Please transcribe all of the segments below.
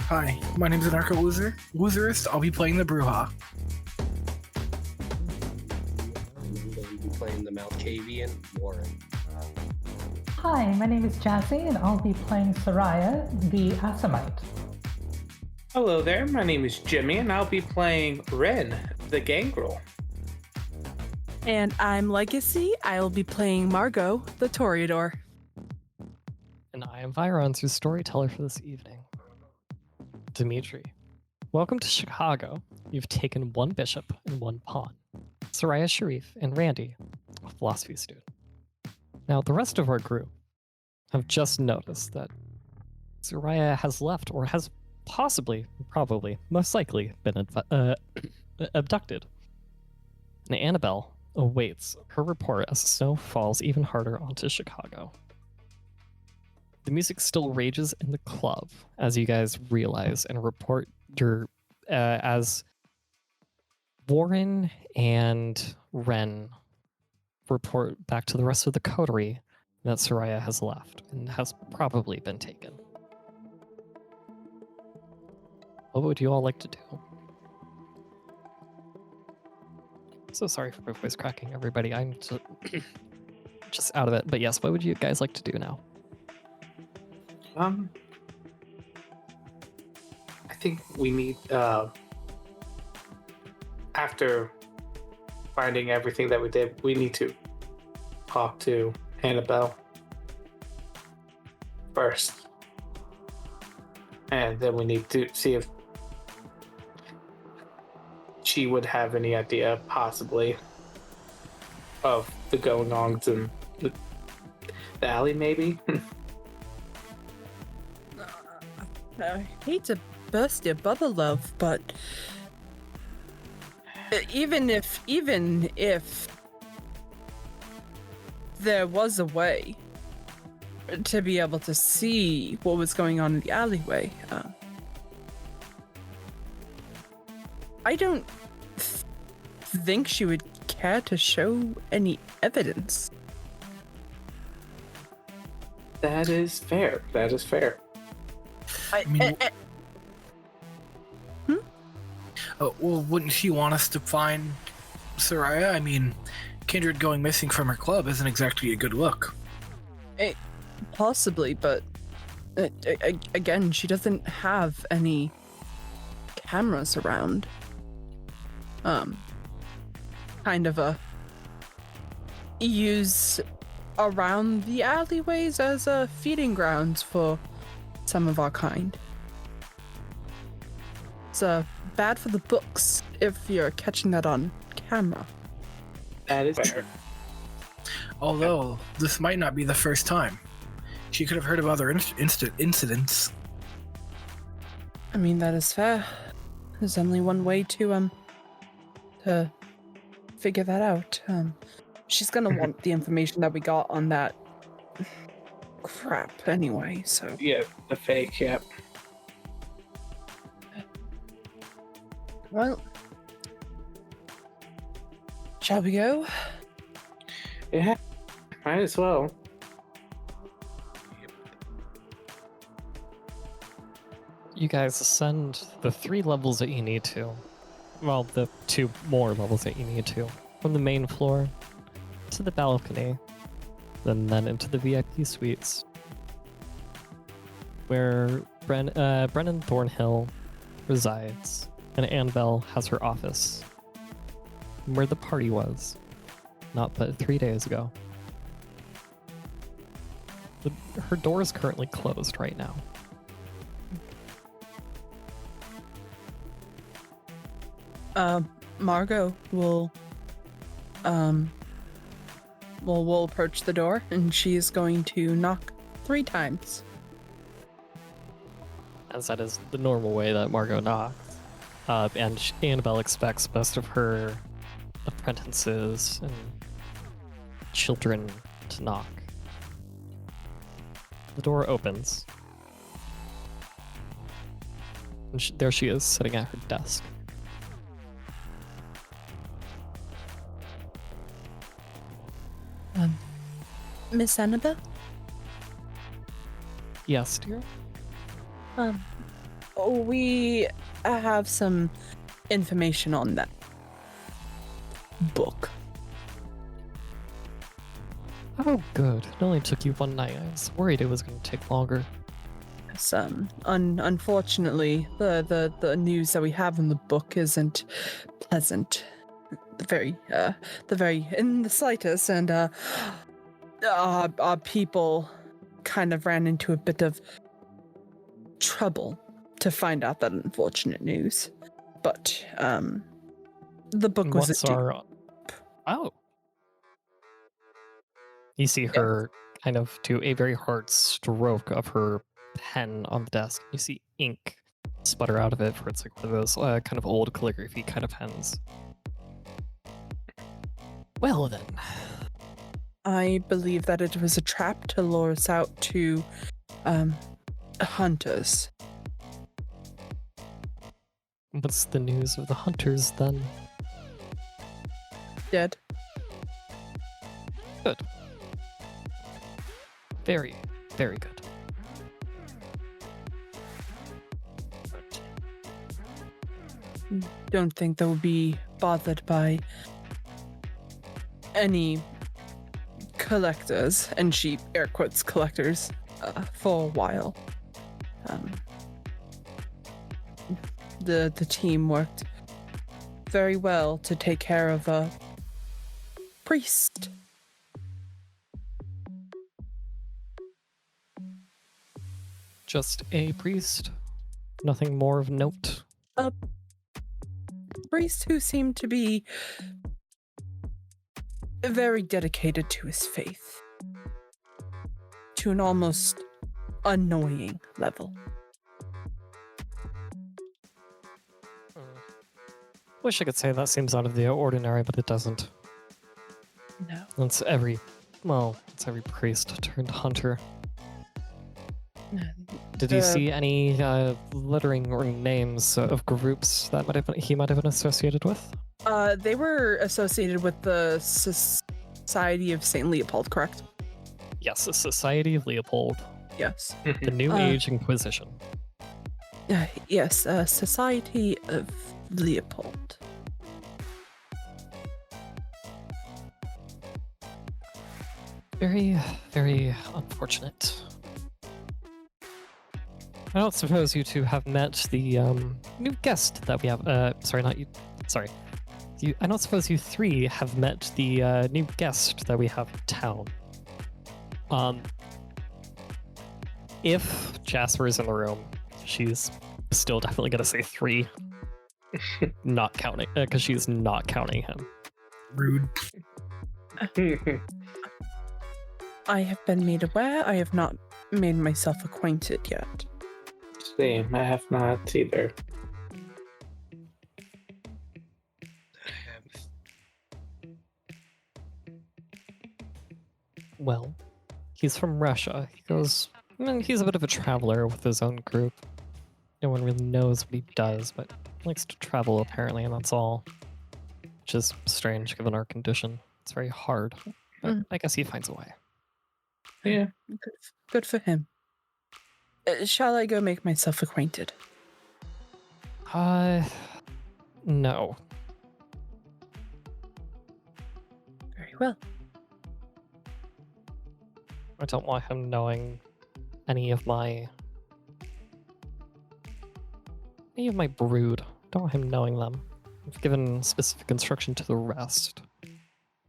Hi, my name is Anarcholoserist. I'll be playing the Bruja. I'm going to be playing the Malkavian Warren. Hi, my name is Jazzy, and I'll be playing Soraya, the Assamite. Hello there, my name is Jimmy, and I'll be playing Wren, the gangrel. And I'm Legacy. I'll be playing Margot, the Toreador. And I am Vironz, your storyteller for this evening. Dimitri, welcome to Chicago. You've taken one bishop and one pawn. Soraya, Sharif, and Randy, a philosophy student. Now, the rest of our group have just noticed that Soraya has left, or has possibly, probably, most likely been abducted. And Annabelle awaits her report as the snow falls even harder onto Chicago. The music still rages in the club as you guys realize and report your as Warren and Wren report back to the rest of the coterie that Soraya has left and has probably been taken. What would you all like to do? So sorry for my voice cracking, everybody. I'm just out of it. But yes, what would you guys like to do now? I think we need, after finding everything that we did, we need to talk to Annabelle first. And then we need to see if she would have any idea, possibly, of the going-ons in the alley, maybe? I hate to burst your bubble, love, but even if there was a way to be able to see what was going on in the alleyway, I don't think she would care to show any evidence. That is fair. That is fair. Well, wouldn't she want us to find Soraya? I mean, Kindred going missing from her club isn't exactly a good look. Possibly, but again, she doesn't have any cameras around. Kind of use around the alleyways as feeding grounds for some of our kind. It's bad for the books if you're catching that on camera. That is fair. Although, this might not be the first time. She could have heard of other incidents. I mean, that is fair. There's only one way to figure that out. She's gonna want the information that we got on that crap anyway, so... Yeah, the fake, yeah. Well, shall we go? Yeah, might as well. You guys ascend the 3 levels that you need to. Well, the 2 more levels that you need to. From the main floor to the balcony, then into the VIP suites, where Brennan Thornhill resides, and Annabelle has her office, where the party was, not but 3 days ago. Her door is currently closed right now. Margot will we'll approach the door, and she is going to knock 3 times. As that is the normal way that Margot knocks. And Annabelle expects most of her apprentices and children to knock. The door opens. And there she is, sitting at her desk. Miss Annabelle? Yes, dear? We have some information on that book. Oh, good. It only took you one night. I was worried it was going to take longer. Unfortunately, the news that we have in the book isn't pleasant. The very in the slightest, and our people kind of ran into a bit of trouble to find out that unfortunate news. But the book was What's our... Oh. You see her kind of do a very hard stroke of her pen on the desk. You see ink sputter out of it, for it's like one of those kind of old calligraphy kind of pens. Well then. I believe that it was a trap to lure us out to hunters. What's the news of the hunters then? Dead. Good. Very, very good. Don't think they'll be bothered by any collectors, and she air quotes collectors, for a while. The team worked very well to take care of a priest. Just a priest? Nothing more of note? A priest who seemed to be very dedicated to his faith. To an almost annoying level. Wish I could say that seems out of the ordinary, but it doesn't. No. It's every priest turned hunter. Did you see any lettering or names of groups that he might have been associated with? They were associated with the Society of St. Leopold, correct? Yes, the Society of Leopold. Yes. The New Age Inquisition. Yes, Society of Leopold. Very, very unfortunate. I don't suppose you two have met the new guest that we have. Sorry, not you. Sorry. I don't suppose you three have met the new guest that we have in town. If Jasper is in the room, she's still definitely gonna say 3. Not counting, because she's not counting him. Rude. I have been made aware. I have not made myself acquainted yet. Same, I have not either. Well, he's from Russia. He's a bit of a traveler with his own group. No one really knows what he does, but he likes to travel apparently, and that's all. Which is strange given our condition. It's very hard, but I guess he finds a way. Yeah. Good for him. Shall I go make myself acquainted? No. Very well. I don't want him knowing any of my brood. I don't want him knowing them. I've given specific instruction to the rest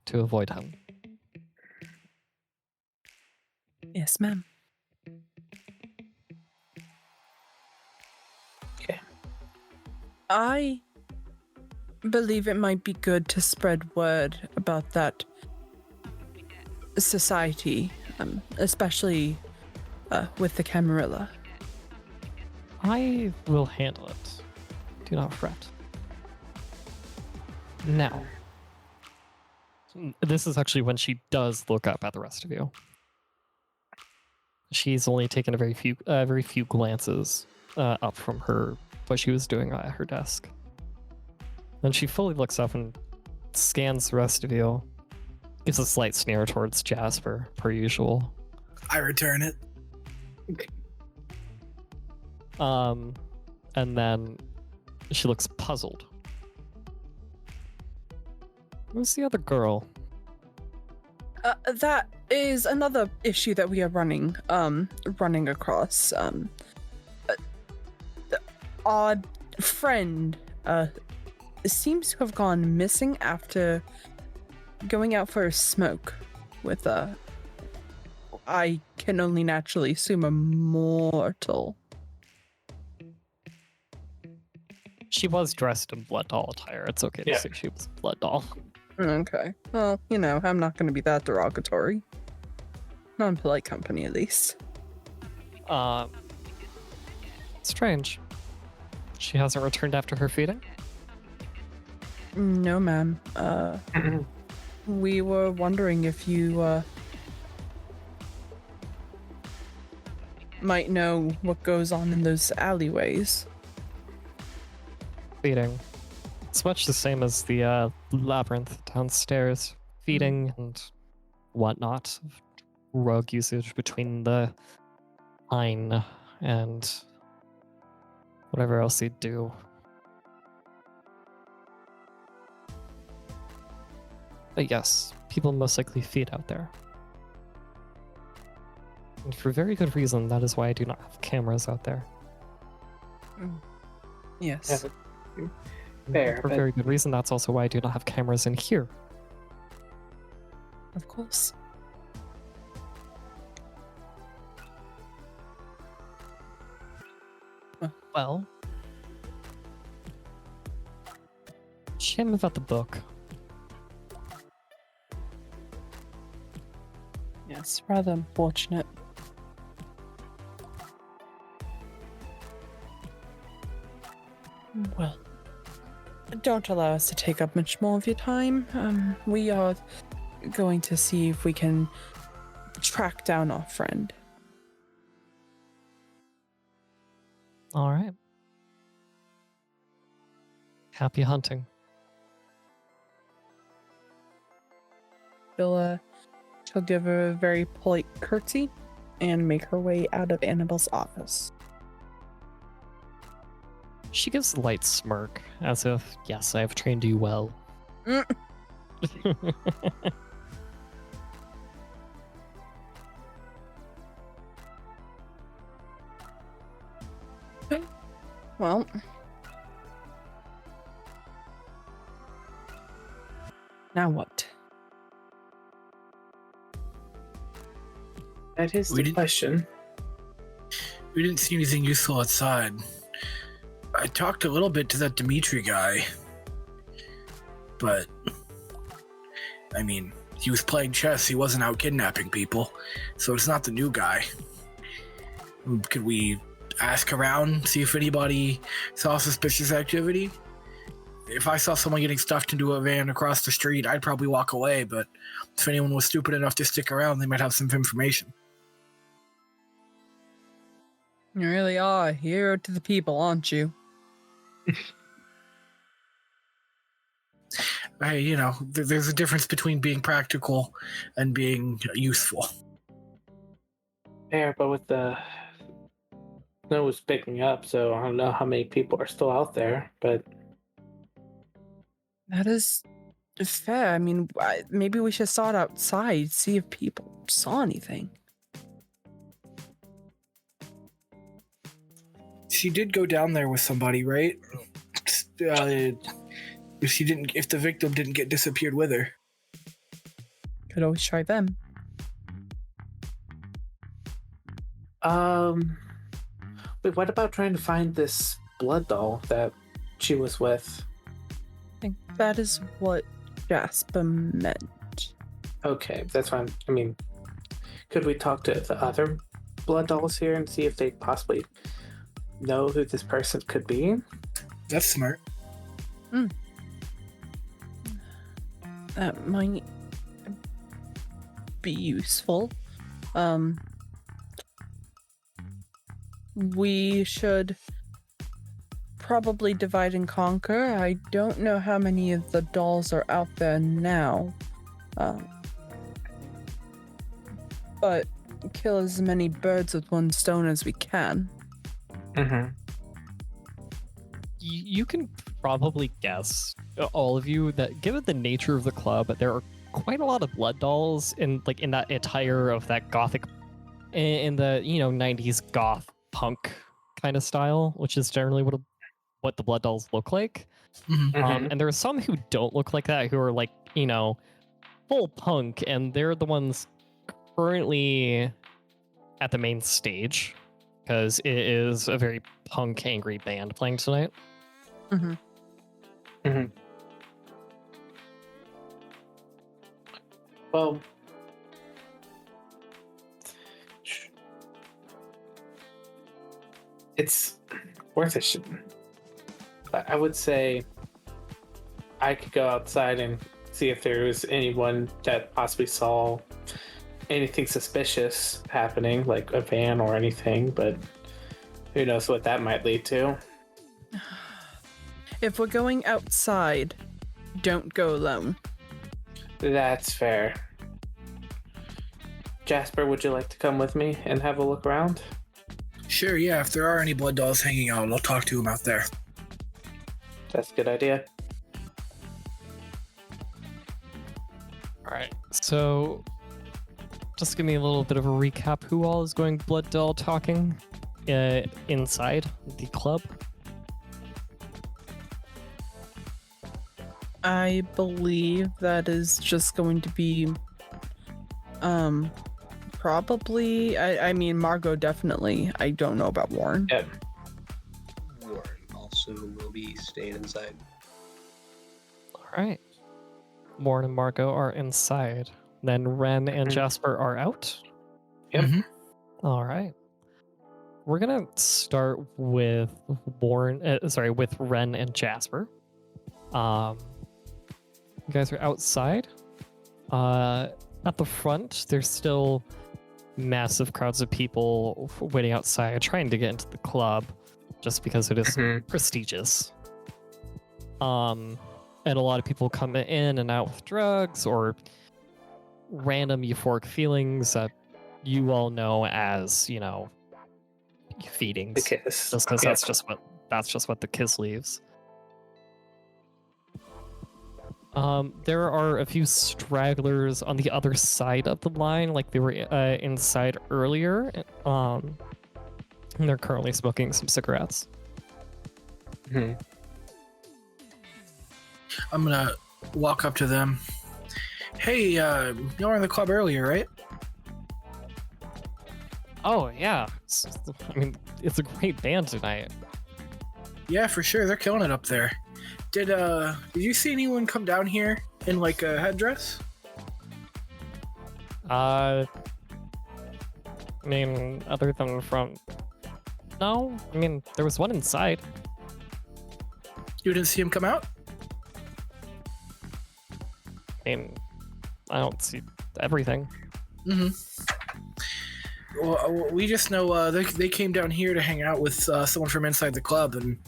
to avoid him. Yes, ma'am. Okay. I believe it might be good to spread word about that society, especially with the Camarilla. I will handle it. Do not fret. Now, this is actually when she does look up at the rest of you. She's only taken a very few glances up from what she was doing at her desk. Then she fully looks up and scans the rest of you. Gives a slight sneer towards Jasper, per usual. I return it. And then she looks puzzled. Who's the other girl? That is another issue that we are running across. Our friend seems to have gone missing after going out for a smoke with I can only naturally assume a mortal. She was dressed in blood doll attire. It's okay to say she was a blood doll. Okay. Well, I'm not going to be that derogatory. Not in polite company, at least. Strange. She hasn't returned after her feeding? No, ma'am. We were wondering if you, might know what goes on in those alleyways. Feeding. It's much the same as the labyrinth downstairs. Feeding and whatnot. Rug usage between the pine and whatever else you'd do. But yes, people most likely feed out there. And for very good reason, that is why I do not have cameras out there. Yes. Fair, For very good reason, that's also why I do not have cameras in here. Of course. Well, shame about the book. Yes, rather unfortunate. Well, don't allow us to take up much more of your time. We are going to see if we can track down our friend. All right. Happy hunting. She'll give her a very polite curtsy and make her way out of Annabelle's office. She gives a light smirk, as if, yes, I have trained you well. Well, now what? That is the question. We didn't see anything useful outside. I talked a little bit to that Dimitri guy, but I mean, he was playing chess. He wasn't out kidnapping people, so it's not the new guy. Could we ask around, see if anybody saw suspicious activity? If I saw someone getting stuffed into a van across the street, I'd probably walk away, but if anyone was stupid enough to stick around, they might have some information. You really are a hero to the people, aren't you? Hey, there's a difference between being practical and being useful. Fair, but with the snow was picking up, so I don't know how many people are still out there, but That is fair. I mean, maybe we should start outside, see if people saw anything. She did go down there with somebody, right? If the victim didn't get disappeared with her. Could always try them. Wait, what about trying to find this blood doll that she was with? I think that is what Jasper meant. Okay, that's fine. I mean, could we talk to the other blood dolls here and see if they possibly know who this person could be? That's smart. That might be useful. We should probably divide and conquer. I don't know how many of the dolls are out there now. But kill as many birds with one stone as we can. Mm-hmm. you can probably guess, all of you, that given the nature of the club, there are quite a lot of blood dolls in that attire of that gothic, in the 90s goth punk kind of style, which is generally what the blood dolls look like. Mhm. And there are some who don't look like that, who are full punk, and they're the ones currently at the main stage, because it is a very punk angry band playing tonight. Well, it's worth a shit. I would say I could go outside and see if there was anyone that possibly saw anything suspicious happening, like a van or anything, but who knows what that might lead to. If we're going outside, don't go alone. That's fair. Jasper, would you like to come with me and have a look around? Sure, yeah, if there are any blood dolls hanging out, I'll talk to him out there. That's a good idea. All right, so just give me a little bit of a recap. Who all is going blood doll talking inside the club? I believe that is just going to be probably I mean Margot definitely. I don't know about Warren. Yep. Warren also will be staying inside. All right. Warren and Margot are inside. Then Wren and Jasper are out. Yep. Mhm. All right. We're gonna start with with Wren and Jasper. You guys are outside. At the front, there's still massive crowds of people waiting outside, trying to get into the club, just because it is prestigious. And a lot of people come in and out with drugs or random euphoric feelings that you all know as, feedings. The kiss. Just because Yep. that's just what the kiss leaves. There are a few stragglers on the other side of the line, like they were inside earlier. And they're currently smoking some cigarettes. Mhm. I'm gonna walk up to them. Hey, you were in the club earlier, right? Oh yeah, it's a great band tonight. Yeah, for sure. They're killing it up there. Did you see anyone come down here in like a headdress? Other than from... No, there was one inside. You didn't see him come out? I don't see everything. Mm-hmm. Well, we just know they came down here to hang out with someone from inside the club, and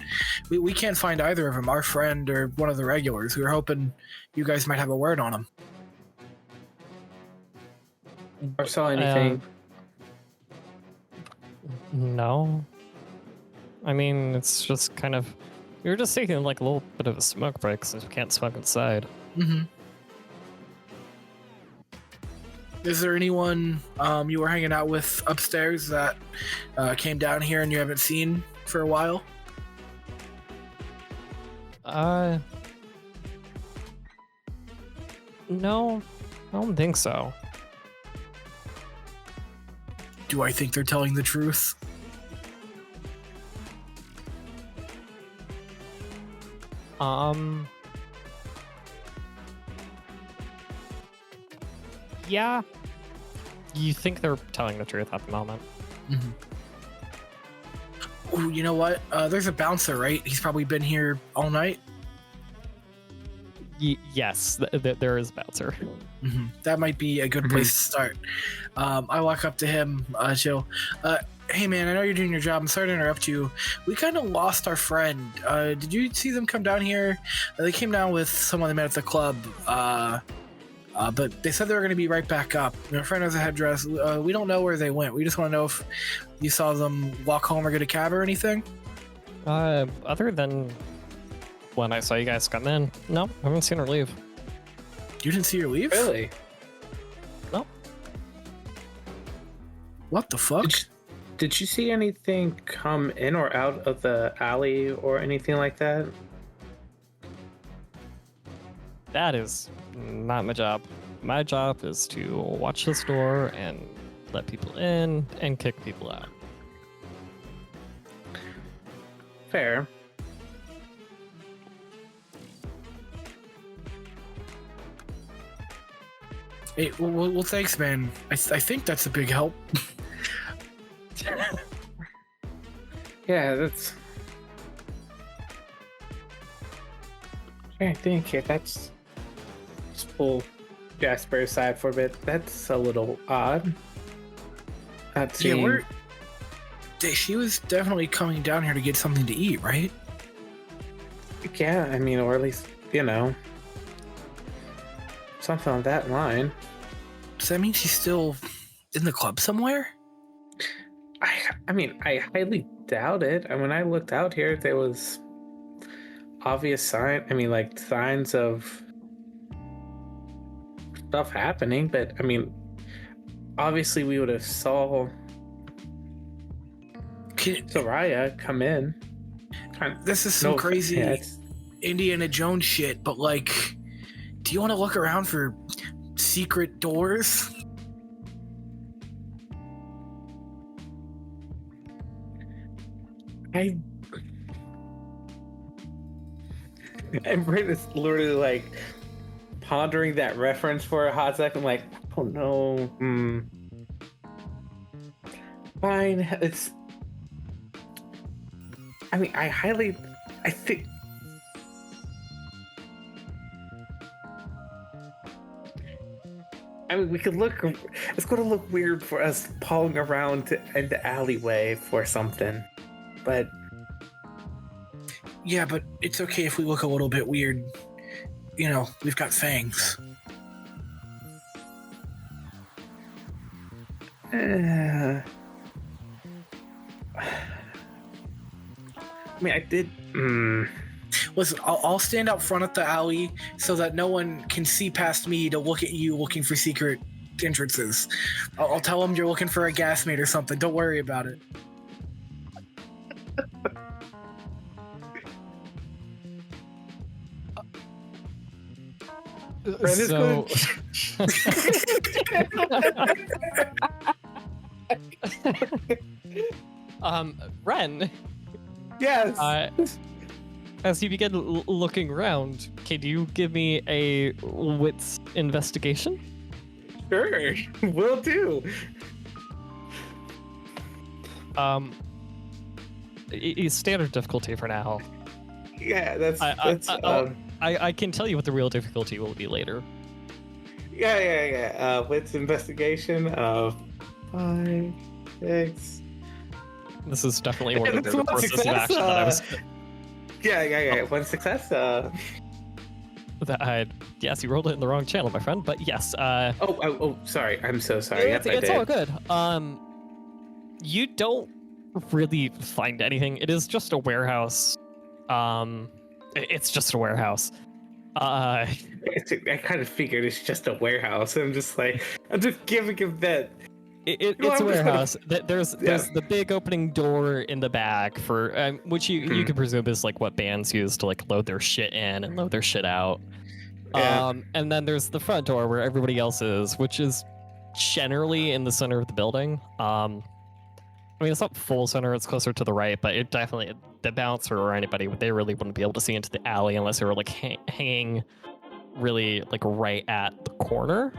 we can't find either of them, our friend or one of the regulars. We were hoping you guys might have a word on them. Or saw anything? No. It's just kind of... We were just taking like a little bit of a smoke break since we can't smoke inside. Mm-hmm. Is there anyone you were hanging out with upstairs that came down here and you haven't seen for a while? No, I don't think so. Do I think they're telling the truth? Yeah. You think they're telling the truth at the moment? Mm-hmm. Ooh, you know what? There's a bouncer, right? He's probably been here all night. Yes, there is a bouncer. Mm-hmm. That might be a good place to start. I walk up to him, Joe. Hey man, I know you're doing your job. I'm sorry to interrupt you. We kind of lost our friend. Did you see them come down here? They came down with someone they met at the club. But they said they were going to be right back up. Their friend has a headdress. We don't know where they went. We just want to know if you saw them walk home or get a cab or anything. Other than when I saw you guys come in, no, I haven't seen her leave. You didn't see her leave? Really? No. What the fuck? Did you see anything come in or out of the alley or anything like that? That is not my job. My job is to watch this door and let people in and kick people out. Fair. Hey, well, thanks, man. I think that's a big help. Yeah, that's. I think here. That's. Just pull Jasper aside for a bit. That's a little odd. Not Yeah, seeing. she was definitely coming down here to get something to eat, right? Yeah, I mean, or at least something on that line. Does that mean she's still in the club somewhere? I mean, I highly doubt it. And when I looked out here, there was obvious signs of stuff happening. But I mean, obviously, we would have saw Soraya come in. This is some crazy yeah, Indiana Jones shit, but like, do you want to look around for secret doors? And Brent is literally like pondering that reference for a hot second, like, oh no. Fine. I think. I mean, we could look. It's going to look weird for us pawing around in the alleyway for something, but. Yeah, but it's okay if we look a little bit weird. You know, we've got fangs. I mean, I did. Listen, I'll stand out front at the alley so that no one can see past me to look at you looking for secret entrances. I'll tell them you're looking for a gas mate or something. Don't worry about it. So, Wren, Yes. as you begin looking around, can you give me a wits investigation? Sure. Will do. Standard difficulty for now. Yeah, that's. I can tell you what the real difficulty will be later. Yeah. Wits investigation of 5, 6. This is definitely one of That's the one courses of success, action that I was. Yeah. One success. Yes, you rolled it in the wrong channel, my friend. But yes. Oh, sorry. I'm so sorry. It's all good. You don't really find anything. It is just a warehouse. It's just a warehouse. I kind of figured it's just a warehouse. I'm just giving him that. It's a warehouse. There's the big opening door in the back for which you can presume is like what bands use to like load their shit in and load their shit out. Yeah. And then there's the front door where everybody else is, which is generally in the center of the building. I mean, it's not full center; it's closer to the right, but it definitely the bouncer or anybody they really wouldn't be able to see into the alley unless they were like hanging really like right at the corner.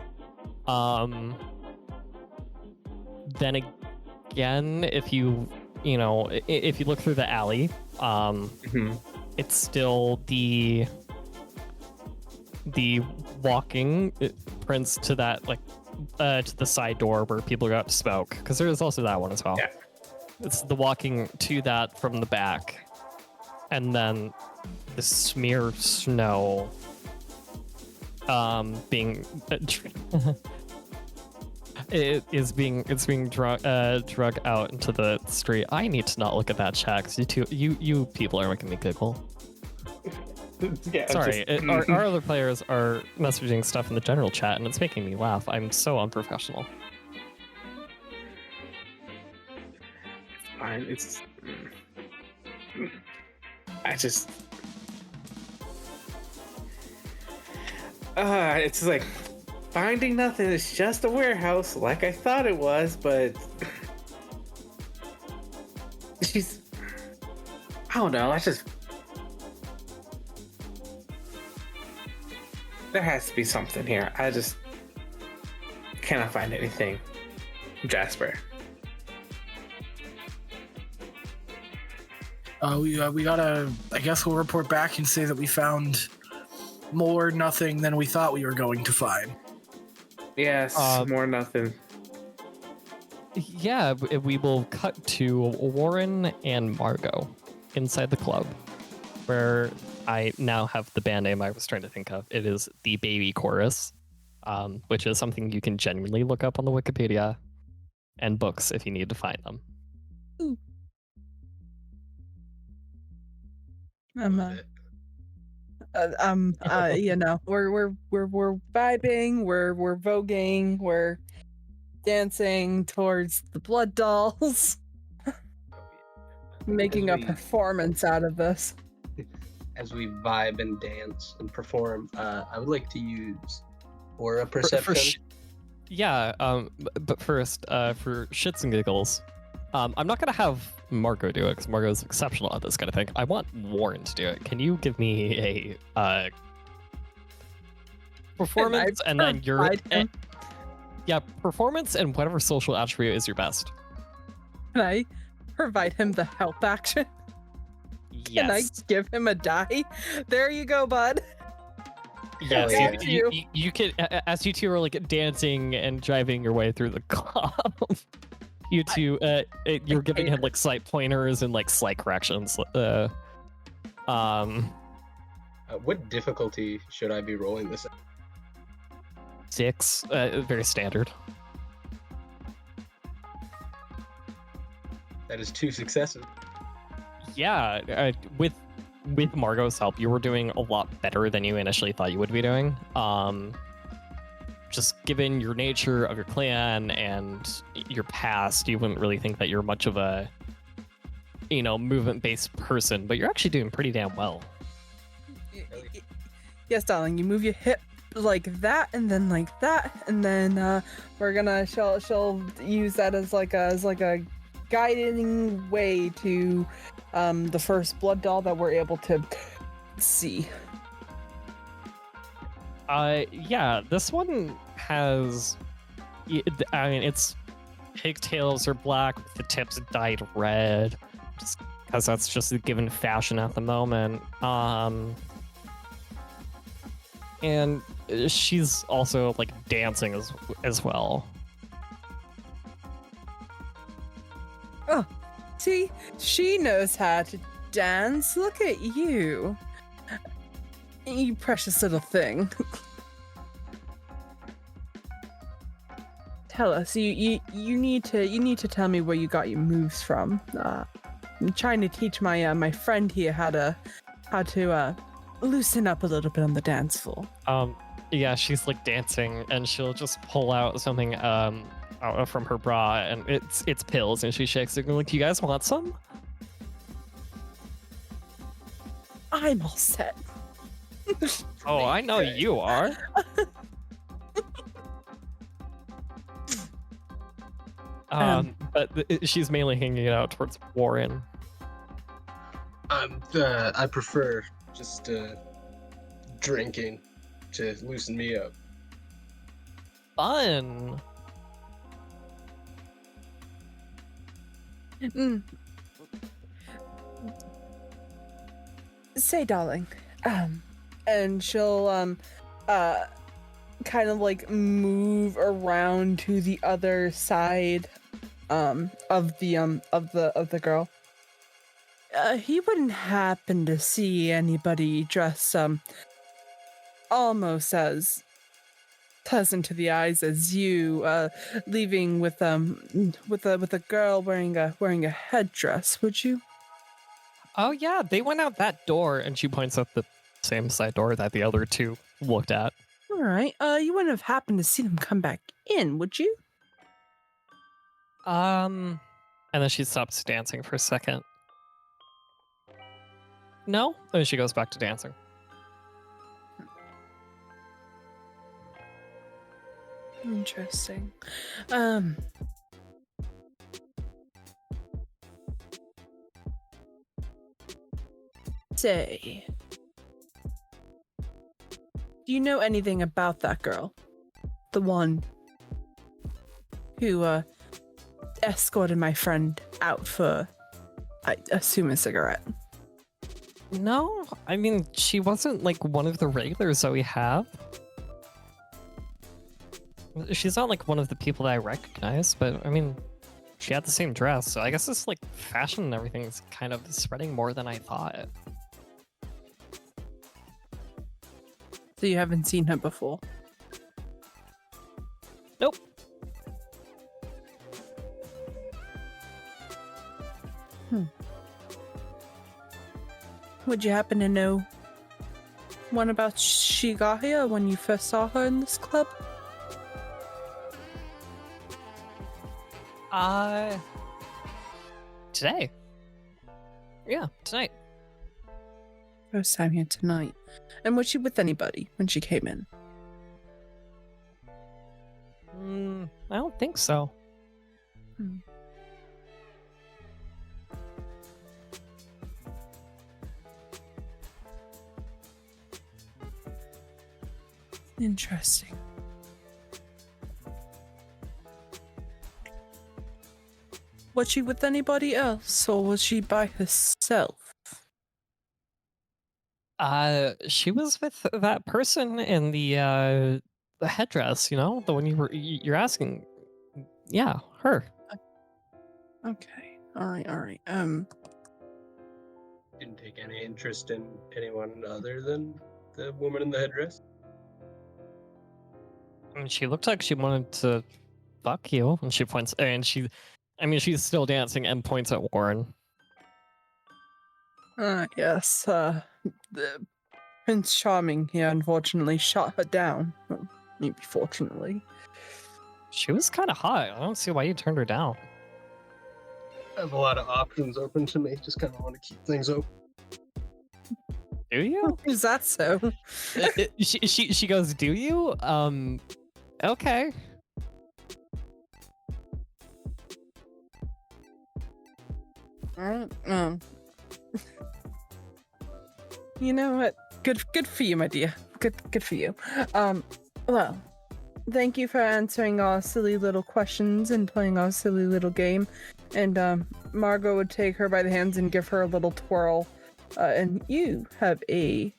Then again, if you look through the alley, it's still the walking prints to that to the side door where people go out to smoke, because there is also that one as well. Yeah. It's the walking to that from the back, and then the smear of snow being it's being drug out into the street. I need to not look at that chat because you people are making me giggle. Yeah, Sorry, just- our other players are messaging stuff in the general chat and it's making me laugh. I'm so unprofessional. Fine. It's like finding nothing. It's just a warehouse, like I thought it was, but I don't know. There has to be something here. I just cannot find anything. Jasper. We gotta. I guess we'll report back and say that we found more nothing than we thought we were going to find. Yes, more nothing. Yeah, we will cut to Warren and Margot inside the club, where I now have the band name I was trying to think of. It is the Baby Chorus, which is something you can genuinely look up on the Wikipedia and books if you need to find them. You know, we're vibing, we're voguing, we're dancing towards the blood dolls, making a performance out of this. As we vibe and dance and perform, I would like to use aura perception. But first, for shits and giggles, I'm not gonna have Margot do it because Margot is exceptional at this kind of thing. I want Warren to do it. Can you give me a performance and then your performance and whatever social attribute is your best? Can I provide him the help action? Yes. Can I give him a die? There you go, bud. Yes, Yeah. you can. As you two are like dancing and driving your way through the club, you two, you're giving him like slight pointers and like slight corrections. What difficulty should I be rolling this at? 6, very standard. That is 2 successes. Yeah, with Margot's help, you were doing a lot better than you initially thought you would be doing. Just given your nature of your clan and your past, you wouldn't really think that you're much of a, movement-based person, but you're actually doing pretty damn well. Yes, darling, you move your hip like that and then like that, and then she'll use that as like a guiding way to the first blood doll that we're able to see. Yeah, this one has, its pigtails are black with the tips dyed red, just because that's just a given fashion at the moment. And she's also like dancing as well. Oh, see, she knows how to dance. Look at you. You precious little thing. Tell us, you need to tell me where you got your moves from. I'm trying to teach my friend here how to loosen up a little bit on the dance floor. Yeah, she's like dancing and she'll just pull out something out from her bra and it's pills and she shakes it and like, you guys want some? I'm all set. Oh, I know you are. But she's mainly hanging it out towards Warren. I prefer just drinking to loosen me up. Fun. Say, darling, and she'll kind of like move around to the other side of the girl. He wouldn't happen to see anybody dressed almost as pleasant to the eyes as you leaving with a girl wearing a headdress, would you? Oh yeah, they went out that door, and she points out the same side door that the other two looked at. All right. You wouldn't have happened to see them come back in, would you? And then she stops dancing for a second. No? And then she goes back to dancing. Interesting. Say, do you know anything about that girl? The one who escorted my friend out for, I assume, a cigarette. No, I mean, she wasn't like one of the regulars that we have. She's not like one of the people that I recognize, but I mean, she had the same dress, so I guess this like fashion and everything is kind of spreading more than I thought. So you haven't seen her before? Nope. Would you happen to know one about she got here when you first saw her in this club? Today. Yeah, tonight. First time here tonight. And was she with anybody when she came in? I don't think so. Interesting. Was she with anybody else, or was she by herself? She was with that person in the headdress, you know, the one you're asking. Yeah, her. Okay. All right. Didn't take any interest in anyone other than the woman in the headdress. I mean, she looked like she wanted to fuck you, and she points, and she's still dancing and points at Warren. Yes. The Prince Charming here unfortunately shot her down. Well, maybe fortunately. She was kind of hot. I don't see why you turned her down. I have a lot of options open to me. Just kind of want to keep things open. Do you? Is that so? She goes, do you? Okay. Alright. You know what? Good for you, my dear. Good for you. Well, thank you for answering our silly little questions and playing our silly little game. And Margot would take her by the hands and give her a little twirl. And you have a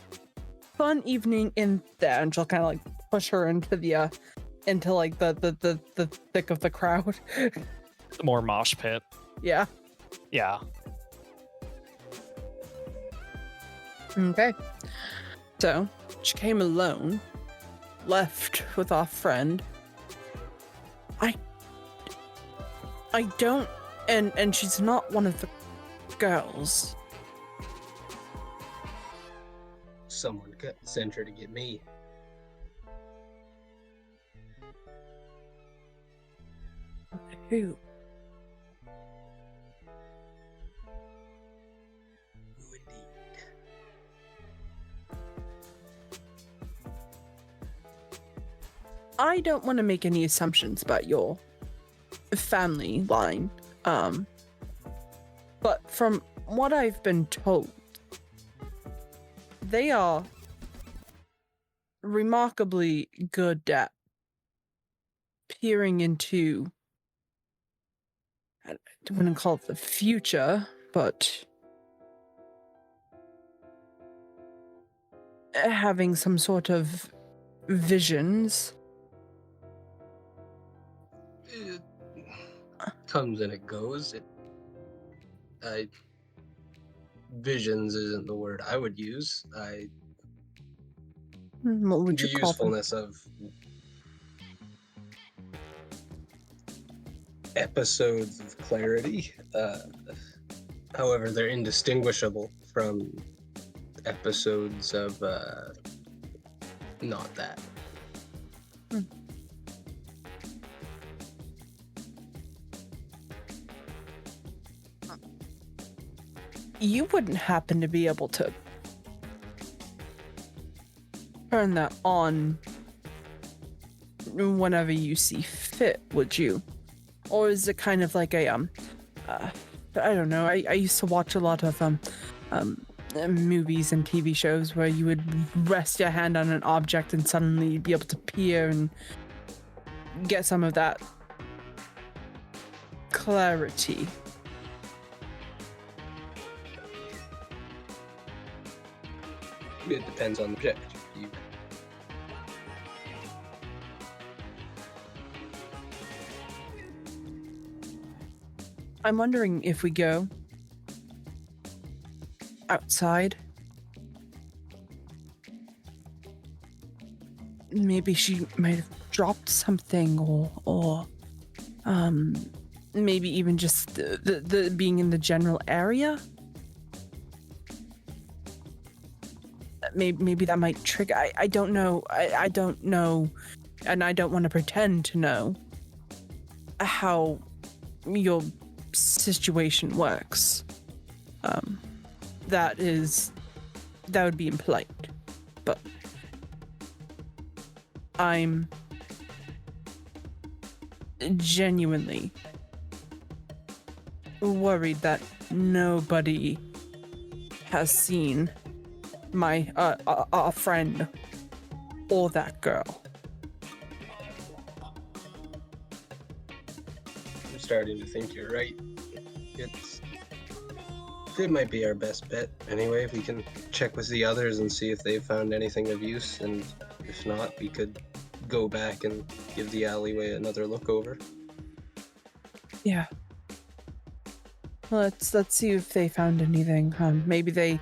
fun evening in there. And she'll kind of like push her into the thick of the crowd. More mosh pit. Yeah. Yeah. Okay. So, she came alone, left with our friend. I don't, and she's not one of the girls. Someone sent her to get me. Who? Who indeed? I don't want to make any assumptions about your family line, but from what I've been told, they are remarkably good at peering into, I wouldn't call it the future, but having some sort of visions. It comes and it goes. Visions isn't the word I would use. What would The you call them? usefulness of episodes of clarity. However, they're indistinguishable from episodes of not that. You wouldn't happen to be able to turn that on whenever you see fit, would you? Or is it kind of like a I don't know. I used to watch a lot of movies and TV shows where you would rest your hand on an object and suddenly you'd be able to peer and get some of that clarity. It depends on the object. I'm wondering if we go outside. Maybe she might have dropped something, or maybe even just the being in the general area. Maybe that might trigger. I don't know. I don't know, and I don't want to pretend to know how your situation works. That would be impolite, but I'm genuinely worried that nobody has seen my a friend or that girl. I'm starting to think you're right. It might be our best bet anyway. If we can check with the others and see if they've found anything of use, and if not, we could go back and give the alleyway another look over. Yeah. Let's see if they found anything. Maybe they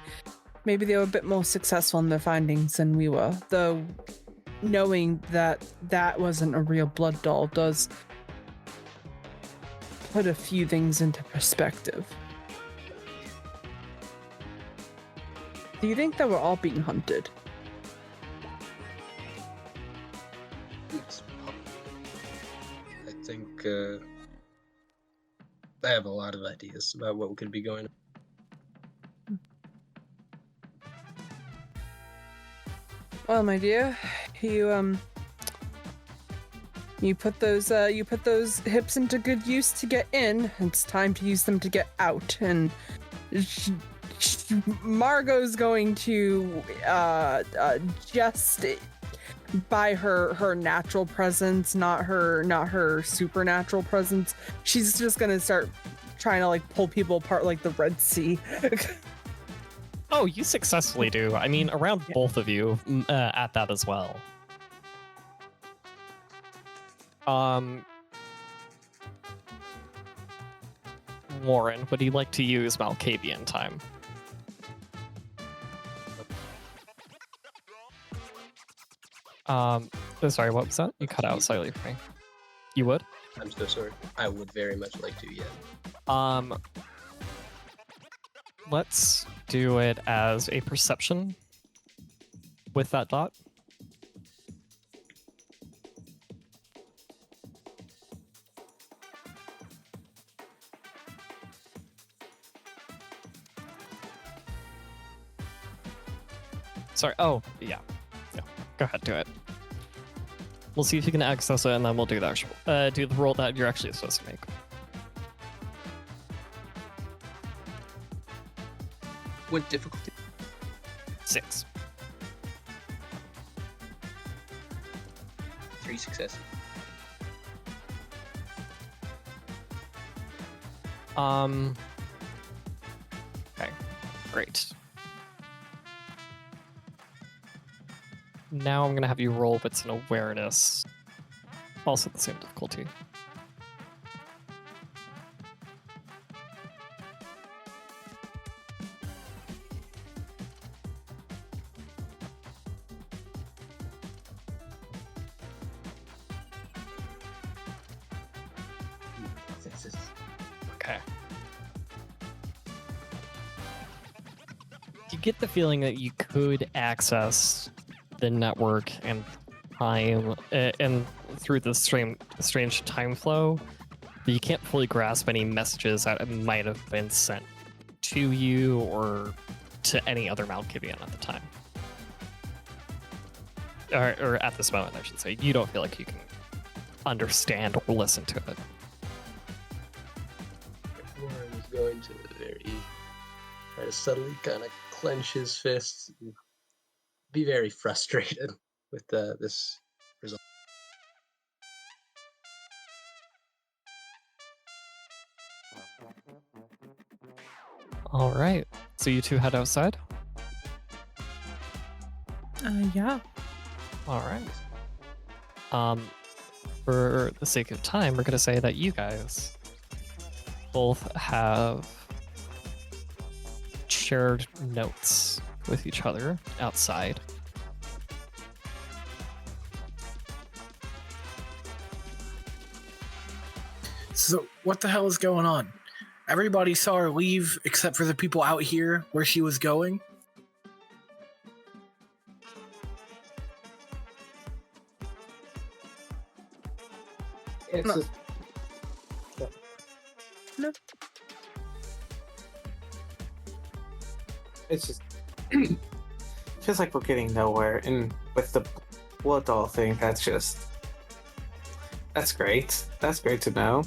were a bit more successful in their findings than we were. Though, knowing that wasn't a real blood doll does put a few things into perspective. Do you think that we're all being hunted? I think I have a lot of ideas about what could be going on. Well, my dear, you put those hips into good use to get in. It's time to use them to get out. And Margot's going to just by her natural presence, not her supernatural presence. She's just gonna start trying to like pull people apart like the Red Sea. Oh, you successfully do. I mean, around both of you at that as well. Warren, would you like to use Malkavian time? Sorry, what was that? You cut out slightly for me. You would? I'm so sorry. I would very much like to, yeah. Let's do it as a perception with that dot. Sorry. Oh, yeah. Go ahead, do it. We'll see if you can access it, and then we'll do that. Do the roll that you're actually supposed to make. What difficulty? 6. 3 successes. Okay, great. Now I'm gonna have you roll wits and awareness. Also the same difficulty. Okay. You get the feeling that you could access the network and time and through the strange time flow, but you can't fully grasp any messages that might have been sent to you or to any other Malkavian at the time. Or at this moment, I should say. You don't feel like you can understand or listen to it. Warren is going to try to subtly kind of clench his fists and be very frustrated with this result. All right. So you two head outside? Yeah. All right. For the sake of time, we're going to say that you guys both have shared notes with each other outside. So what the hell is going on? Everybody saw her leave except for the people out here where she was going. It's No. just, No. it's just feels like we're getting nowhere. And with the blood doll thing, that's great. That's great to know.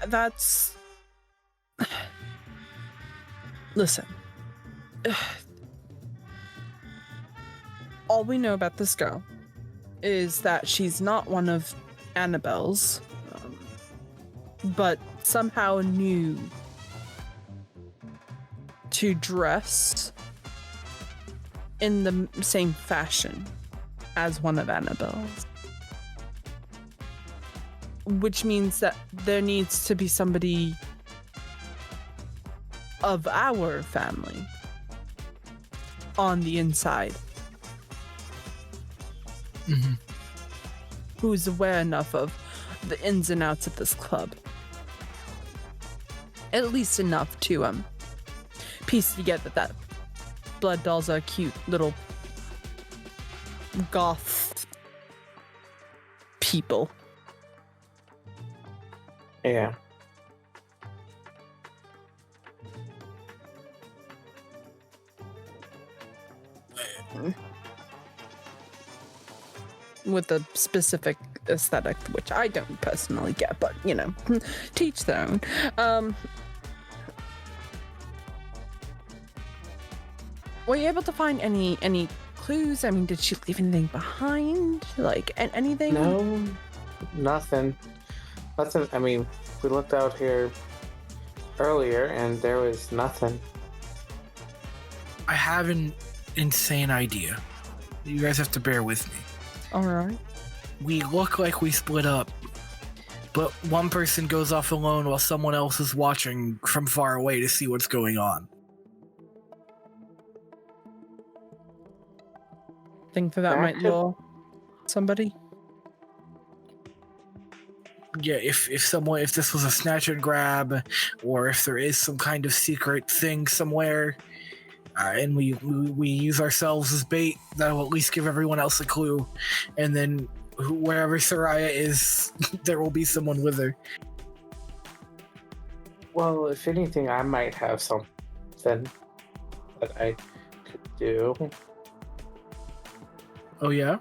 That's listen. All we know about this girl is that she's not one of Annabelle's, but somehow knew to dress in the same fashion as one of Annabelle's. Which means that there needs to be somebody of our family on the inside. Mm-hmm. Who's aware enough of the ins and outs of this club. At least enough to piece together that blood dolls are cute little goth people. Yeah. With a specific aesthetic, which I don't personally get, but you know, teach their own. Were you able to find any clues? I mean, did she leave anything behind? Like anything? No, nothing. Nothing. I mean, we looked out here earlier and there was nothing. I have an insane idea. You guys have to bear with me. All right. We look like we split up, but one person goes off alone while someone else is watching from far away to see what's going on. Think that might lure somebody. Yeah, if this was a snatch and grab, or if there is some kind of secret thing somewhere, and we use ourselves as bait, that'll at least give everyone else a clue, and then wherever Soraya is, there will be someone with her. Well, if anything, I might have something that I could do. Oh yeah?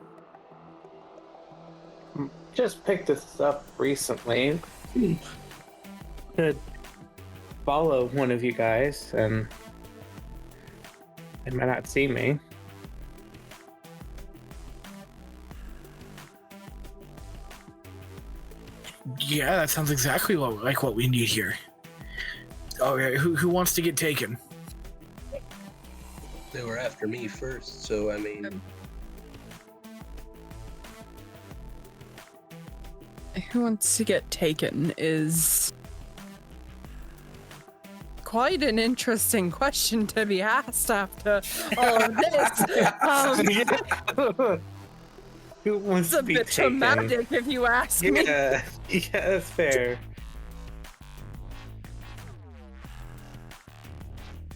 Just picked this up recently. Could follow one of you guys and they might not see me. Yeah, that sounds exactly like what we need here. Okay, who wants to get taken? They were after me first, so I mean... Who wants to get taken is quite an interesting question to be asked after all of this. Who wants It's a to be bit taken? traumatic, if you ask me. Yeah, that's fair.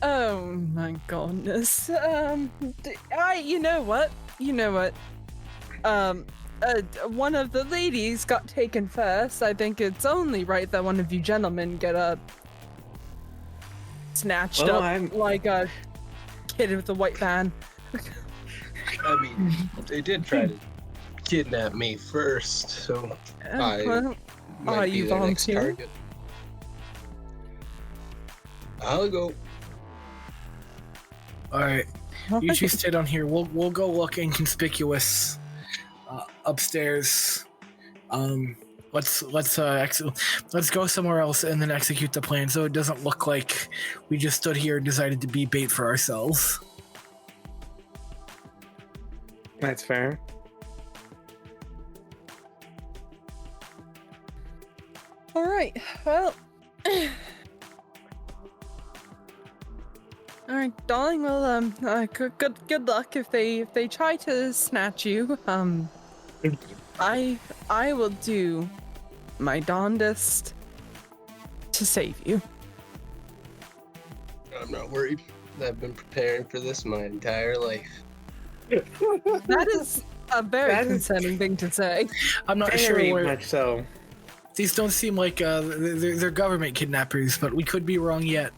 Oh my goodness. You know what? One of the ladies got taken first. I think it's only right that one of you gentlemen get snatched up like a kid with a white van. I mean, they did try to kidnap me first, so I Well, might are be you their next volunteering? target. I'll go. All right, you two stay down here. We'll go look inconspicuous upstairs. Let's go somewhere else and then execute the plan so it doesn't look like we just stood here and decided to be bait for ourselves. That's fair. All right. Well. All right, darling. Well, good luck if they try to snatch you. I will do my darndest to save you. I'm not worried. I've been preparing for this my entire life. That is a very concerning thing to say. I'm not Very sure where much so. these don't seem like they're government kidnappers, but we could be wrong yet.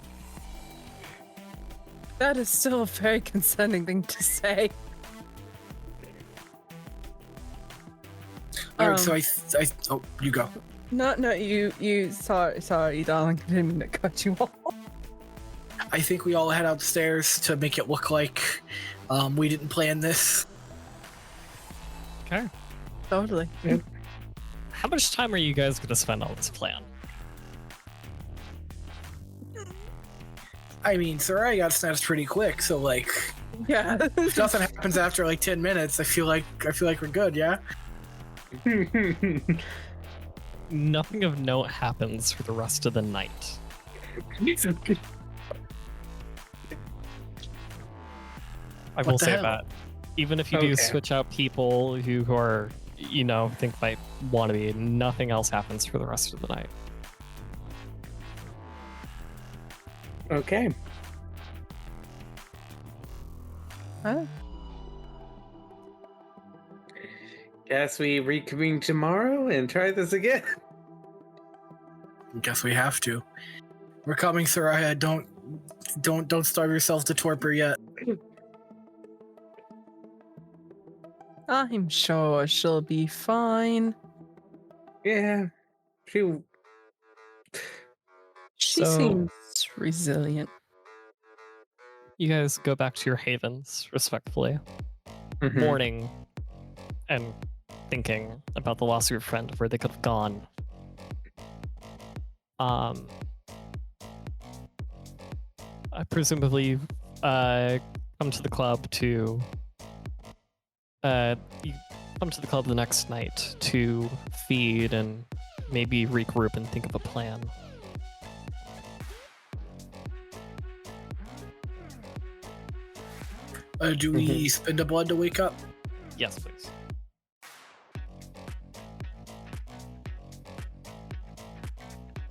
That is still a very concerning thing to say. All right, so oh, you go. No, you. Sorry, darling. I didn't mean to cut you off. I think we all head upstairs to make it look like we didn't plan this. Okay. Totally. How much time are you guys going to spend on this plan? I mean, Soraya got snatched pretty quick, so like, Yeah. if nothing happens after like 10 minutes, I feel like we're good, yeah? Nothing of note happens for the rest of the night. I will the say hell? that. Even if you do Okay. switch out people who are, think might want to be, nothing else happens for the rest of the night. Okay. Huh? Guess we reconvene tomorrow and try this again. Guess we have to. We're coming, Soraya. Don't starve yourself to torpor yet. I'm sure she'll be fine. Yeah. She So- seems resilient. You guys go back to your havens, respectfully, Mhm. mourning and thinking about the loss of your friend, where they could have gone. I presumably come to the club to you come to the club the next night to feed and maybe regroup and think of a plan. Do we spend a blood to wake up? Yes, please.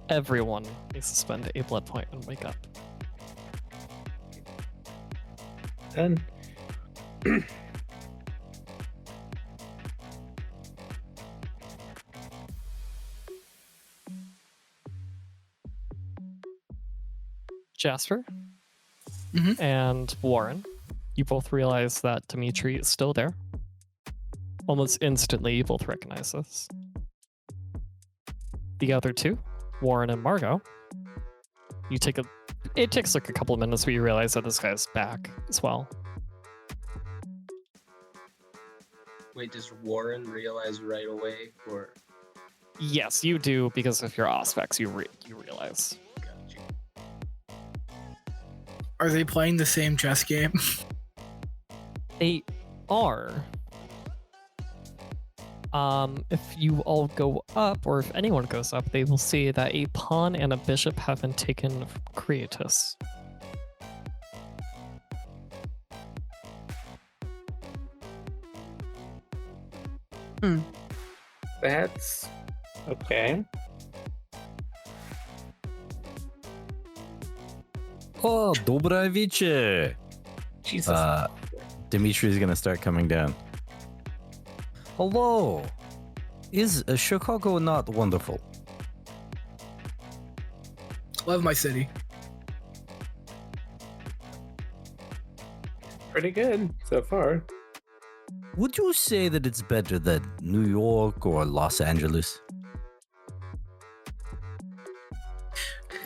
Everyone needs to spend a blood point and wake up. Done. Jasper Mhm. and Warren, you both realize that Dimitri is still there. Almost instantly, you both recognize this. The other two, Warren and Margot, it takes like a couple of minutes, but you realize that this guy's back as well. Wait, does Warren realize right away, or Yes, you do, because of your aspects, you realize. got you? Are they playing the same chess game? They are. If you all go up, or if anyone goes up, they will see that a pawn and a bishop have been taken from Creatus. That's okay. Oh, добрый вечер. Jesus. Dimitri is gonna start coming down. Hello. Is Chicago not wonderful? Love my city. Pretty good so far. Would you say that it's better than New York or Los Angeles?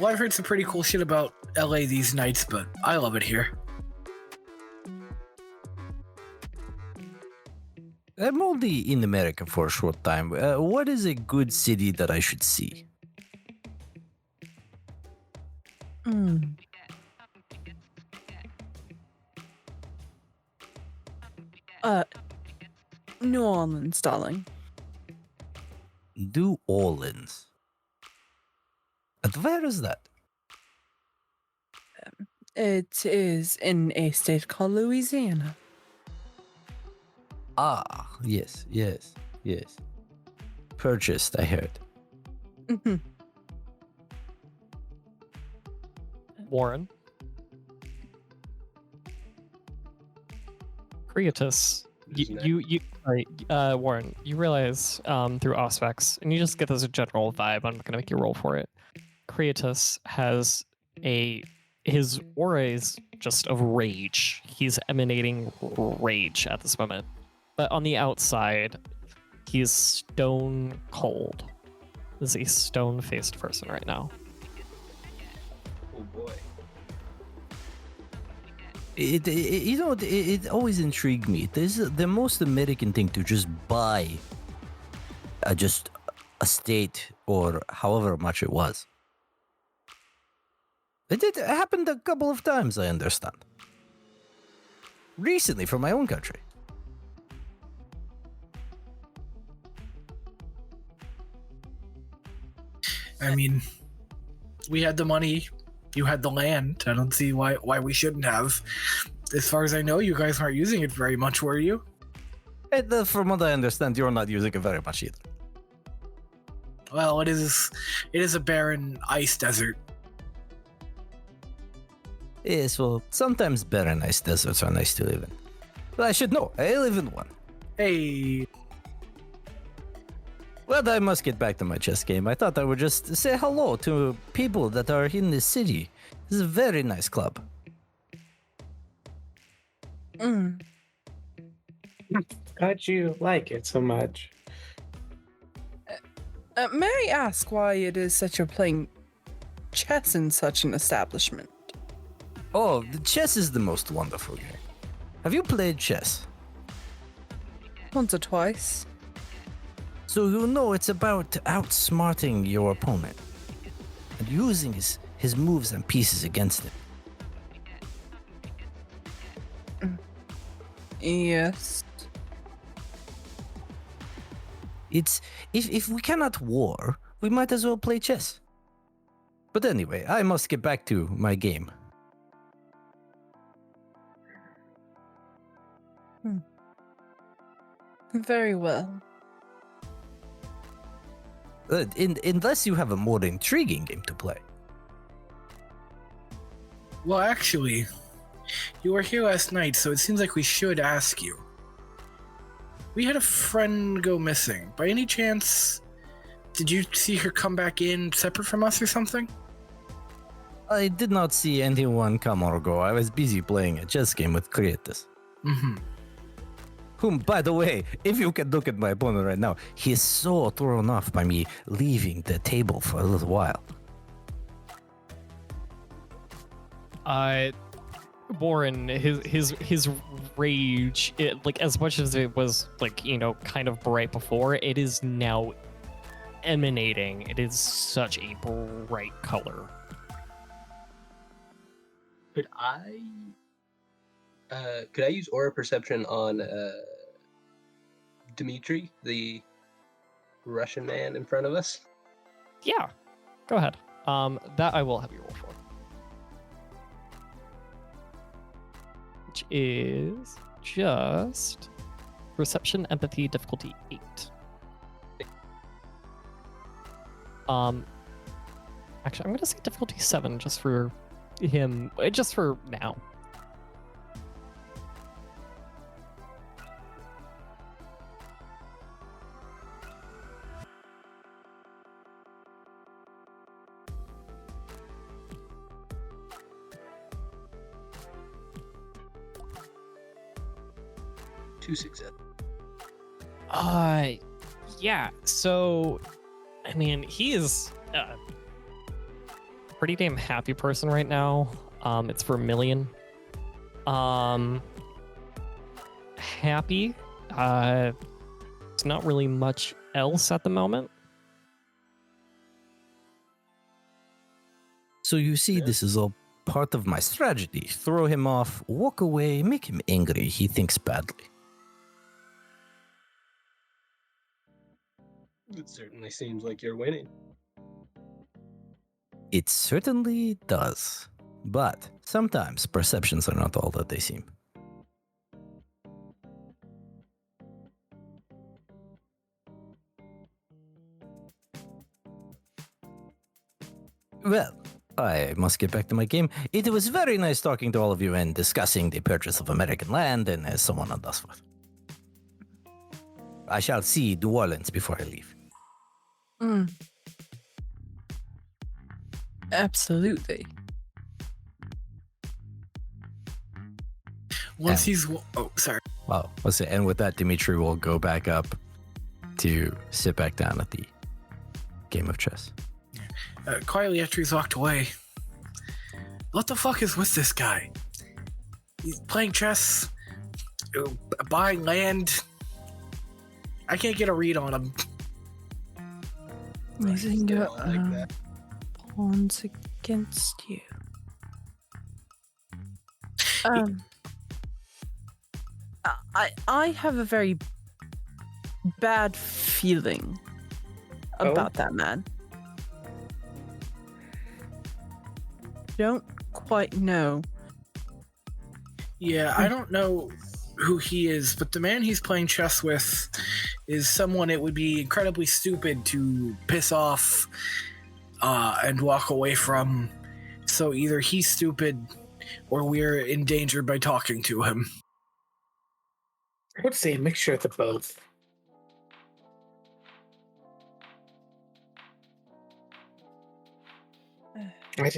Well, I've heard some pretty cool shit about LA these nights, but I love it here. I'm only in America for a short time. What is a good city that I should see? New Orleans, darling. New Orleans. And where is that? It is in a state called Louisiana. Ah, yes. Purchased, I heard. Warren. Creatus. Warren, you realize through Auspex, and you just get this general vibe, I'm not going to make you roll for it. Creatus has his aura is just of rage. He's emanating rage at this moment. But on the outside, he's stone cold. This is a stone-faced person right now. Oh boy. It always intrigued me. This is the most American thing to just buy just a state or however much it was. It happened a couple of times, I understand. Recently, from my own country. I mean, we had the money, you had the land. I don't see why we shouldn't have. As far as I know, you guys aren't using it very much, were you? From what I understand, you're not using it very much either. Well, it is a barren ice desert. Yes, well, sometimes barren ice deserts are nice to live in. But I should know, I live in one. Hey, Well, I must get back to my chess game. I thought I would just say hello to people that are in this city. This is a very nice club. Glad you like it so much. May I ask why it is that you're playing chess in such an establishment? Oh, the chess is the most wonderful game. Have you played chess? Once or twice. So you know it's about outsmarting your opponent and using his moves and pieces against him. Yes. It's if we cannot war, we might as well play chess. But anyway, I must get back to my game. Very well. Unless you have a more intriguing game to play. well, actually, you were here last night, so it seems like we should ask you. We had a friend go missing. By any chance, did you see her come back in separate from us or something? I did not see anyone come or go. I was busy playing a chess game with Creatus. Mm-hmm. Whom, by the way, if you can look at my opponent right now, he is so thrown off by me leaving the table for a little while. Warren, his rage, like as much as it was like, kind of bright before, it is now emanating. It is such a bright color. Could I use aura perception on Dimitri, the Russian man in front of us? Yeah, go ahead. That I will have you roll for. Which is just Perception, empathy, difficulty 8. Actually, I'm gonna say difficulty 7 just for him, just for now. Two success. Yeah. So, I mean, he is a pretty damn happy person right now. It's Vermilion. Happy. It's not really much else at the moment. So you see, this is all part of my strategy. Throw him off, walk away, make him angry. He thinks badly. It certainly seems like you're winning. It certainly does. But sometimes perceptions are not all that they seem. Well, I must get back to my game. It was very nice talking to all of you and discussing the purchase of American land and so on and thus forth. I shall see New Orleans before I leave. Absolutely. Once he's... Oh, sorry. Wow. Let's see. And with that, Dimitri will go back up to sit back down at the game of chess. Quietly after he's walked away. What the fuck is with this guy? He's playing chess, buying land. I can't get a read on him. Using They your all like that. pawns against you. I have a very bad feeling about that man. Don't quite know. Yeah, I don't know who he is, but the man he's playing chess with is someone it would be incredibly stupid to piss off and walk away from. So either he's stupid or we're endangered by talking to him. I would say a mixture of the both. I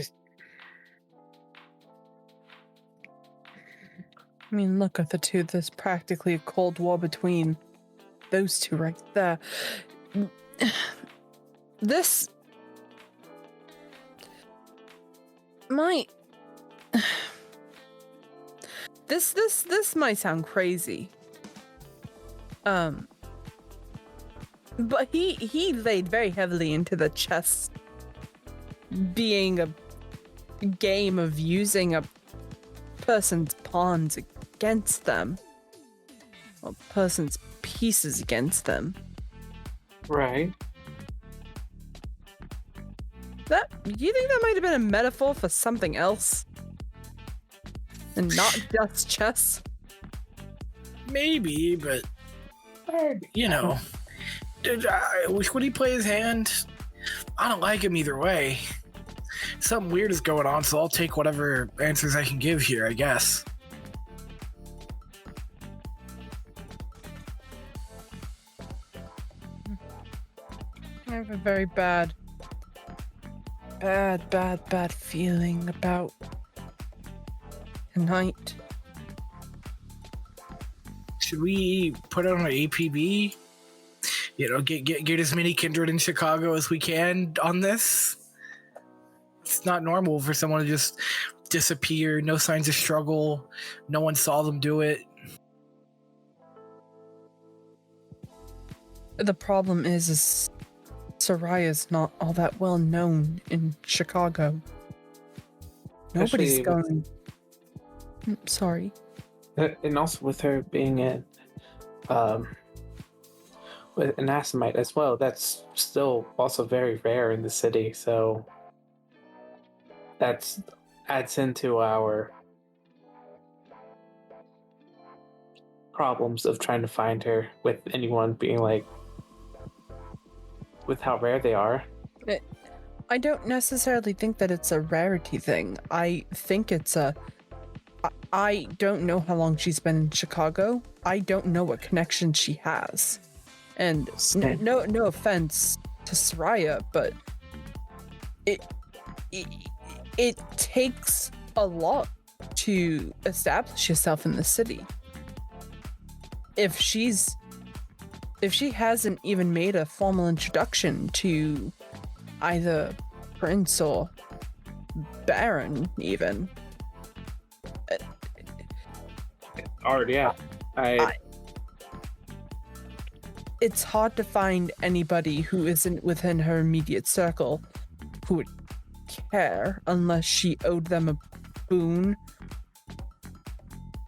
mean, look at the two. There's practically a Cold War between those two right there. This might... This might sound crazy. But he laid very heavily into the chess being a game of using a person's pawns against them, or person's pieces against them. Right. You think that might have been a metaphor for something else? And not just chess? Maybe, but you know, would he play his hand? I don't like him either way. Something weird is going on, so I'll take whatever answers I can give here, I guess. I have a very bad feeling about tonight. Should we put it on an APB? You know, get as many kindred in Chicago as we can on this? It's not normal for someone to just disappear, no signs of struggle, no one saw them do it. The problem is Soraya's not all that well known in Chicago. Nobody's Especially going... Sorry. And also with her being with an Asimite as well, that's still also very rare in the city, so that's adds into our problems of trying to find her with anyone being like, with how rare they are. I don't necessarily think that it's a rarity thing. I think it's a... I don't know how long she's been in Chicago. I don't know what connection she has. And no offense to Soraya, but it takes a lot to establish yourself in the city. If she hasn't even made a formal introduction to either Prince or Baron, even. Yeah. It's hard to find anybody who isn't within her immediate circle who would care unless she owed them a boon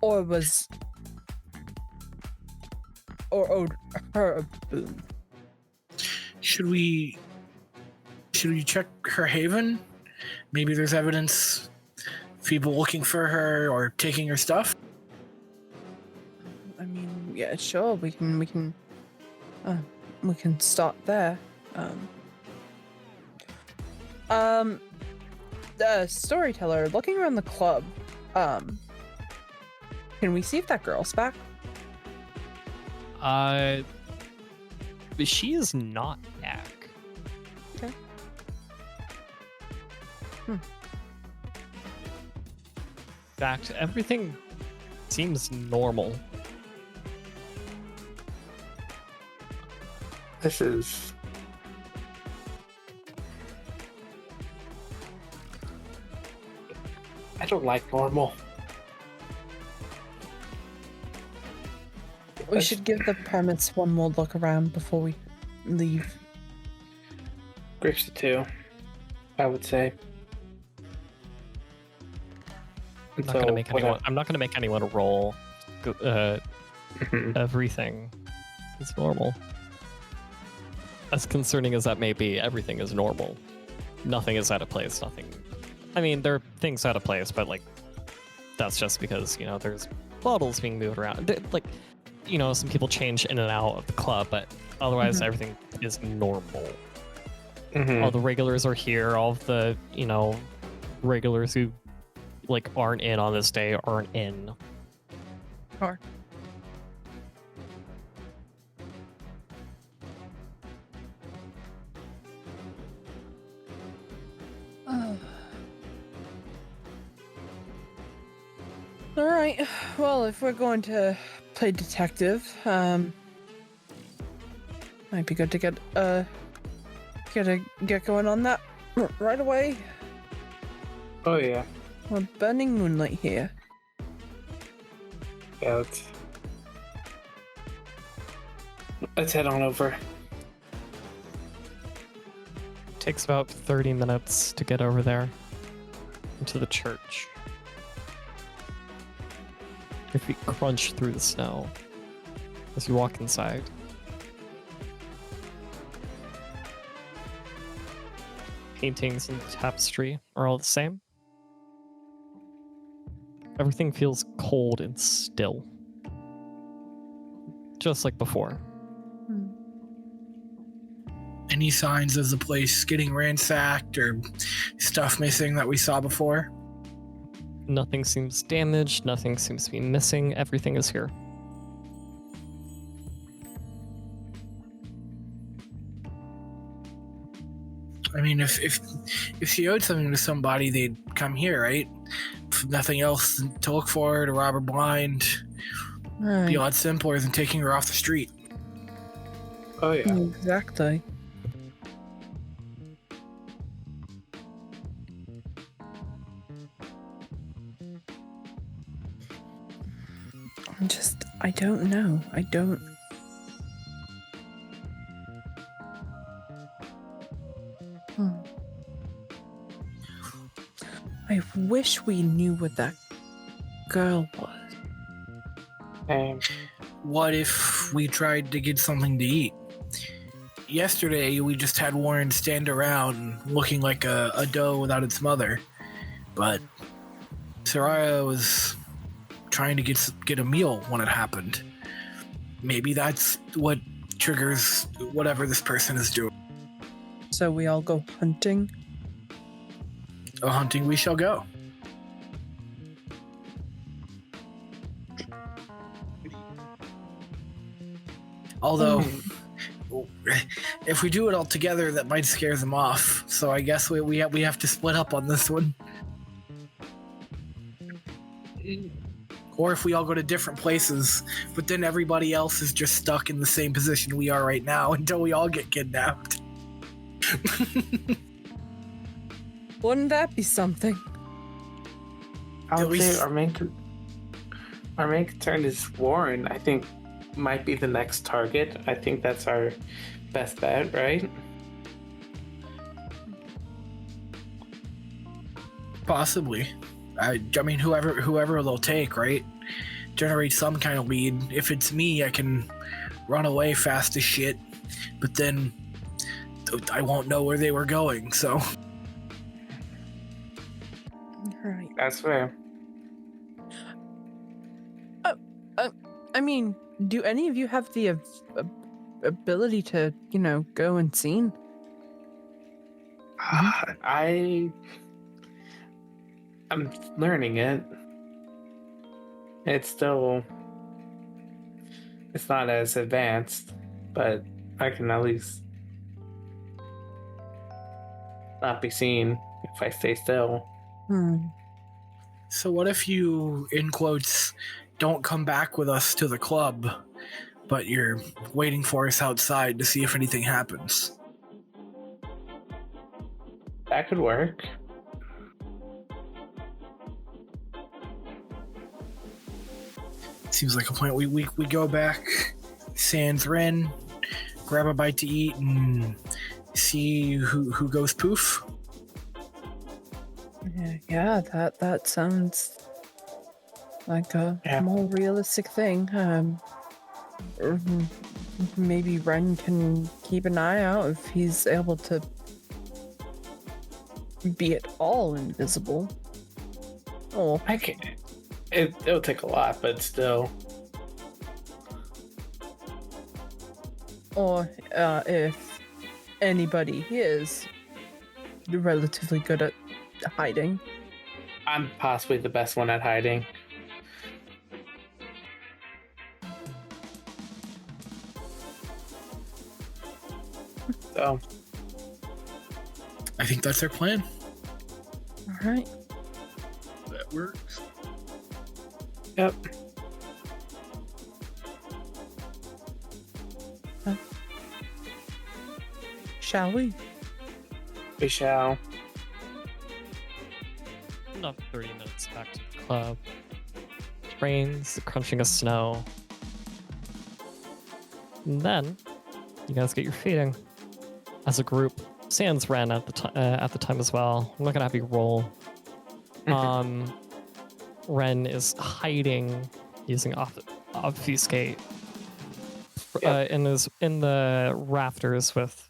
or owed her a boon. Should we check her haven? Maybe there's evidence of people looking for her or taking her stuff. I mean, yeah, sure. We can start there. The Storyteller, looking around the club, can we see if that girl's back? She is not back. Okay. In fact, everything seems normal. This is... I don't like normal. We should give the premise one more look around before we leave. Grapes to 2, I would say. I'm not gonna make anyone roll. Everything is normal. As concerning as that may be, everything is normal. Nothing is out of place. Nothing. I mean, there are things out of place, but like, that's just because there's bottles being moved around. Like, some people change in and out of the club, but otherwise everything is normal. All the regulars are here. All of the regulars who aren't in on this day aren't in. Sure. All right. Well, if we're going to play detective, might be good to get going on that right away. Oh yeah. We're burning moonlight here. Yeah, let's head on over. Takes about 30 minutes to get over there into the church. Your feet crunch through the snow as you walk inside. Paintings and tapestry are all the same. Everything feels cold and still. Just like before. Any signs of the place getting ransacked or stuff missing that we saw before? Nothing seems damaged, nothing seems to be missing, everything is here. I mean, if she owed something to somebody, they'd come here, right? If nothing else to look for, to rob her blind. Right. Be a lot simpler than taking her off the street. Oh yeah. Exactly. I don't know. I wish we knew what that girl was. What if we tried to get something to eat? Yesterday, we just had Warren stand around looking like a doe without its mother. But Soraya was trying to get a meal when it happened. maybe that's what triggers whatever this person is doing. So we all go hunting. So hunting we shall go. Although, if we do it all together, that might scare them off. So I guess we have to split up on this one. Or if we all go to different places, but then everybody else is just stuck in the same position we are right now until we all get kidnapped. Wouldn't that be something? I would say least- our main concern is Warren. I think might be the next target. I think that's our best bet, right? Possibly. I mean, whoever they'll take, right? Generate some kind of lead. If it's me, I can run away fast as shit, but then I won't know where they were going, so. Right. That's fair. I mean, do any of you have the ability to, go unseen? I'm learning it. It's not as advanced, but I can at least not be seen if I stay still. So what if you, in quotes, don't come back with us to the club, but you're waiting for us outside to see if anything happens? That could work. Seems like a plan. We go back, sans Wren, grab a bite to eat, and see who goes poof. Yeah, that sounds like a more realistic thing. Maybe Wren can keep an eye out if he's able to be at all invisible. Oh, I can. It'll take a lot, but still. or if anybody is relatively good at hiding. I'm possibly the best one at hiding. So, I think that's our plan. All right. That works. yep. Shall we? We shall. Not 30 minutes back to the club. It rains, the crunching of snow. And then you guys get your feeding as a group. Sans Wren at the time as well. I'm not gonna have you roll. Wren is hiding using obfuscate in the rafters with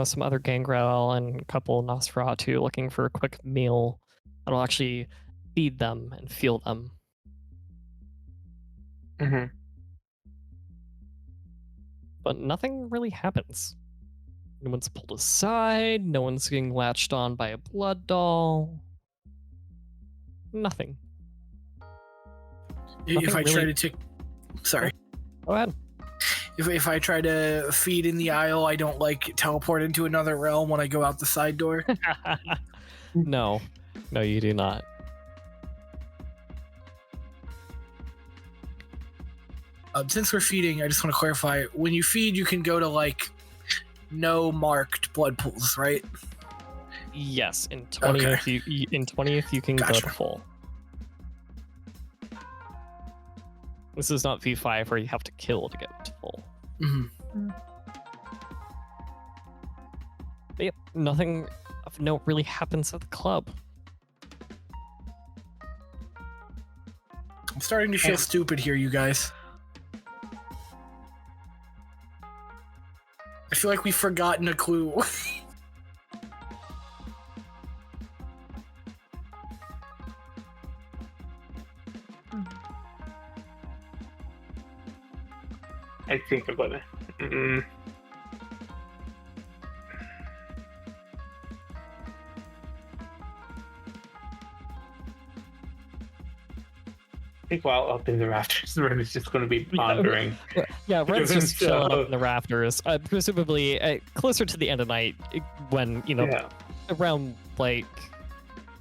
some other gangrel and a couple Nosferatu looking for a quick meal that'll actually feed them and fuel them. Mm-hmm. But nothing really happens. No one's pulled aside, no one's getting latched on by a blood doll. Nothing. If I Nothing try really- to take, sorry. Go ahead. If I try to feed in the aisle, I don't teleport into another realm when I go out the side door. No, you do not. Since we're feeding, I just want to clarify: when you feed, you can go to no marked blood pools, right? Yes, in 20th you can go Gotcha. to full. This is not V5 where you have to kill to get to full. Mm-hmm. But yep, nothing of note really happens at the club. I'm starting to feel stupid here, you guys. I feel like we've forgotten a clue. I think about it. I think while up in the rafters, Wren is just going to be pondering. Yeah, Wren's just So- chilling up in the rafters. Presumably closer to the end of the night, when Yeah. around like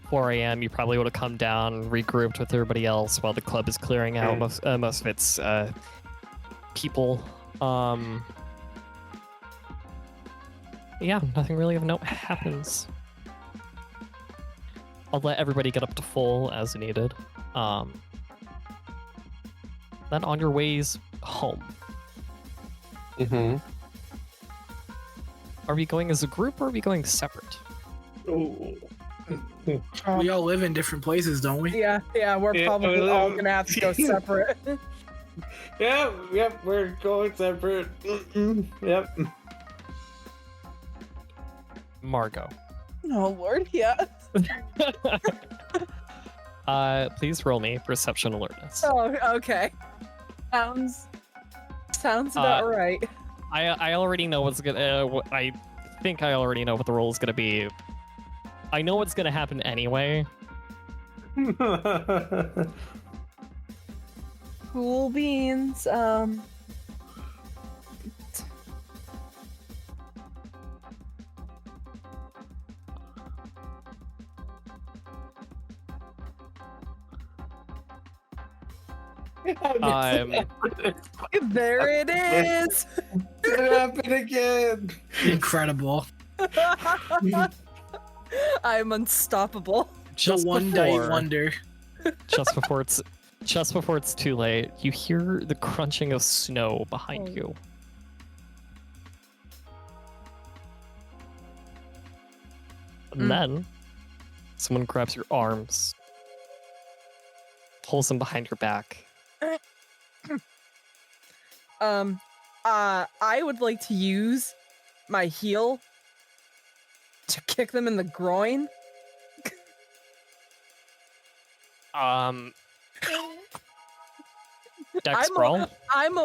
4 a.m. you probably would have come down, regrouped with everybody else while the club is clearing out most of its people. Yeah, nothing really of note happens. I'll let everybody get up to full as needed. Then on your ways home, Mm-hmm. are we going as a group or are we going separate? Ooh. We all live in different places, don't we? Yeah, we're Yeah, probably we all live- gonna have to go separate. Yep, we're going separate. Yep. Margot. Oh Lord, yeah. Please roll me perception alertness. Oh, okay. Sounds about right. I already know what's gonna. I think I already know what the roll is gonna be. I know what's gonna happen anyway. Cool beans. There it is. It happened again. Incredible. I'm unstoppable. Just the one before, day wonder. just before it's too late, you hear the crunching of snow behind you. And then someone grabs your arms, pulls them behind your back. I would like to use my heel to kick them in the groin. Dex brawl. I'm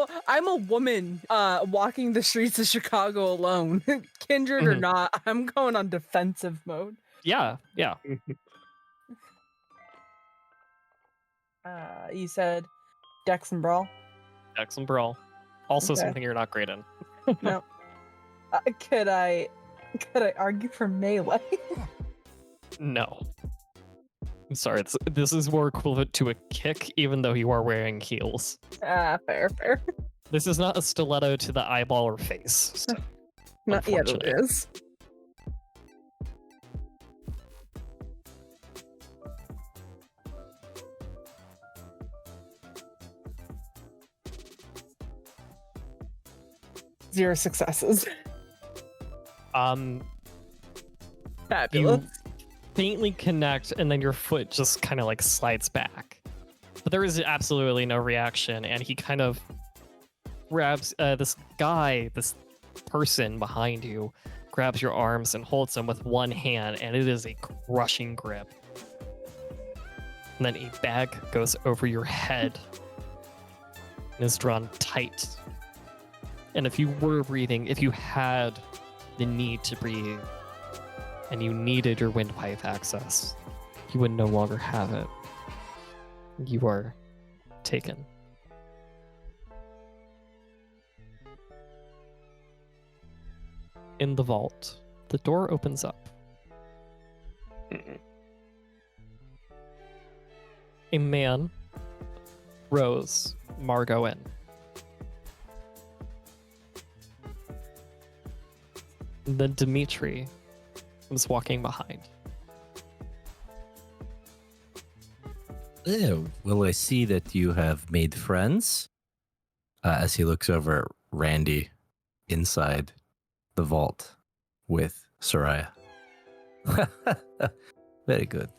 a woman walking the streets of Chicago alone. Kindred or not, I'm going on defensive mode. Yeah. You said Dex and Brawl? Dex and brawl. Also Okay. something you're not great in. No. Could I argue for melee? No. I'm sorry, this is more equivalent to a kick, even though you are wearing heels. Fair. This is not a stiletto to the eyeball or face. So, Not yet it unfortunate. is. Zero successes. Fabulous. You faintly connect, and then your foot just kind of like slides back. But there is absolutely no reaction, and he kind of grabs this person behind you, grabs your arms and holds them with one hand, and it is a crushing grip. And then a bag goes over your head and is drawn tight. And if you were breathing, if you had the need to breathe, and you needed your windpipe access, you would no longer have it. You are taken. In the vault, the door opens up. A man rows Margot in. And then Dimitri was walking behind. Well, I see that you have made friends. As he looks over at Randy inside the vault with Soraya. Very good.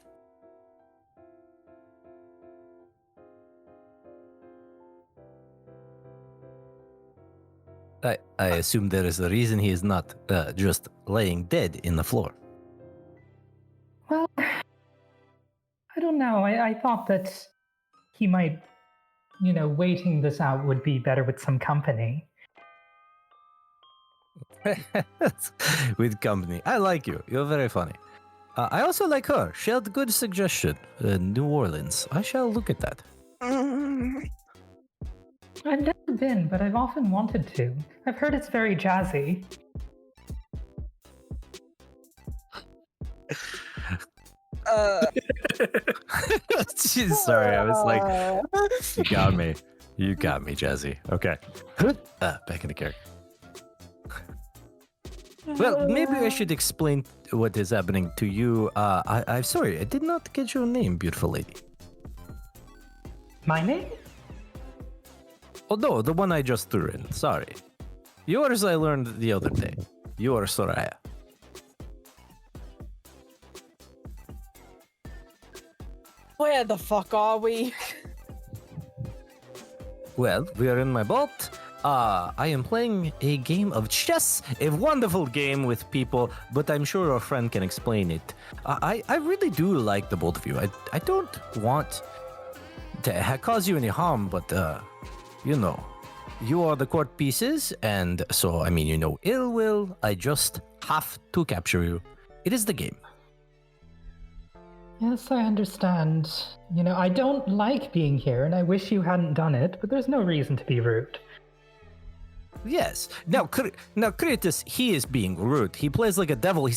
I assume there is a reason he is not just laying dead in the floor. Well, I don't know. I thought that he might, waiting this out would be better with some company. With company. I like you. You're very funny. I also like her. She had a good suggestion. New Orleans. I shall look at that. I've never been, but I've often wanted to. I've heard it's very jazzy. Jeez, sorry, I was like, you got me. You got me, Jazzy. Okay. Back in the character. Well, maybe I should explain what is happening to you. I'm sorry, I did not get your name, beautiful lady. My name? Oh no, the one I just threw in. Sorry. Yours I learned the other day. You are Soraya. Where the fuck are we? Well, we are in my vault. I am playing a game of chess, a wonderful game with people, but I'm sure our friend can explain it. I really do like the both of you. I don't want to cause you any harm, but, you know, you are the court pieces, and so, I mean, you know ill will. I just have to capture you. It is the game. Yes, I understand. You know, I don't like being here, and I wish you hadn't done it, but there's no reason to be rude. Yes. Now, Kratos, he is being rude. He plays like a devil.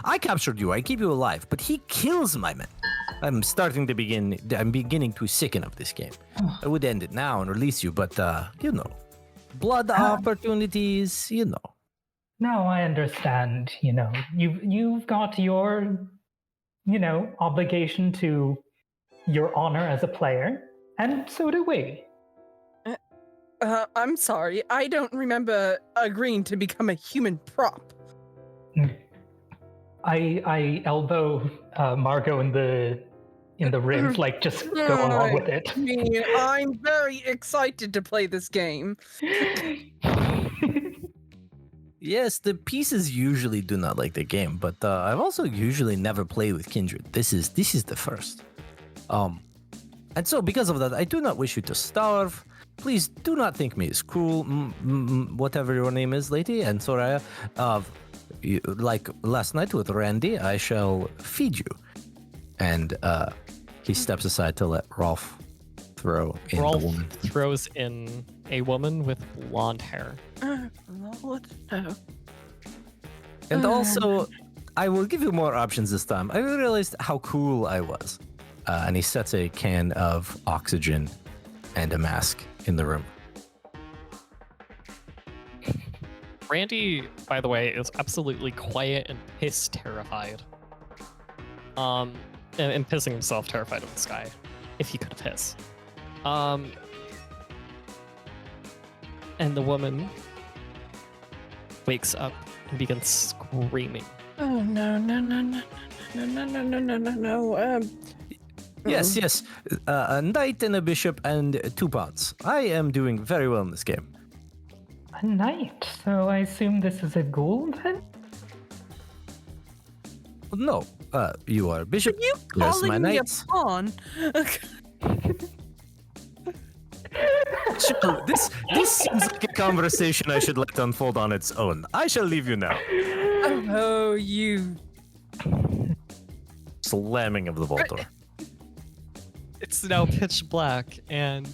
I captured you. I keep you alive, but he kills my men. I'm beginning to sicken of this game. I would end it now and release you, but, you know, blood opportunities, you know. No, I understand. You know, you've got your, you know, obligation to your honor as a player, and so do we. I'm sorry. I don't remember agreeing to become a human prop. I elbow Margot in the ribs, like just go along with it. I'm very excited to play this game. Yes, the pieces usually do not like the game, but I've also usually never played with kindred. This is the first. And so because of that, I do not wish you to starve. Please do not think me as cruel, whatever your name is, lady, and Soraya. Like last night with Randy, I shall feed you. And he steps aside to let Rolf throw in Rolf the woman. throws in a woman with blonde hair. Lord, no. And also, I will give you more options this time. I realized how cool I was. And he sets a can of oxygen and a mask in the room. Randy, by the way, is absolutely quiet and piss terrified. And pissing himself terrified of this guy, if he could piss. And the woman wakes up and begins screaming. Oh no! Yes. A knight and a bishop and 2 pots. I am doing very well in this game. A knight, so I assume this is a ghoul then? No, you are bishop. Are you Yes, my calling me a knight. pawn? This seems like a conversation I should let unfold on its own. I shall leave you now. Oh, you. Slamming of the vault door. It's now pitch black, and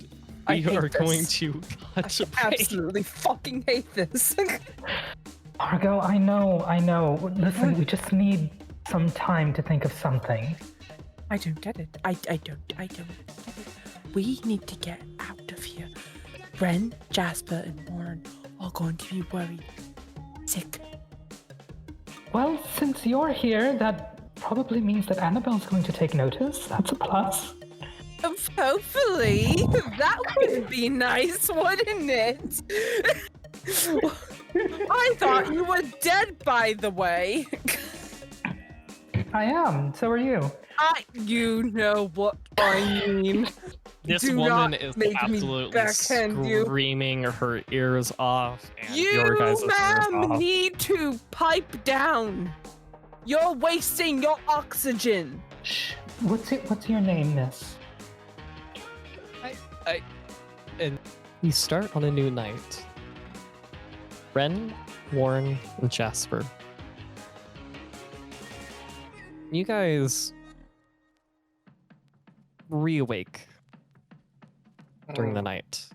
I we hate are this. going to touch a break. Absolutely fucking hate this. Margot, I know. Listen, we just need some time to think of something. I don't get it. I don't get it. We need to get out of here. Wren, Jasper, and Warren are going to be worried. Sick. Well, since you're here, that probably means that Annabelle's going to take notice. That's a plus. Hopefully. That would be nice, wouldn't it? I thought you were dead, by the way. I am. So are you. You know what I mean. This Do woman not is make me absolutely backhand you. screaming her ears off, and your You, guys' ears ma'am, off. need to pipe down. You're wasting your oxygen. Shh. What's your name, miss? And we start on a new night. Wren Warren, and Jasper. You guys reawake during the night.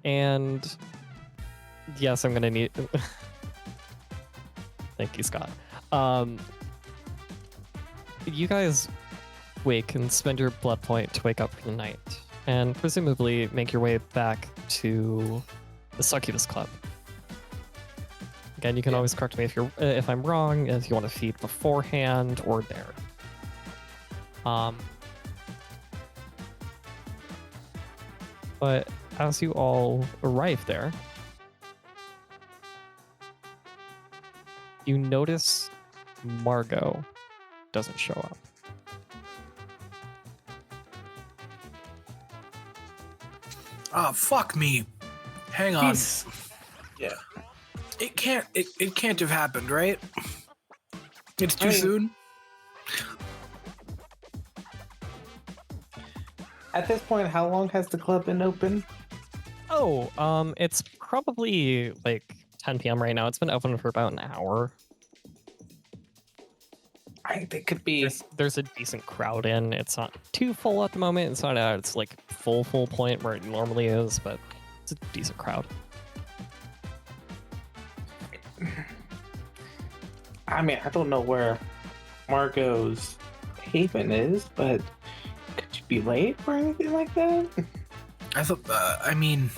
And yes, I'm gonna need thank you, Scott. You guys wake and spend your blood point to wake up for the night, and presumably make your way back to the Succubus Club. Again, you can always correct me if I'm wrong, if you want to feed beforehand or there. But as you all arrive there, you notice Margot doesn't show up. Oh, fuck me. Hang on. Yeah. It can't have happened, right? It's too soon. At this point, how long has the club been open? Oh, it's probably like 10 p.m. right now. It's been open for about an hour. I think it could be. There's a decent crowd in. It's not too full at the moment. It's not at its like full point where it normally is, but it's a decent crowd. I mean, I don't know where Margot's haven is, but could you be late or anything like that? I thought, I mean,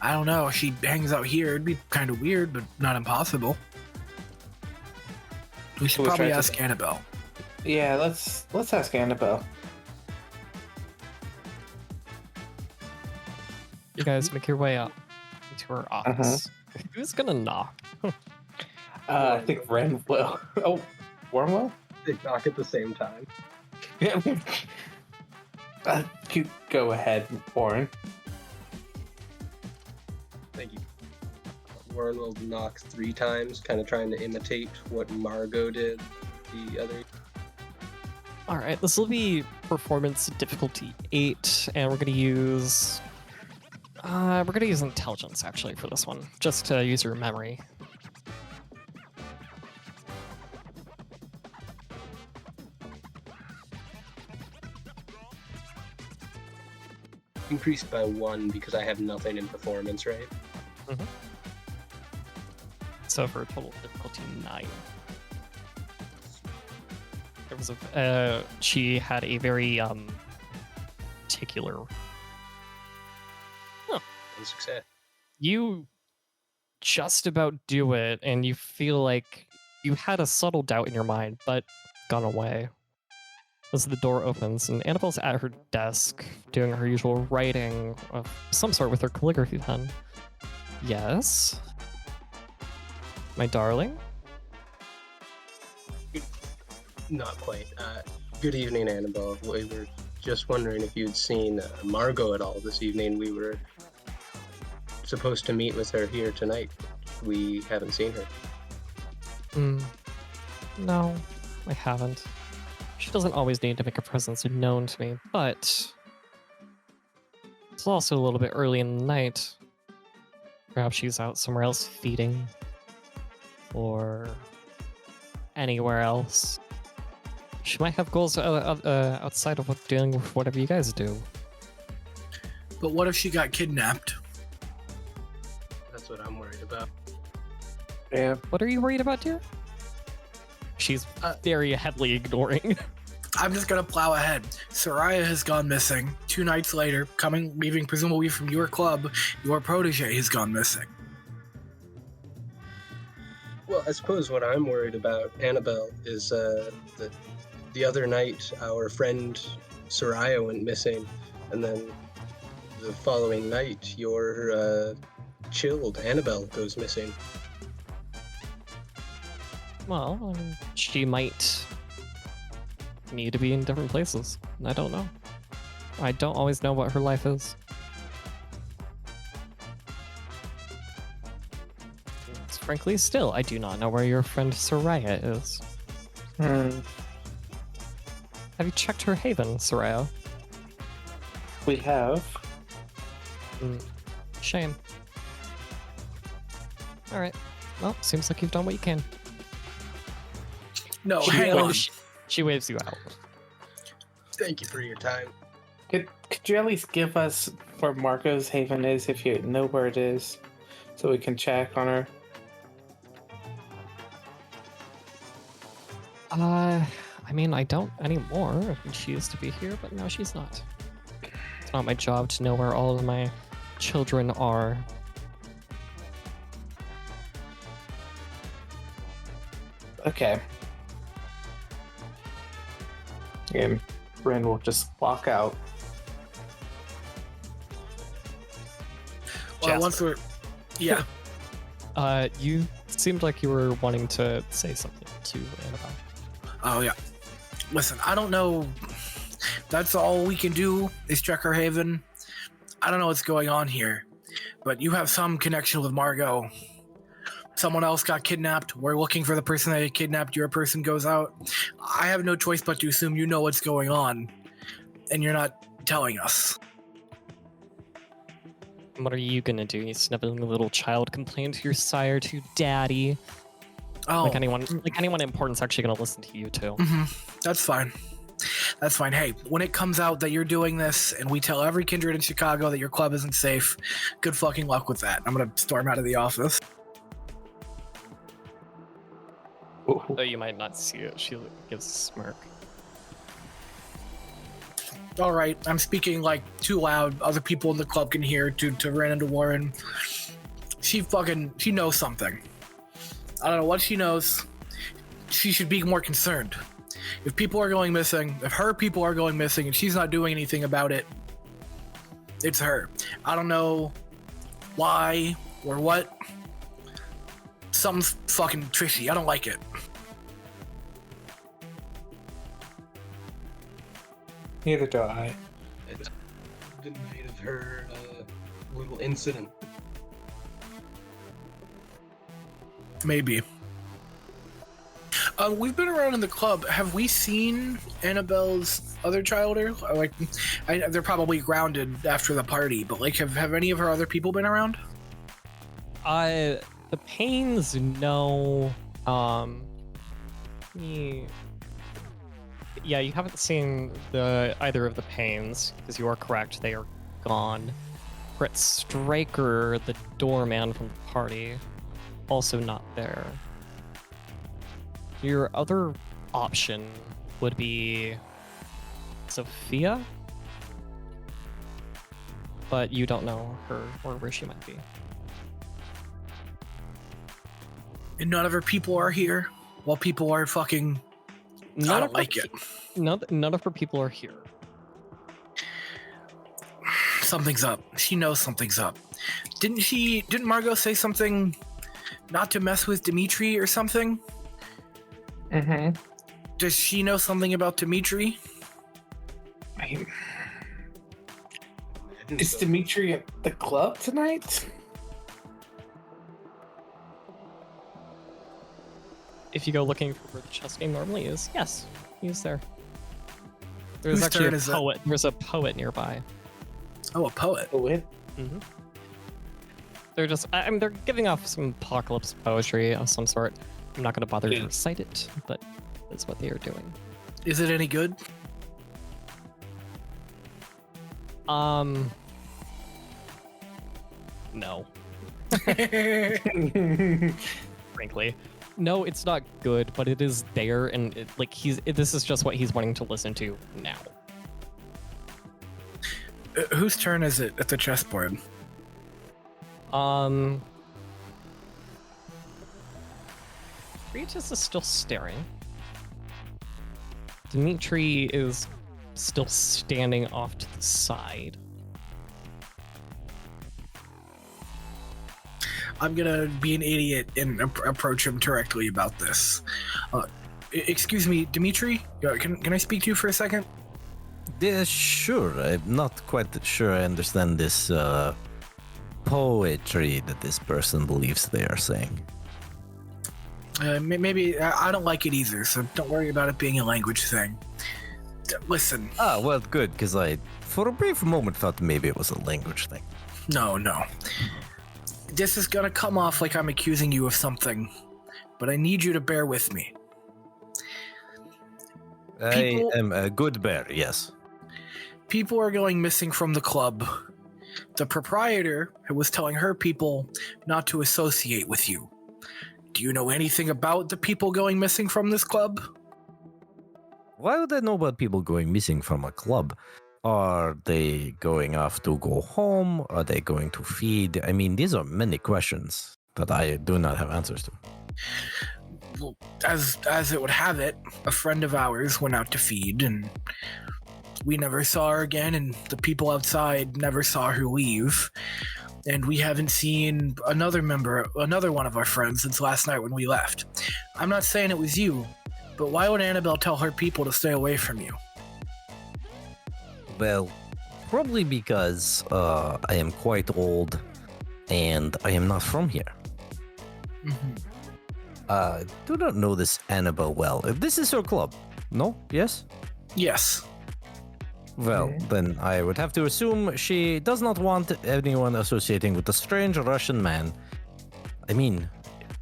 I don't know. She hangs out here. It'd be kind of weird, but not impossible. We should probably ask Annabelle. Yeah, let's ask Annabelle. You guys make your way up into her office. Who's gonna knock? I think Wren will. Oh, Warren will? They knock at the same time. Yeah. You go ahead, Warren. Thank you. Warren will knock 3 times, kind of trying to imitate what Margot did the other. All right, this will be performance difficulty 8, and we're gonna use intelligence actually for this one, just to use your memory. Increased by 1 because I have nothing in performance, right? Mm-hmm. So for a total difficulty 9. There was she had a very particular. One success. You just about do it, and you feel like you had a subtle doubt in your mind, but gone away. As the door opens, and Annabelle's at her desk doing her usual writing of some sort with her calligraphy pen. Yes? My darling? Not quite. Good evening, Annabelle. We were just wondering if you'd seen Margot at all this evening. We were supposed to meet with her here tonight. We haven't seen her. No, I haven't. She doesn't always need to make her presence known to me, but it's also a little bit early in the night. Perhaps she's out somewhere else feeding, or anywhere else. She might have goals outside of dealing with whatever you guys do. But what if she got kidnapped? That's what I'm worried about. Yeah. What are you worried about, dear? She's very heavily ignoring. I'm just gonna plow ahead. Soraya has gone missing. 2 nights later, leaving presumably from your club, your protege has gone missing. Well, I suppose what I'm worried about, Annabelle, is that the other night our friend Soraya went missing, and then the following night your chilled Annabelle goes missing. Well, I mean, she might need to be in different places. I don't know. I don't always know what her life is. Frankly, still, I do not know where your friend Soraya is. Have you checked her haven, Soraya? We have. Shame. Alright. Well, seems like you've done what you can. No, She, hang on. She waves you out. Thank you for your time. Could you at least give us where Margot's haven is if you know where it is, so we can check on her? I mean, I don't anymore. I mean, she used to be here, but now she's not. It's not my job to know where all of my children are. Okay. And Wren will just walk out. Well, once we're, yeah. You seemed like you were wanting to say something to Annabelle. Oh yeah. Listen, I don't know. That's all we can do is check her haven. I don't know what's going on here, but you have some connection with Margot. Someone else got kidnapped. We're looking for the person that kidnapped. Your person goes out. I have no choice but to assume you know what's going on, and you're not telling us. What are you gonna do? You sniveling little child complain to your sire, to daddy. Oh, Like anyone important's actually gonna listen to you too. That's fine. That's fine. Hey, when it comes out that you're doing this and we tell every kindred in Chicago that your club isn't safe, good fucking luck with that. I'm gonna storm out of the office. Though you might not see it, she gives a smirk. All right, I'm speaking like too loud. Other people in the club can hear to Wren and to Warren. She knows something. I don't know what she knows. She should be more concerned. If people are going missing, if her people are going missing and she's not doing anything about it, it's her. I don't know why or what. Something's fucking fishy. I don't like it. Neither do I. It's the night of her little incident. Maybe. We've been around in the club. Have we seen Annabelle's other child? Like, they're probably grounded after the party, but like, have any of her other people been around? The Pains, no. Yeah, you haven't seen either of the Pains, because you are correct, they are gone. Brett Stryker, the doorman from the party, also not there. Your other option would be Sophia, but you don't know her or where she might be. And none of her people are here while people are fucking... I don't like it. None of her people are here. Something's up. She knows something's up. Didn't Margot say something not to mess with Dimitri or something? Mm-hmm. Does she know something about Dimitri? Is Dimitri at the club tonight? If you go looking for where the chess game normally is, yes, he's there. Whose There's actually turn a is it? poet. There's a poet nearby. Oh, a poet. Oh, it? Mm-hmm. They're just, I mean, they're giving off some apocalypse poetry of some sort. I'm not going to bother to recite it, but that's what they are doing. Is it any good? No. Frankly. No, it's not good, but it is there, and this is just what he's wanting to listen to now. Whose turn is it at the chessboard? Regis is still staring. Dimitri is still standing off to the side. I'm gonna be an idiot and approach him directly about this. Excuse me, Dimitri? Can I speak to you for a second? Yeah, sure. I'm not quite sure I understand this poetry that this person believes they are saying. Maybe I don't like it either, so don't worry about it being a language thing. Listen. Ah, well, good, because I, for a brief moment, thought maybe it was a language thing. No. This is gonna come off like I'm accusing you of something, but I need you to bear with me. I am a good bear, yes. People are going missing from the club. The proprietor was telling her people not to associate with you. Do you know anything about the people going missing from this club? Why would I know about people going missing from a club? Are they going off to go home? Are they going to feed? I mean, these are many questions that I do not have answers to. Well, as it would have it, a friend of ours went out to feed, and we never saw her again, and the people outside never saw her leave. And we haven't seen another one of our friends since last night when we left. I'm not saying it was you, but why would Annabelle tell her people to stay away from you? Well, probably because I am quite old and I am not from here. Do not know this Annabelle well. This is her club, no? Yes? Yes. Well, then I would have to assume she does not want anyone associating with a strange Russian man. I mean,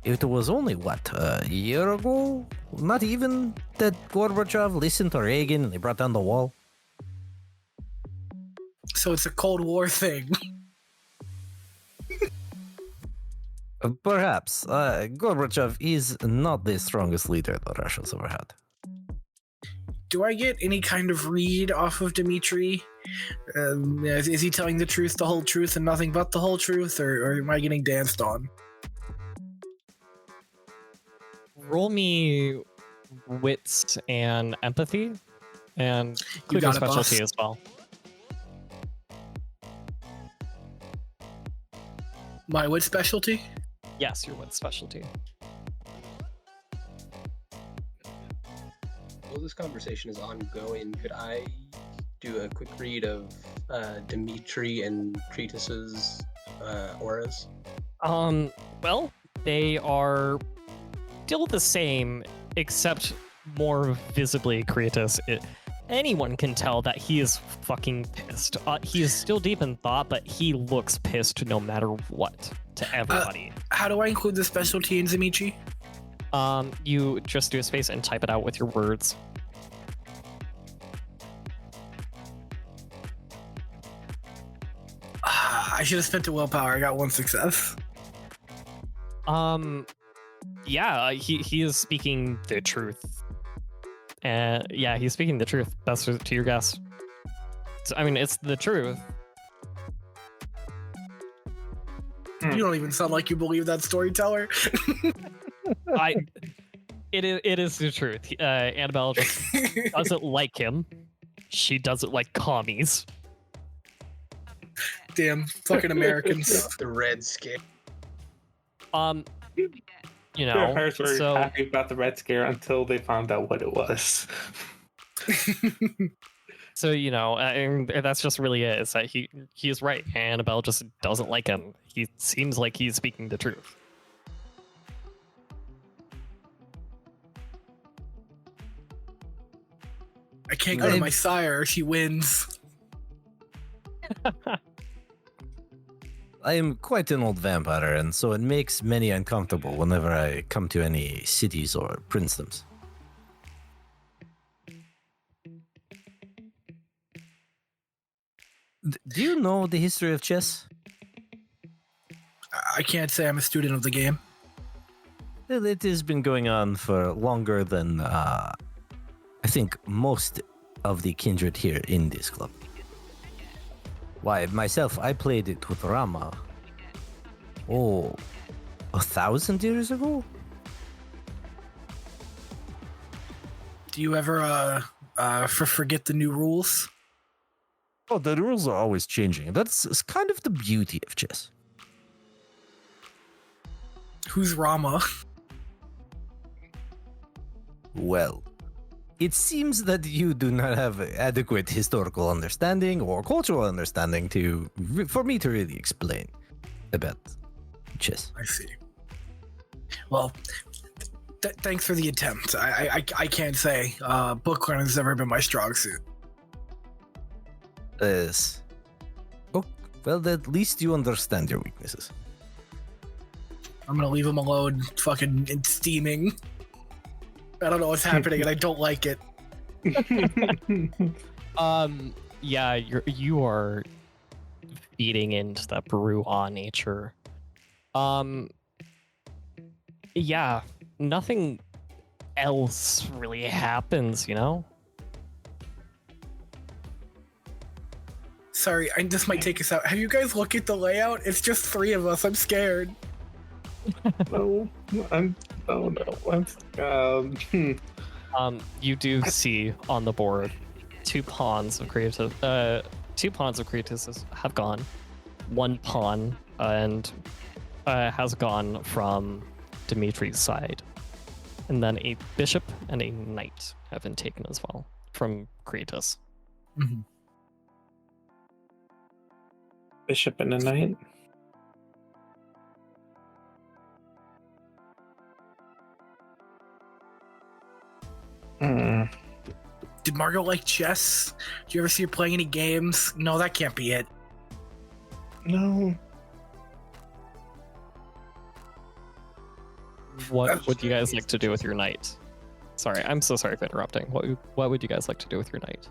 it was only, a year ago? Not even that Gorbachev listened to Reagan and they brought down the wall? So it's a Cold War thing. Perhaps. Gorbachev is not the strongest leader the Russians ever had. Do I get any kind of read off of Dimitri? Is he telling the truth, the whole truth, and nothing but the whole truth, or am I getting danced on? Roll me wits and empathy, and include your specialty as well. My wit specialty? Yes, your wit specialty. While this conversation is ongoing, could I do a quick read of Dimitri and Cretus's auras? Well, they are still the same, except more visibly Cretus. Anyone can tell that he is fucking pissed. He is still deep in thought, but he looks pissed no matter what to everybody. How do I include the specialty in Dimitri? You just do a space and type it out with your words. I should have spent a willpower. I got one success. Yeah, he is speaking the truth. Yeah, he's speaking the truth. That's to your guess. I mean, it's the truth. You don't even sound like you believe that, Storyteller. It is the truth. Annabelle just doesn't like him. She doesn't like commies. Damn fucking Americans. The Red Scare. You know, their hearts were happy about the Red Scare until they found out what it was. So, you know, and that's just really it. Is that he's right. Annabelle just doesn't like him. He seems like he's speaking the truth. I can't go to my sire. She wins. I am quite an old vampire, and so it makes many uncomfortable whenever I come to any cities or princedoms. Do you know the history of chess? I can't say I'm a student of the game. Well, it has been going on for longer than, I think, most of the kindred here in this club. Why, myself, I played it with Rama. 1,000 years ago? Do you ever forget the new rules? Oh, the rules are always changing. That's kind of the beauty of chess. Who's Rama? Well, it seems that you do not have adequate historical understanding or cultural understanding for me to really explain about chess. I see. Well, thanks for the attempt. I can't say. Book learning has never been my strong suit. Yes. Oh, well, at least you understand your weaknesses. I'm gonna leave him alone, fucking and steaming. I don't know what's happening, and I don't like it. Yeah, you are feeding into that brouhaha nature. Yeah, nothing else really happens, you know? Sorry, this might take us out. Have you guys looked at the layout? It's just 3 of us. I'm scared. No, You do see on the board 2 pawns of creative. 2 pawns of creatives have gone. 1 pawn and has gone from Dimitri's side, and then a bishop and a knight have been taken as well from Creatus. Mm-hmm. Bishop and a knight. Did Margot like chess? Do you ever see her playing any games? No, that can't be it. No. What would you guys like to do with your knight? Sorry, I'm so sorry for interrupting. What would you guys like to do with your knight?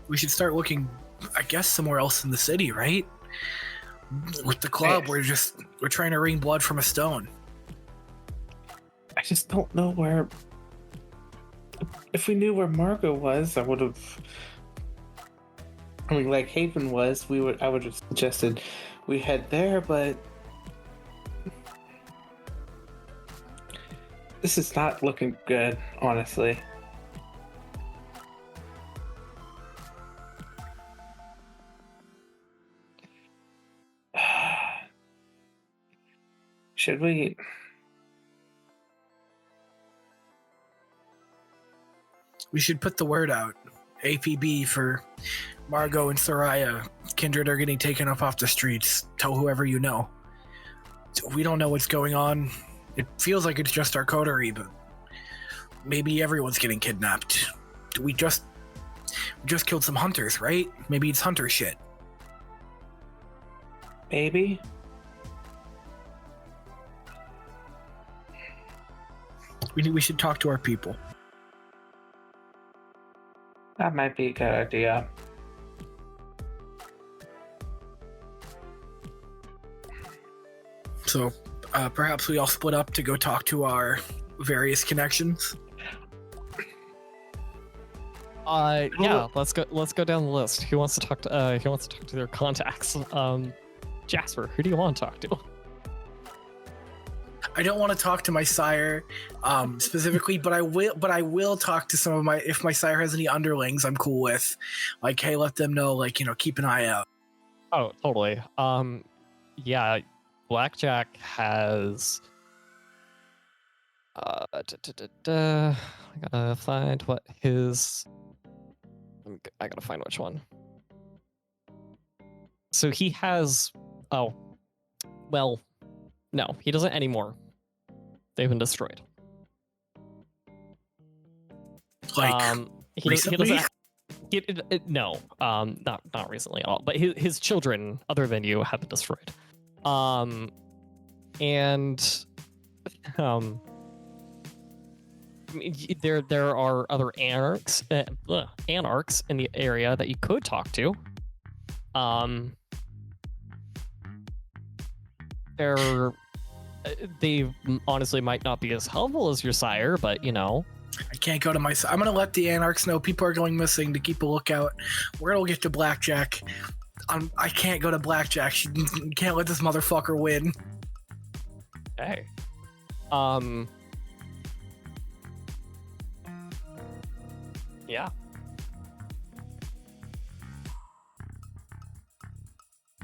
We should start looking, I guess, somewhere else in the city, right? With the club, we're trying to wring blood from a stone. I just don't know where. If we knew where Margot was, I would have. I mean, like Haven was, I would have suggested we head there, but this is not looking good, honestly. Should we? We should put the word out. APB for Margot and Soraya. Kindred are getting taken up off the streets. Tell whoever you know. We don't know what's going on. It feels like it's just our coterie, but maybe everyone's getting kidnapped. We just killed some hunters, right? Maybe it's hunter shit. Maybe. We should talk to our people. That might be a good idea. So perhaps we all split up to go talk to our various connections. Yeah, let's go down the list. Who wants to talk to their contacts? Jasper, who do you want to talk to? I don't want to talk to my sire specifically, but I will talk to some of if my sire has any underlings I'm cool with. Like, hey, let them know, like, keep an eye out. Oh, totally. Yeah, Blackjack has I gotta find what his I gotta find which one. So he has no, he doesn't anymore. They've been destroyed. Like recently? No, not recently at all. But his children, other than you, have been destroyed. There are other anarchs in the area that you could talk to. They honestly might not be as helpful as your sire, but I can't go to my sire. I'm gonna let the anarchs know people are going missing to keep a lookout. We're gonna get to Blackjack. I can't go to Blackjack. She can't let this motherfucker win. Hey. Yeah.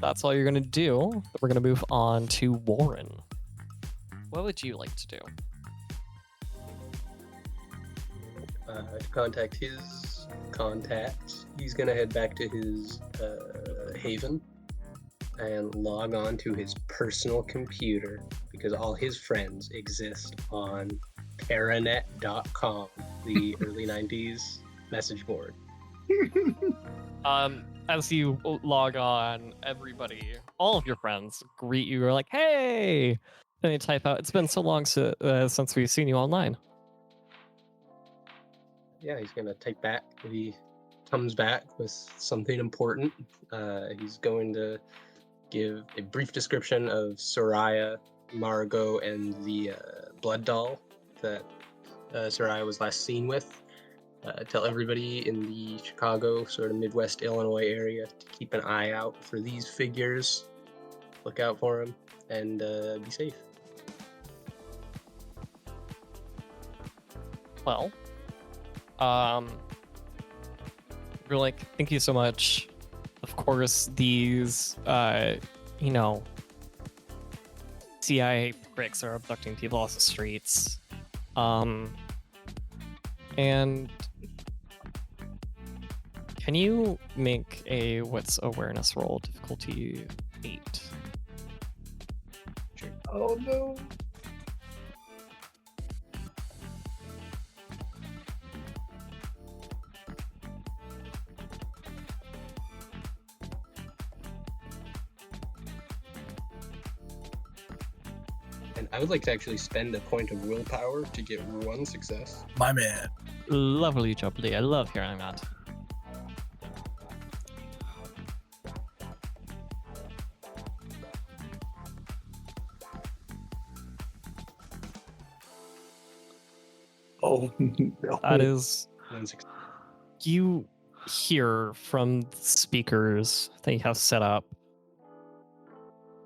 That's all you're gonna do. We're gonna move on to Warren. What would you like to do? To contact his contacts. He's gonna head back to his haven and log on to his personal computer because all his friends exist on Paranet.com, the early 90s message board. as you log on, everybody, all of your friends greet you. Are like, "Hey!" And they type out, "It's been so long since we've seen you online." Yeah, he's gonna take back. He comes back with something important. He's going to give a brief description of Soraya, Margot, and the blood doll that Soraya was last seen with. Tell everybody in the Chicago, sort of Midwest Illinois area to keep an eye out for these figures. Look out for them and be safe. Well, we're like, thank you so much. Of course, these, CIA pricks are abducting people off the streets. And can you make a wits awareness roll, difficulty 8? Oh no. And I would like to actually spend a point of willpower to get one success. My man. Lovely jubbly. I love hearing that. Oh, no. That is, One success. you hear from the speakers that you have set up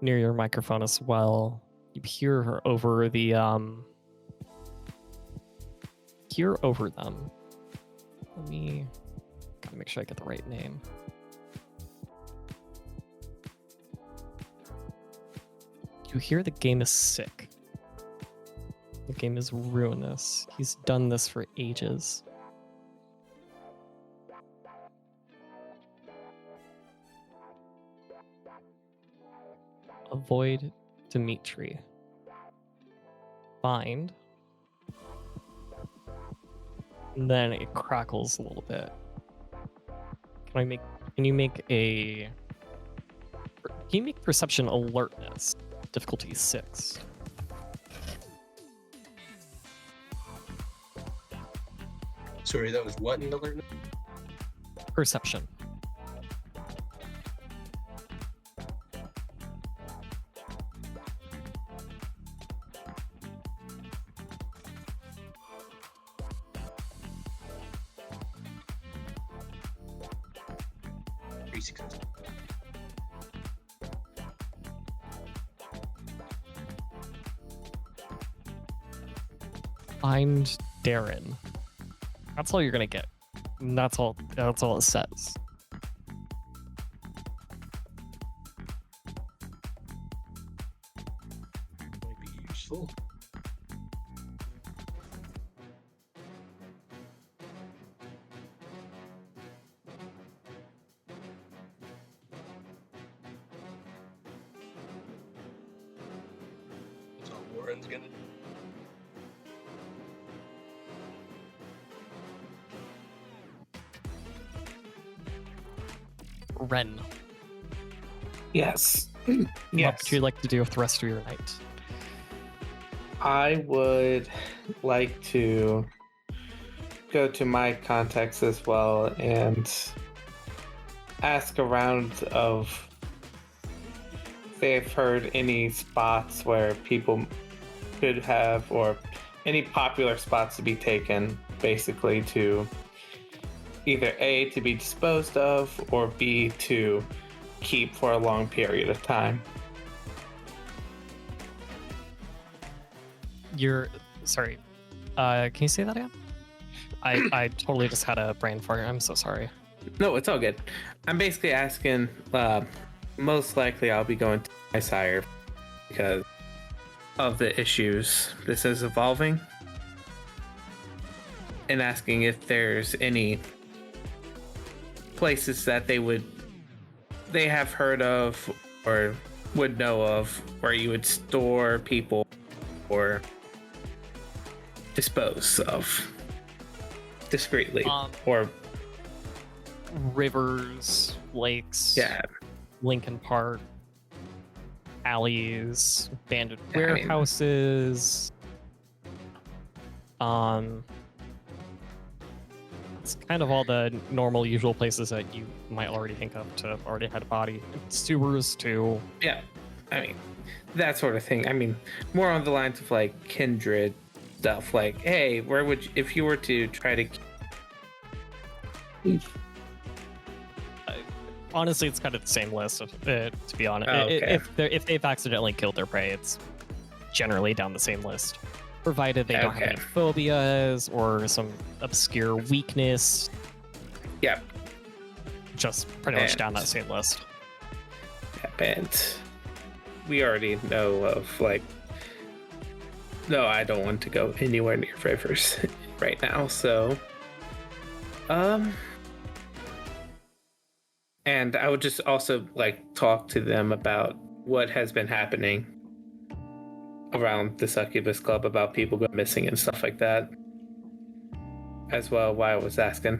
near your microphone as well. You hear her over the over them. Let me gotta make sure I get the right name. You hear the game is sick. The game is ruinous. He's done this for ages. Avoid Dimitri. Find. And then it crackles a little bit. Can you make perception alertness? Difficulty 6. Sorry, that was what in alertness? Perception. Three successes. Find Darren. That's all you're gonna get. And that's all it says. Might be useful. That's all Warren's gonna do. Wren. Yes. What Yes. would you like to do with the rest of your night? I would like to go to my contacts as well and ask around of if they've heard any spots where people could have, or any popular spots to be taken, basically to either A, to be disposed of, or B, to keep for a long period of time. Sorry. Can you say that again? I totally just had a brain fart. I'm so sorry. No, it's all good. I'm basically asking, most likely I'll be going to my sire because of the issues this is evolving, and asking if there's any places that they have heard of or would know of where you would store people or dispose of discreetly, or Rivers, lakes, Yeah. Lincoln Park, alleys, abandoned I mean- warehouses. It's kind of all the normal, usual places that you might already think of to have already had a body. Sewers too. Yeah, I mean, that sort of thing. I mean, more on the lines of like kindred stuff. Like, hey, where would you, if you were to try to? Honestly, it's kind of the same list. To be honest, Oh, okay. if they've accidentally killed their prey, it's generally down the same list, provided they don't have Okay. any phobias or some obscure weakness. Yeah, Just pretty much And- down that same list. and we already know of like. No, I don't want to go anywhere near Rivers right now. So, and I would just also like talk to them about what has been happening around the Succubus Club, about people going missing and stuff like that. As well, why I was asking.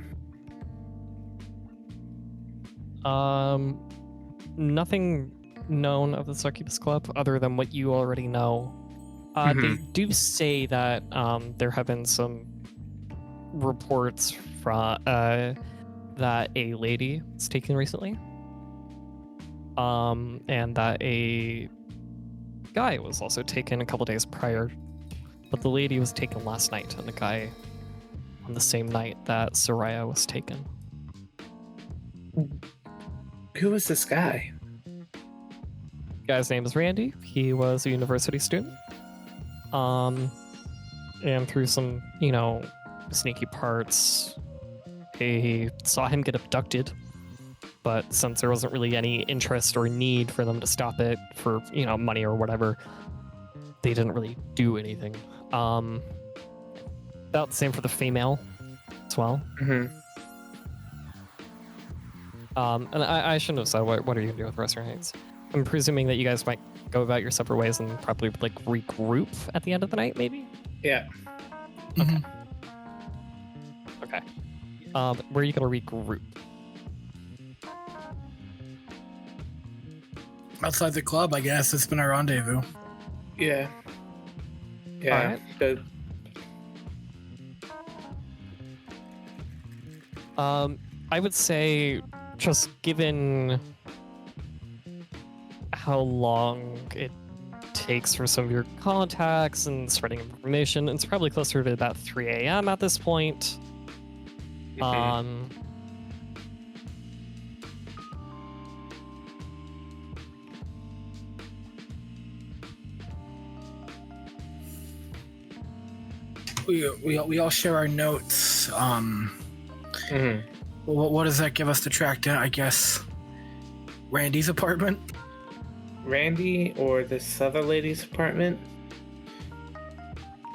Nothing known of the Succubus Club other than what you already know. They do say that there have been some reports from that a lady was taken recently, and that a guy was also taken a couple days prior, but the lady was taken last night, and the guy on the same night that Soraya was taken. Who was this guy? Guy's name is Randy. He was a university student. And through some, sneaky parts, they saw him get abducted. But since there wasn't really any interest or need for them to stop it for, money or whatever, they didn't really do anything. About the same for the female as well. Mm-hmm. And I shouldn't have said, what are you gonna do with the rest of your nights? I'm presuming that you guys might go about your separate ways and probably regroup at the end of the night, maybe? Yeah. Okay. Where are you gonna regroup? Outside the club, I guess. It's been a rendezvous. Yeah. Yeah. Alright. I would say, just given how long it takes for some of your contacts and spreading information, it's probably closer to about 3 a.m. at this point. We all share our notes. What does that give us to track down? I guess Randy's apartment. Randy or this other lady's apartment?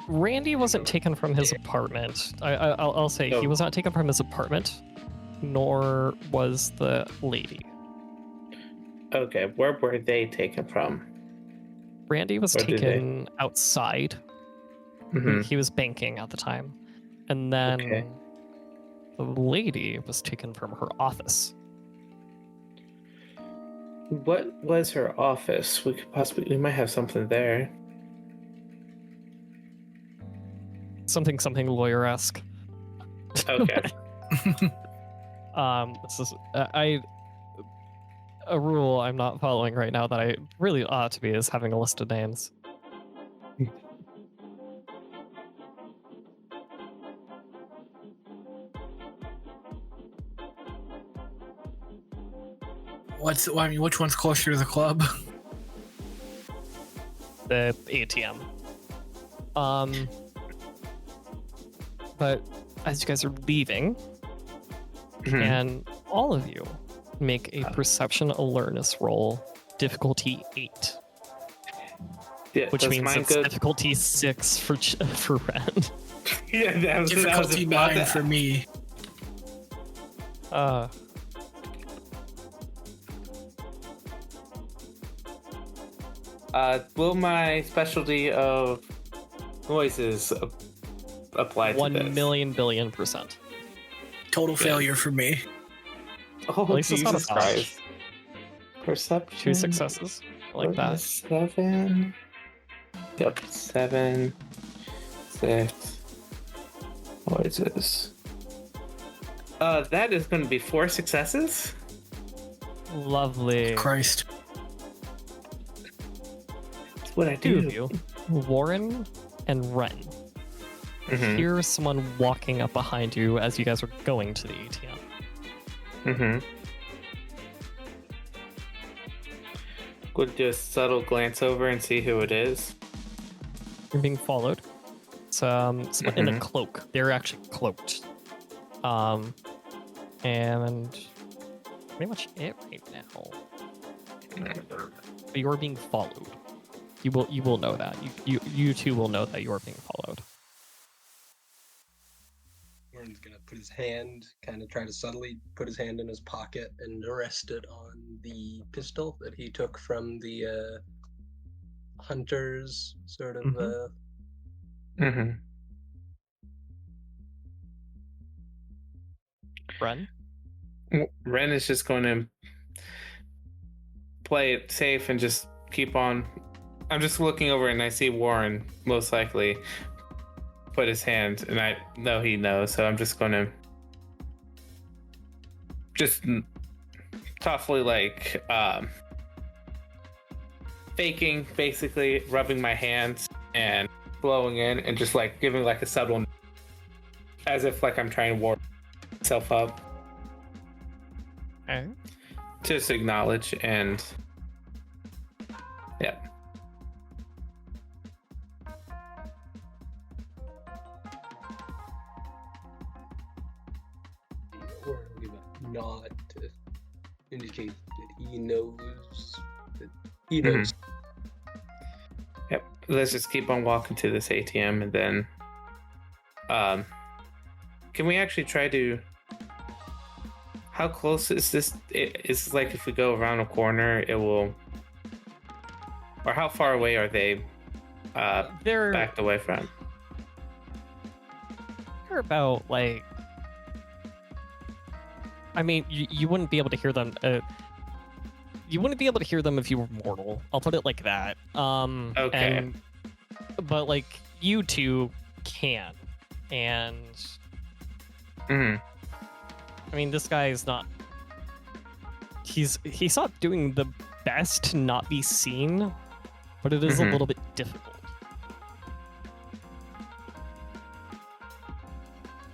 Randy wasn't taken from his apartment. I'll say he was not taken from his apartment, nor was the lady. Okay, where were they taken from? Randy was Where did taken outside. He was banking at the time. And then the lady was taken from her office. What was her office? We might have something there. Something lawyer-esque. Okay. This is a rule I'm not following right now that I really ought to be, is having a list of names. Which one's closer to the club? The ATM. But as you guys are leaving, can all of you make a perception alertness roll, difficulty 8, Yeah, which does means mine it's go- difficulty 6 for Wren. Yeah, that was Difficulty about 9 that. for me. Will my specialty of noises apply to 1 this? million billion %. Total failure for me. Oh, At least it's not a Jesus dodge. Christ. Perception. 2 successes. I like that. 7. Yep, 7, 6. What is this? That is going to be 4 successes. Lovely. Christ. That's what I Two do. of you, Warren and Wren, Mm-hmm. hear someone walking up behind you as you guys are going to the ATM. Mm-hmm. We'll do a subtle glance over and see who it is. You're being followed. It's someone in a Mhm. cloak. They're actually cloaked. And pretty much it right now. But you're being followed. You will know that. You two will know that you are being followed. Warren's gonna put his hand, kind of try to subtly put his hand in his pocket and rest it on the pistol that he took from the hunter's sort of. Mhm. Mm-hmm. Wren? Wren is just going to play it safe and just keep on. I'm just looking over and I see Warren most likely put his hand, and I know he knows, so I'm just going to just softly faking, basically rubbing my hands and blowing in and just like giving like a subtle, as if like I'm trying to warm myself up. Okay. Just acknowledge and yeah. Warren will give a nod to indicate that he knows that he Mhm. knows. Yep. Let's just keep on walking to this ATM and then can we actually try to, how close is this? It's like if we go around a corner it will, or how far away are they They're backed away from? They're about like. I mean, you wouldn't be able to hear them. You wouldn't be able to hear them if you were mortal. I'll put it like that. Okay. But like you two can, and Mhm. I mean, this guy is not. He's not doing the best to not be seen, but it is a Mhm. little bit difficult.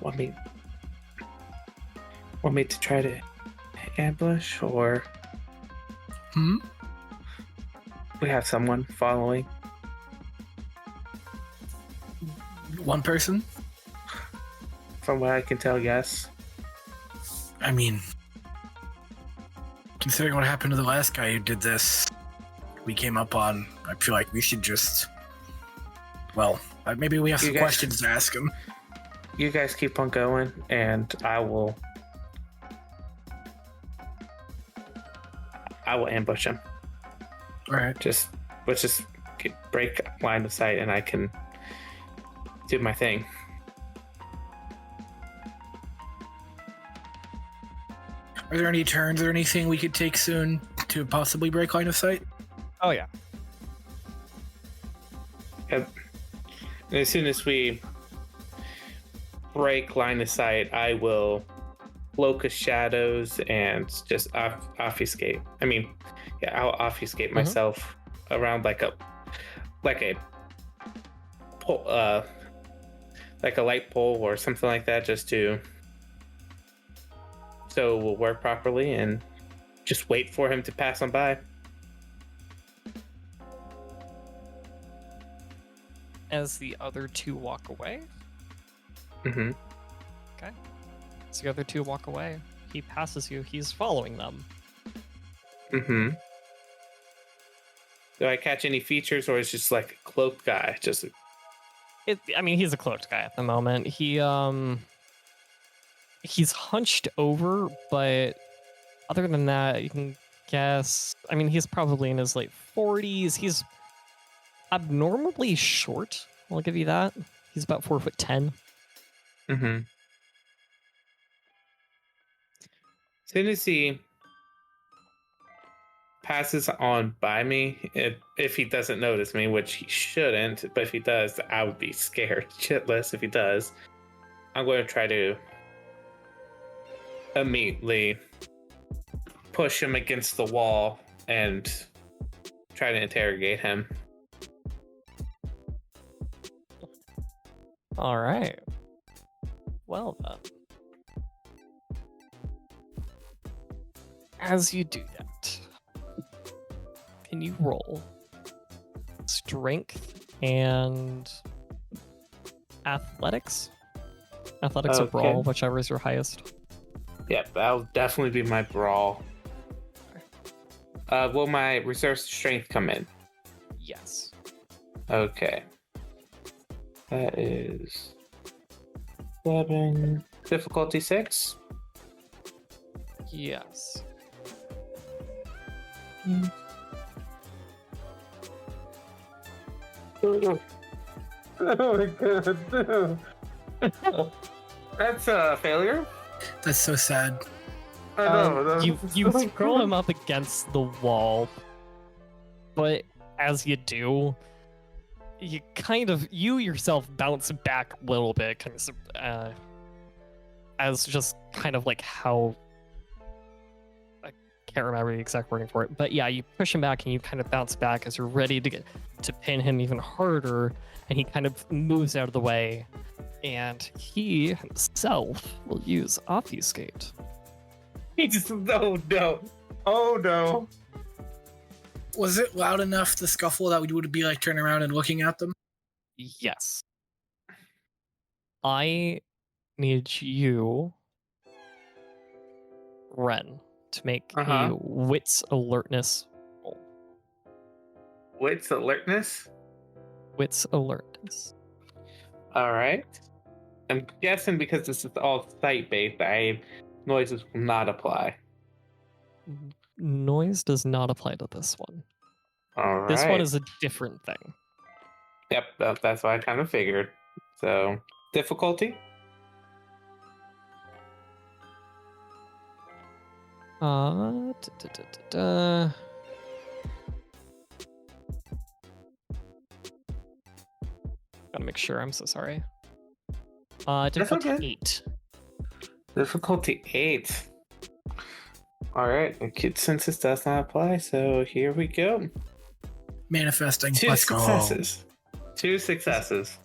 Want me to try to ambush, or Hmm? we have someone following? One person? From what I can tell, yes. I mean, considering what happened to the last guy who did this, we came up on, I feel like we should just, well, maybe we have You some guys- questions to ask him. You guys keep on going, and I will ambush him. All right. Let's just break line of sight, and I can do my thing. Are there any turns or anything we could take soon to possibly break line of sight? Oh yeah. Yep. And as soon as we break line of sight, I will locust shadows and just obfuscate. I mean, yeah, I'll obfuscate myself around like a pole, like a light pole or something like that, just to so it will work properly, and just wait for him to pass on by. As the other two walk away. Mm-hmm. As the other two walk away, he passes you. He's following them. Mm-hmm. Do I catch any features, or is it just like a cloaked guy? Just I mean, he's a cloaked guy at the moment. He's hunched over, but other than that, you can guess. I mean, he's probably in his late 40s. He's abnormally short. I'll give you that. He's about 4'10". mm-hmm. soon as he passes on by me, if he doesn't notice me, which he shouldn't, but if he does, I would be scared shitless if he does. I'm going to try to immediately push him against the wall and try to interrogate him. All right. Well then. As you do that, can you roll strength and athletics? Athletics or brawl, whichever is your highest. Yep, that'll definitely be my brawl. Will my reserve strength come in? Yes. Okay. That is 7. Difficulty 6? Yes. Oh my god, no. That's a failure? That's so sad. I know. You throw him up against the wall, but as you do, you yourself bounce back a little bit, kind of as just kind of like how, I can't remember the exact wording for it, but yeah, you push him back and you kind of bounce back as you're ready to pin him even harder, and he kind of moves out of the way, and he himself will use obfuscate. He just, oh no. Was it loud enough, the scuffle, that we would be like turning around and looking at them? Yes. I need you, Wren, to make a wits alertness roll. Wits alertness? Wits alertness. Alright. I'm guessing because this is all sight-based, noises will not apply. Noise does not apply to this one. Alright. This one is a different thing. Yep, that's what I kind of figured. So, difficulty? Gotta make sure. I'm so sorry. Difficulty okay. 8. Difficulty 8. Alright, acute senses does not apply, so here we go. Manifesting. 2 Let's successes. go. 2 successes.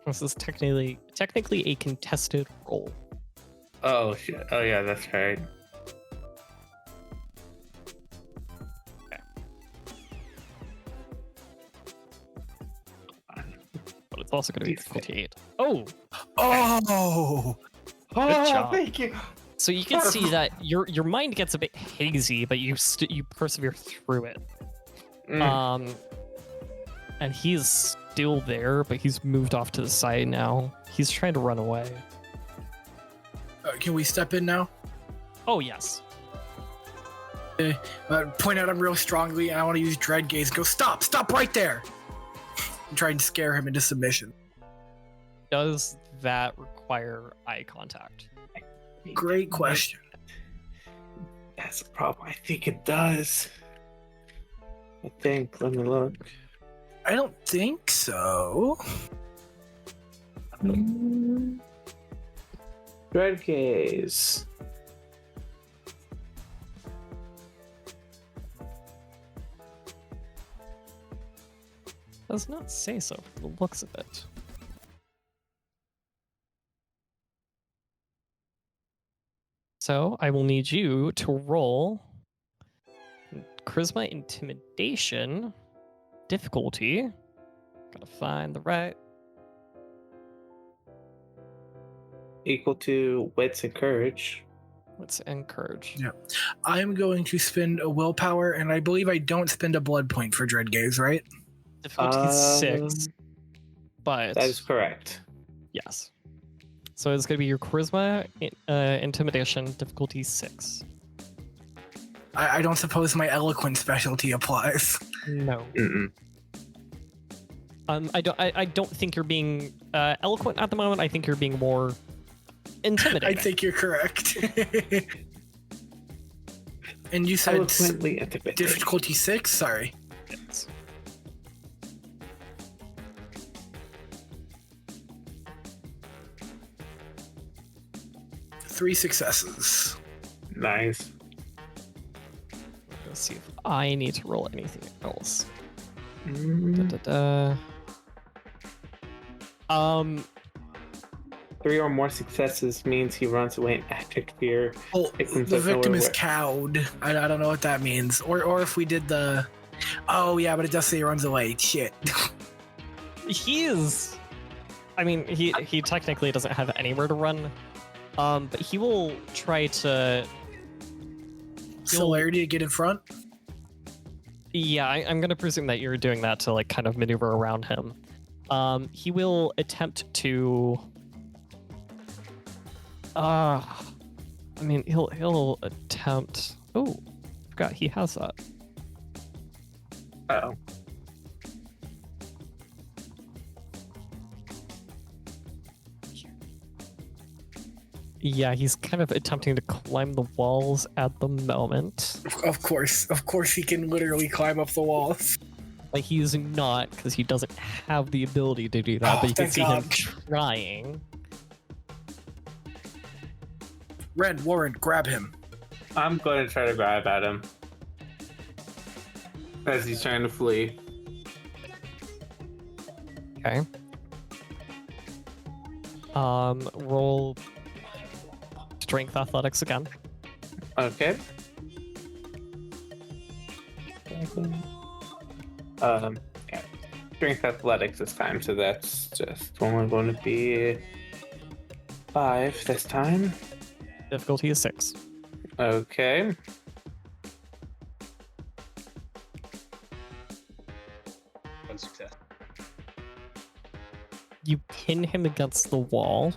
This is technically a contested roll. Oh shit! Oh yeah, that's right. But it's also going to be difficulty 8. Oh! Oh! Good job. Thank you. So you can see that your mind gets a bit hazy, but you persevere through it. And he's still there, but he's moved off to the side now. He's trying to run away. Can we step in now? Oh yes. Point at him real strongly, and I want to use Dread Gaze. Go, stop right there! And try and scare him into submission. Does that require eye contact? Great question. That's a problem. I think it does. I think. Let me look. I don't think so. Dread Gaze. Does not say so from the looks of it. So I will need you to roll Charisma Intimidation difficulty. Gotta find the right. Equal to Wits and Courage. Let's encourage. Yeah. I'm going to spend a willpower, and I believe I don't spend a blood point for Dread Gaze, right? Difficulty 6. But that is correct. Yes. So it's going to be your Charisma Intimidation difficulty 6. I don't suppose my Eloquent specialty applies. No. Mm-mm. I don't think you're being eloquent at the moment. I think you're being more intimidating. I think you're correct. And you said Eloquently intimidating. difficulty 6? Sorry. Yes. Three successes. Nice. Let's see if I need to roll anything else. Mm, 3 or more successes means he runs away in abject fear. Well, Victims the don't know victim is where- cowed. I don't know what that means. Or if we did the... Oh, yeah, but it does say he runs away. Shit. He is. I mean, he technically doesn't have anywhere to run. But he will try to. Celerity to get in front? Yeah, I'm gonna presume that you're doing that to like kind of maneuver around him. He will attempt to. I mean, he'll attempt. Oh, forgot he has that. Uh-oh. Yeah, he's kind of attempting to climb the walls at the moment. Of course he can literally climb up the walls. Like he's not, because he doesn't have the ability to do that. Oh, but you can thank see him God. trying. Wren, Warren, grab him. I'm going to try to grab at him as he's trying to flee. Okay. Roll strength athletics again. Okay. Yeah. Strength athletics this time, so that's just only going to be 5 this time. Difficulty is 6. Okay. One success. You pin him against the wall.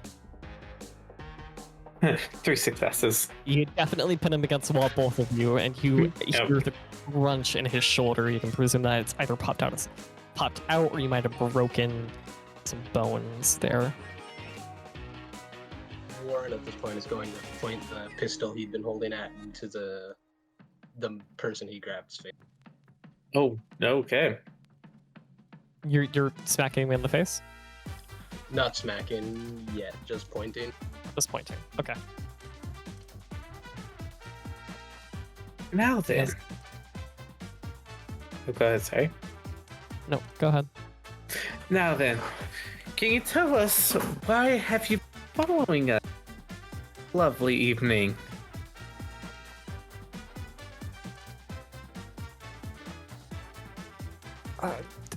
3 successes. You definitely pin him against the wall, both of you, and you Yep. hear the crunch in his shoulder. You can presume that it's either popped out, or you might have broken some bones there. Warren at this point is going to point the pistol he'd been holding at into the person he grabbed's face. Oh, okay. You're smacking him in the face? Not smacking yet, just pointing. Just pointing. Okay. Now then. Yes. Oh, go ahead, sorry. No, go ahead. Now then, can you tell us why have you been following us? Lovely evening.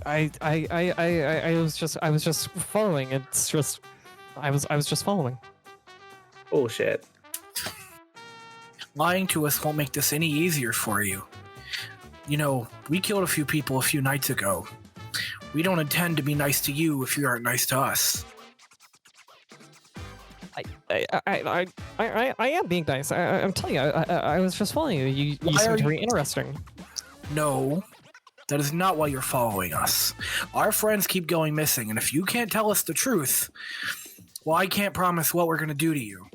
I was just following. It's just I was just following. Bullshit. Lying to us won't make this any easier for you. You know, we killed a few people a few nights ago. We don't intend to be nice to you if you aren't nice to us. I am being nice. I'm telling you, I was just following you. You Why are seemed you- very interesting. No, that is not why you're following us. Our friends keep going missing, and if you can't tell us the truth, well, I can't promise what we're going to do to you.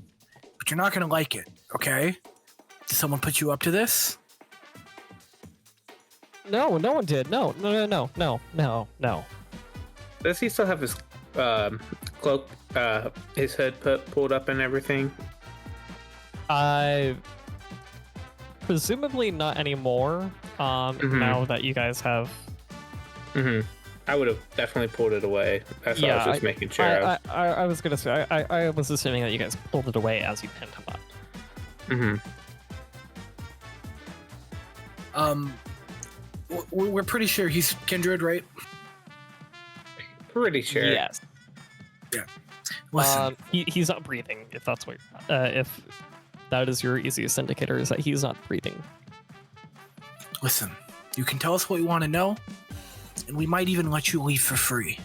But you're not going to like it, okay? Did someone put you up to this? No, no one did. No. Does he still have his cloak, his hood pulled up and everything? Presumably not anymore. Now that you guys have. Mm-hmm. I would have definitely pulled it away. That's what I was just making sure of. I was gonna say I was assuming that you guys pulled it away as you pinned him up. Mm-hmm. We're pretty sure he's kindred, right? Pretty sure. Yes. Listen, He's not breathing. If that's what, if that is your easiest indicator, is that he's not breathing. listen. You can tell us what you want to know, and we might even let you leave for free.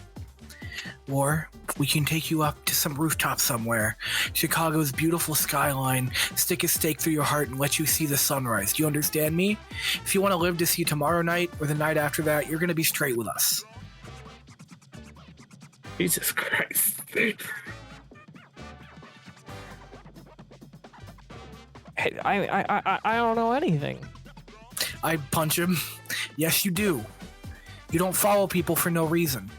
Or we can take you up to some rooftop somewhere, Chicago's beautiful skyline, stick a stake through your heart and let you see the sunrise. Do you understand me? If you want to live to see tomorrow night or the night after that, you're going to be straight with us. Jesus Christ. I don't know anything. I punch him. Yes, you do. You don't follow people for no reason.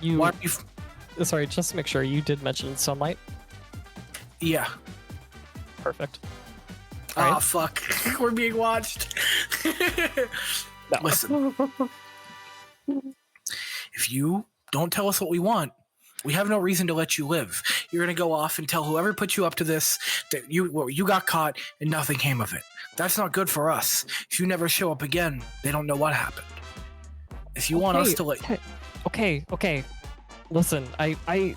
You. Why are you? Sorry, just to make sure, you did mention sunlight. Yeah. Perfect. Ah, Right. fuck. We're being watched. No. Listen. If you don't tell us what we want, we have no reason to let you live. You're gonna go off and tell whoever put you up to this that you got caught and nothing came of it. That's not good for us. If you never show up again, they don't know what happened. If you want us to let Okay. Listen, I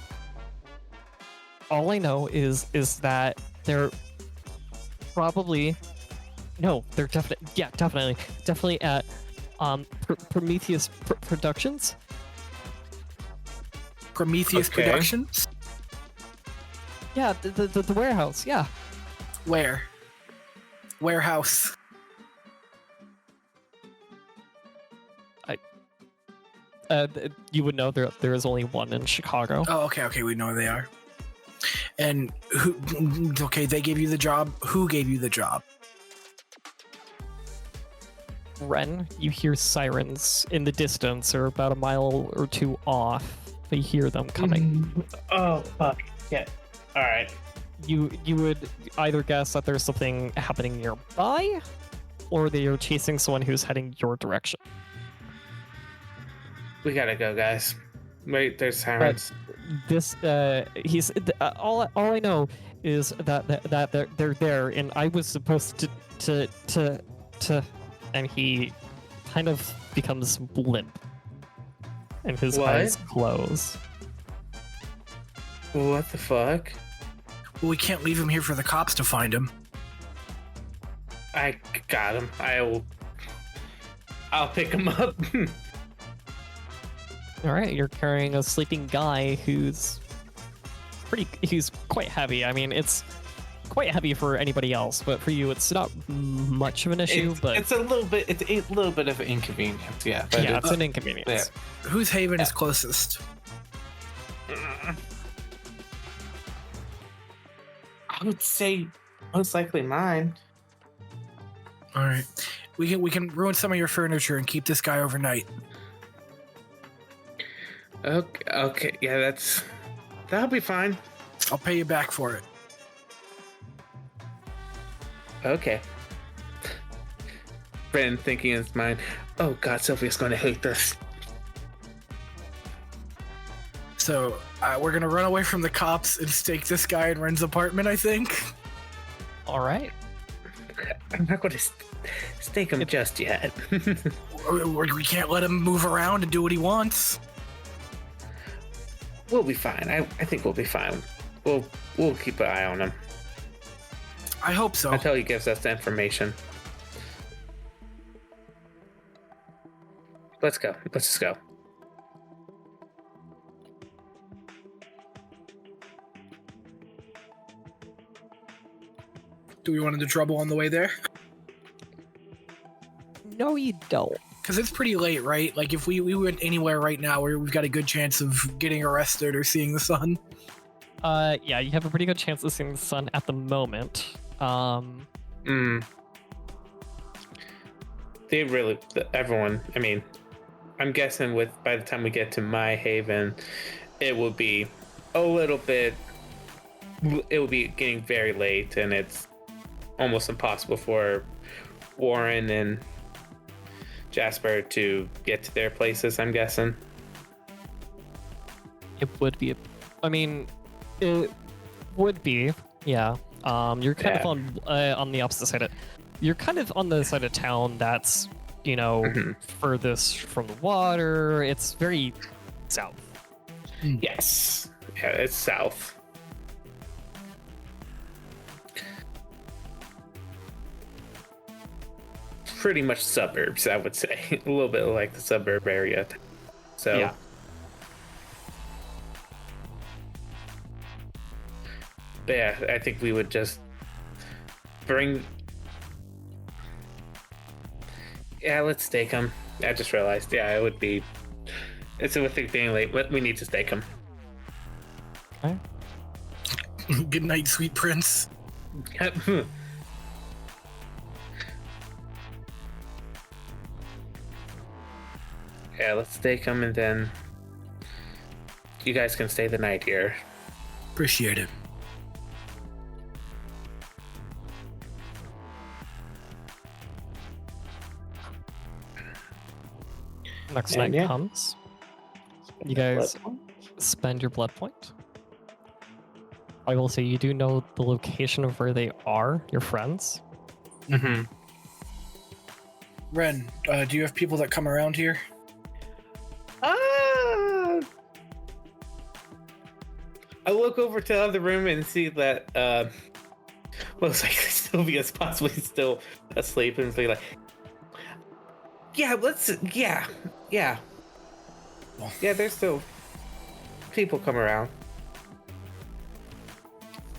all I know is that they're probably they're definitely at Prometheus Productions. Prometheus Okay. Productions? Yeah, the warehouse. Yeah. Where? Warehouse. You would know there is only one in Chicago. Oh, okay, we know where they are. And who? Okay, they gave you the job. Who gave you the job? Wren, you hear sirens in the distance, or about a mile or two off. You hear them coming. Oh fuck! Yeah. All right. You would either guess that there's something happening nearby, or they are chasing someone who's heading your direction. We gotta go, guys. Wait, there's sirens. This he's all I know is that they're there, and I was supposed to and he kind of becomes limp, and his What? eyes close. What the fuck? Well, we can't leave him here for the cops to find him. I got him. I'll pick him up. All right, you're carrying a sleeping guy who's quite heavy. I mean, it's quite heavy for anybody else, but for you, it's not much of an issue. But it's a little bit. It's a little bit of an inconvenience. Yeah. But yeah, it's an inconvenience. yeah. Whose haven is closest? I would say most likely mine. All right, we can ruin some of your furniture and keep this guy overnight. Okay. Yeah, that'll be fine. I'll pay you back for it. Okay. Wren thinking in his mind, oh god, Sylvia's going to hate this. So we're gonna run away from the cops and stake this guy in Wren's apartment, I think. All right. I'm not going to stake him just yet. We can't let him move around and do what he wants. We'll be fine. I think we'll be fine. We'll keep an eye on him I hope so. until he gives us the information. Let's go. Let's just go. Do we run into trouble on the way there? No, you don't. Because it's pretty late, right? Like, if we went anywhere right now, we've got a good chance of getting arrested or seeing the sun. Yeah, you have a pretty good chance of seeing the sun at the moment. They really, everyone, I mean, I'm guessing by the time we get to my haven, it will be it will be getting very late, and it's almost impossible for Warren and Jasper to get to their places, I'm guessing. It would be. It would be. Yeah. You're kind of on the opposite side. You're kind of on the side of town that's, furthest from the water. It's very south. Yes. Yeah, it's south. Pretty much suburbs, I would say. A little bit like the suburb area. So Yeah. But yeah, I think we would just bring. Yeah, let's stake him. I just realized. Yeah, it would be. It's with it being late, but we need to stake him. Good night, sweet prince. Yeah, let's take them and then you guys can stay the night here. Appreciate it. Next And night yeah. comes. You guys spend your blood point. I will say you do know the location of where they are, your friends. Mm-hmm. Wren, do you have people that come around here? I look over to the other room and see that most likely Sylvia's possibly still asleep and be like, yeah, there's still people come around.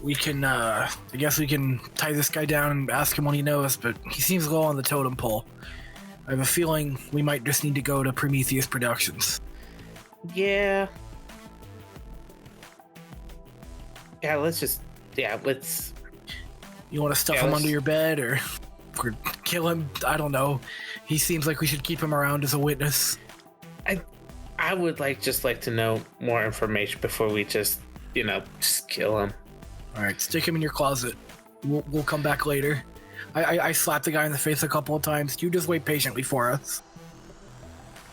We can, I guess we can tie this guy down and ask him what he knows, but he seems low on the totem pole. I have a feeling we might just need to go to Prometheus Productions. Yeah, let's You want to stuff Yeah, him let's- under your bed or kill him? I don't know. He seems like we should keep him around as a witness. I would like to know more information before we just kill him. All right, stick him in your closet. We'll come back later. I slapped the guy in the face a couple of times. You just wait patiently for us.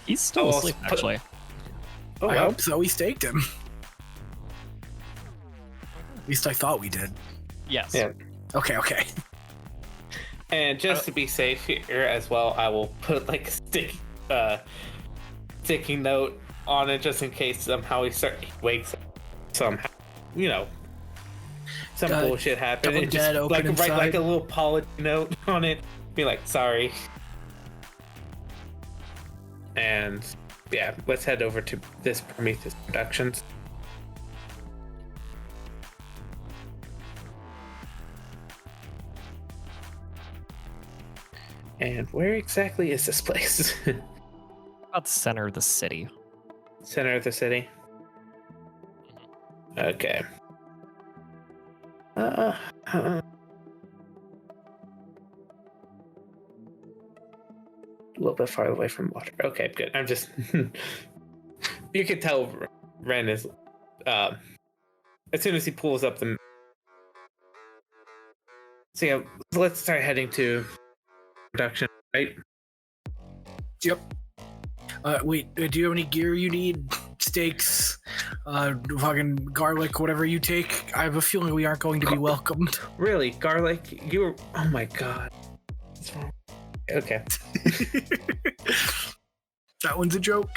He's still Oh, I'll asleep, put- actually. Oh, I well. hope so. We staked him. At least I thought we did. Yes. Yeah. Okay. And just to be safe here as well, I will put like a sticky note on it just in case somehow he wakes up somehow. Some bullshit happened. double And just dead, open write like inside. a little apology note on it. Be like, sorry. And yeah, let's head over to this Prometheus Productions. And where exactly is this place? About the center of the city. Center of the city. Okay. A little bit far away from water. Okay, good. I'm just. You can tell Wren is. As soon as he pulls up the. So yeah, let's start heading to production, right? Yep. Wait, do you have any gear you need? Steaks, fucking garlic, whatever you take. I have a feeling we aren't going to be welcomed. Really, garlic? You were. Oh my god. What's wrong? Okay. That one's a joke.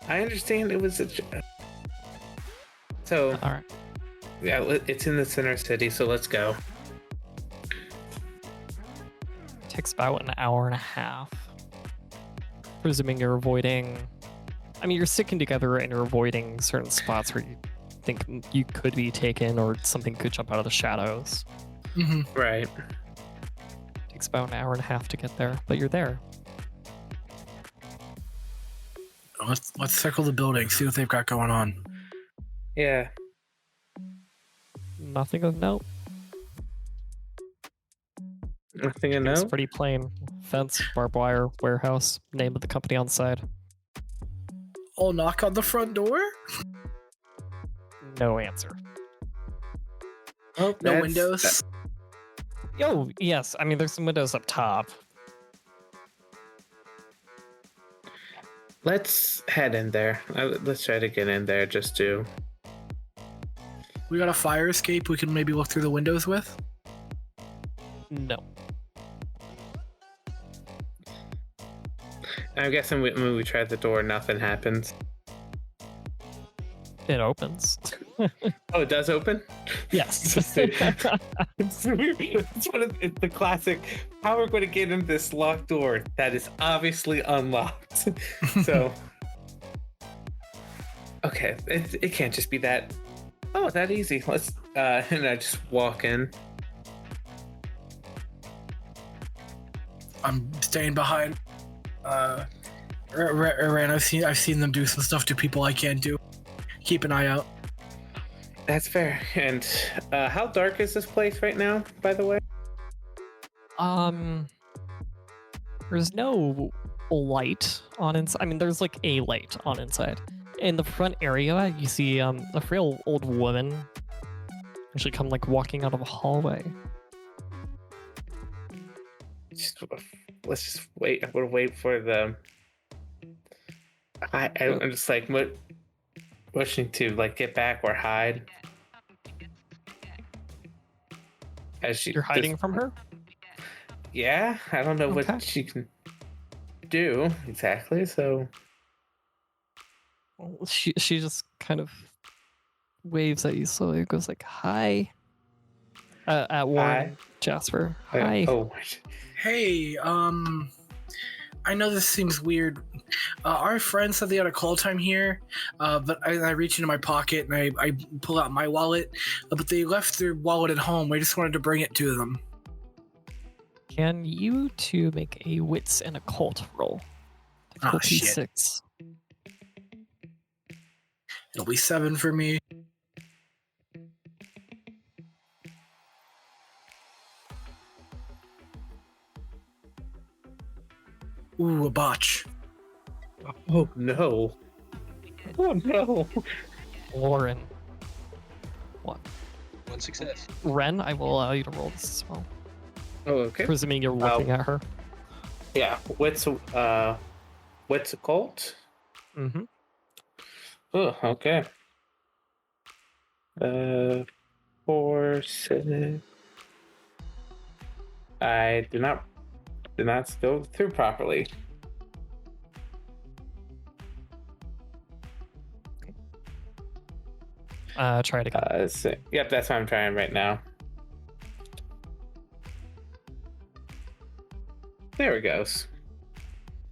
I understand it was a. So All right. yeah, it's in the center city. So let's go. Takes about an hour and a half. Presuming you're avoiding. I mean, you're sticking together and you're avoiding certain spots where you think you could be taken or something could jump out of the shadows. Mm-hmm. Right. Takes about an hour and a half to get there, but you're there. Let's circle the building, see what they've got going on. Yeah. Nothing of note. Nothing to It's know. pretty plain. Fence, barbed wire, warehouse, name of the company on the side. I'll knock on the front door. No answer. Oh, No windows. Yo, yes. I mean, there's some windows up top. Let's head in there. Let's try to get in there just to. We got a fire escape we can maybe look through the windows with. No. I'm guessing when we tried the door, nothing happens. It opens. Oh, it does open? Yes. It's one of the classic, how we're going to get into this locked door that is obviously unlocked. So, okay, it can't just be that easy. Let's, and I just walk in. I'm staying behind. Ren, I've seen them do some stuff to people I can't do. Keep an eye out. That's fair. And how dark is this place right now, by the way? There's no light on inside. I mean, there's like a light on inside. In the front area, you see a frail old woman actually come like walking out of a hallway. Let's just wait. I'm gonna wait for the. I'm just like wishing to like get back or hide. As You're hiding from her? Yeah, I don't know Okay. what she can do exactly. So Well, she just kind of waves at you slowly. Goes like, "Hi." At Warren, Hi. and Jasper. Hi. Oh, Hey, I know this seems weird. Our friend said they had a call time here, but I reach into my pocket and I pull out my wallet, but they left their wallet at home. I just wanted to bring it to them. Can you two make a wits and occult roll? Difficulty shit. 6. It'll be 7 for me. Ooh, a botch. oh no! Oh no! Lauren. One success. Wren, I will allow you to roll this as well. Oh, okay. Presuming you're looking at her. Yeah. What's a cult? Mm-hmm. Oh, okay. 4, 7. I did not go through properly. Try it again. Yep, that's what I'm trying right now. There it goes.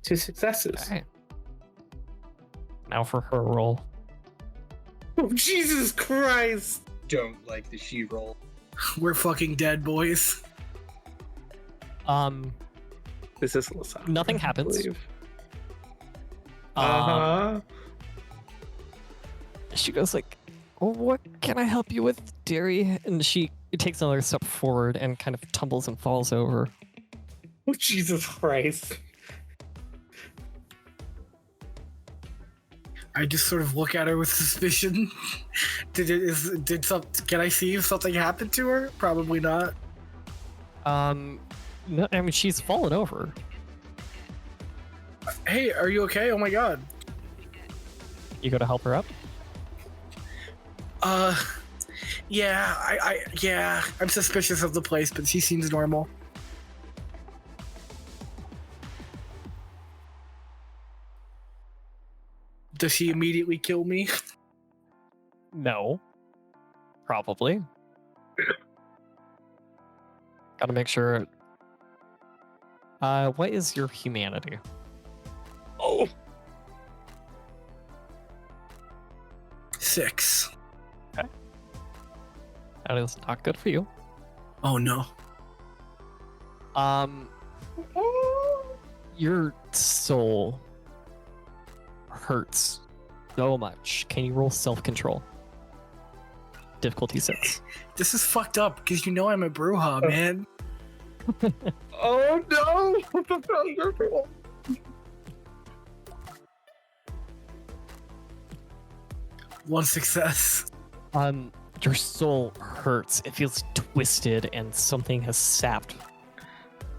2 successes. Okay. Now for her roll. Oh, Jesus Christ! Don't like the she roll. We're fucking dead, boys. This is a little soft, Nothing I happens. believe. She goes like, "Oh, what can I help you with, dearie?" And she takes another step forward and kind of tumbles and falls over. Oh, Jesus Christ. I just sort of look at her with suspicion. Can I see if something happened to her? Probably not. No, I mean, she's fallen over. Hey, are you okay? Oh my god. You go to help her up? Yeah, I'm suspicious of the place, but she seems normal. Does she immediately kill me? No. Probably. Gotta make sure. What is your humanity? Oh, 6. That is not good for you. Oh no. Your soul hurts so much. Can you roll self-control? Difficulty 6. This is fucked up because you know I'm a Bruja, man. oh no! 1 success. Your soul hurts. It feels twisted and something has sapped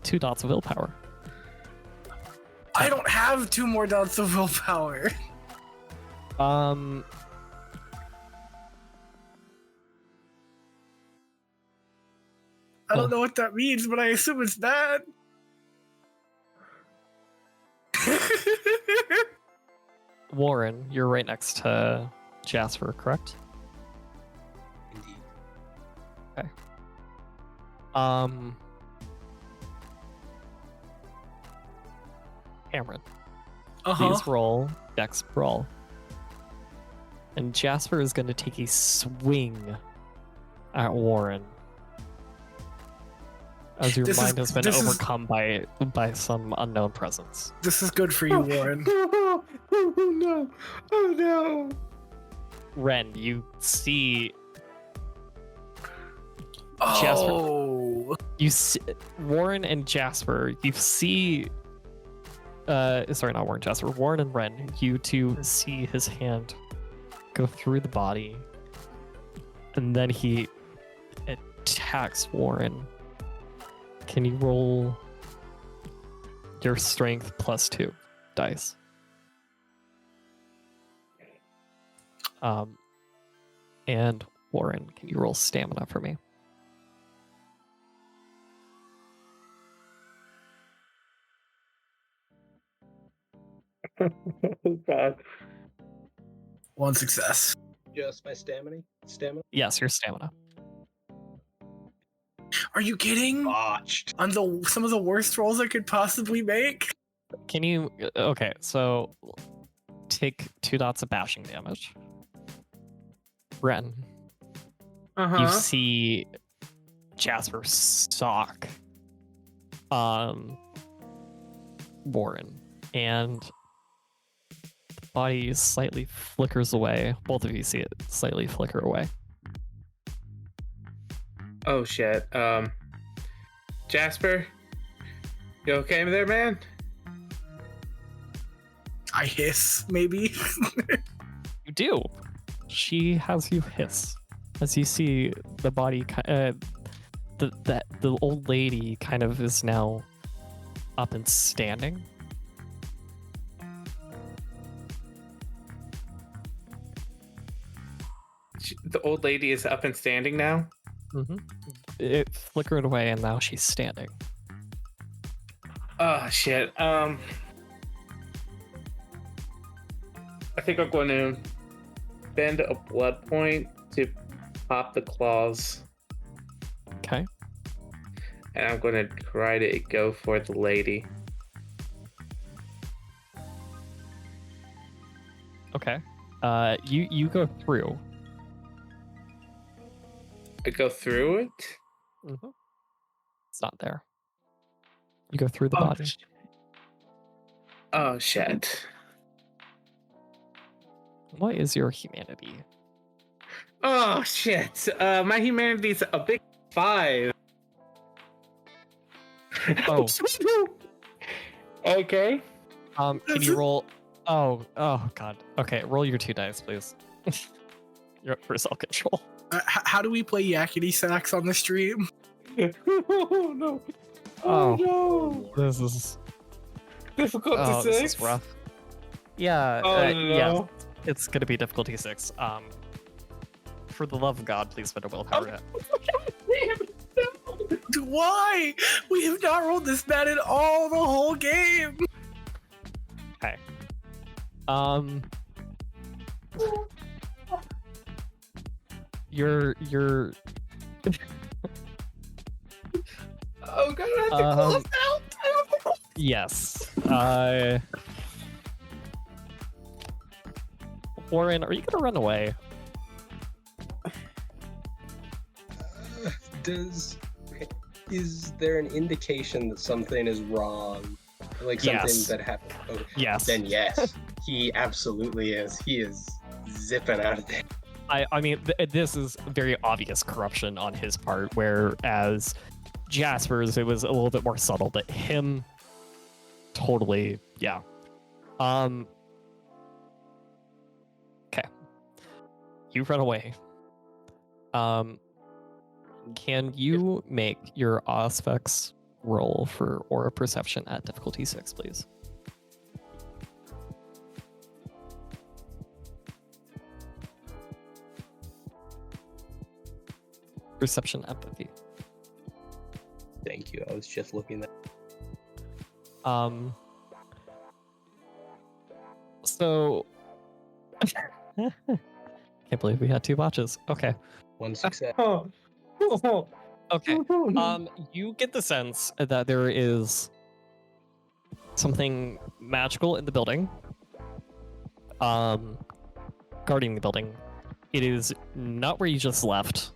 2 dots of willpower. I don't have 2 more dots of willpower. I don't know what that means, but I assume it's bad. Warren, you're right next to Jasper, correct? Indeed. Okay. Cameron, please roll Dex Brawl. And Jasper is going to take a swing at Warren. As your mind has been overcome by some unknown presence. This is good for you, Warren. Oh no! Oh no! Wren, you see Oh, You see, Warren and Jasper, you see, sorry, not Warren, Jasper, Warren and Wren, you two see his hand go through the body, and then he attacks Warren. Can you roll your strength +2 dice? And Warren, can you roll stamina for me? Oh God. 1 success. Just my stamina. Yes, your stamina. Are you kidding? Botched. On some of the worst rolls I could possibly make. Can you? Okay, so take 2 dots of bashing damage. Wren, you see Jasper sock Warren, and the body slightly flickers away. Both of you see it slightly flicker away. Oh shit. Jasper, you okay there, man? I hiss, maybe. You do. She has you hiss as you see the body. The old lady kind of is now up and standing. The old lady is up and standing now. Mm-hmm. It flickered away, and now she's standing. Oh shit. I think I'm going to spend a blood point to pop the claws, Okay. and I'm going to try to go for the lady. Okay. You go through. I go through it. Mm-hmm. It's not there. You go through the Oh, body. Oh shit. What is your humanity? Oh shit. My humanity's a big 5. Oh. Okay. Can you roll? Oh God. Okay, roll your 2 dice, please. You're up for self-control. How do we play yakety sax on the stream? Oh no. Oh. No. This is Difficulty 6. This is rough. Yeah. Oh no. Yeah. It's gonna be difficulty 6. For the love of God, please spend a willpower hit. Why? We have not rolled this bad at all the whole game. Okay. You're Oh god, I have to close out. yes. Warren, are you gonna run away? Is there an indication that something is wrong? Like something Yes. that happened? Okay. Yes. Then yes, he absolutely is. He is zipping out of there. I mean, this is very obvious corruption on his part, whereas Jasper's, it was a little bit more subtle, but him, totally, yeah. Okay. You run away. Can you make your Auspex roll for Aura Perception at difficulty 6, please? Perception empathy. Thank you. I was just looking at. So can't believe we had 2 botches. Okay. 1 success. Okay. You get the sense that there is something magical in the building. Guarding the building. It is not where you just left.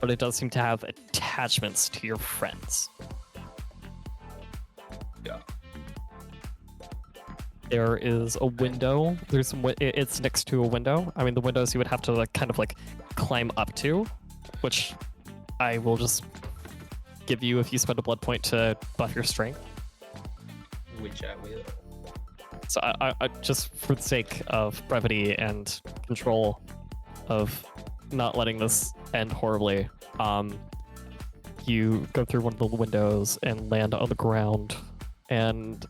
But it does seem to have attachments to your friends. Yeah. There is a window. There's some. It's next to a window. I mean, the windows you would have to like kind of like climb up to, which I will just give you if you spend a blood point to buff your strength. Which I will. So I just for the sake of brevity and control of not letting this end horribly, you go through one of the windows and land on the ground, and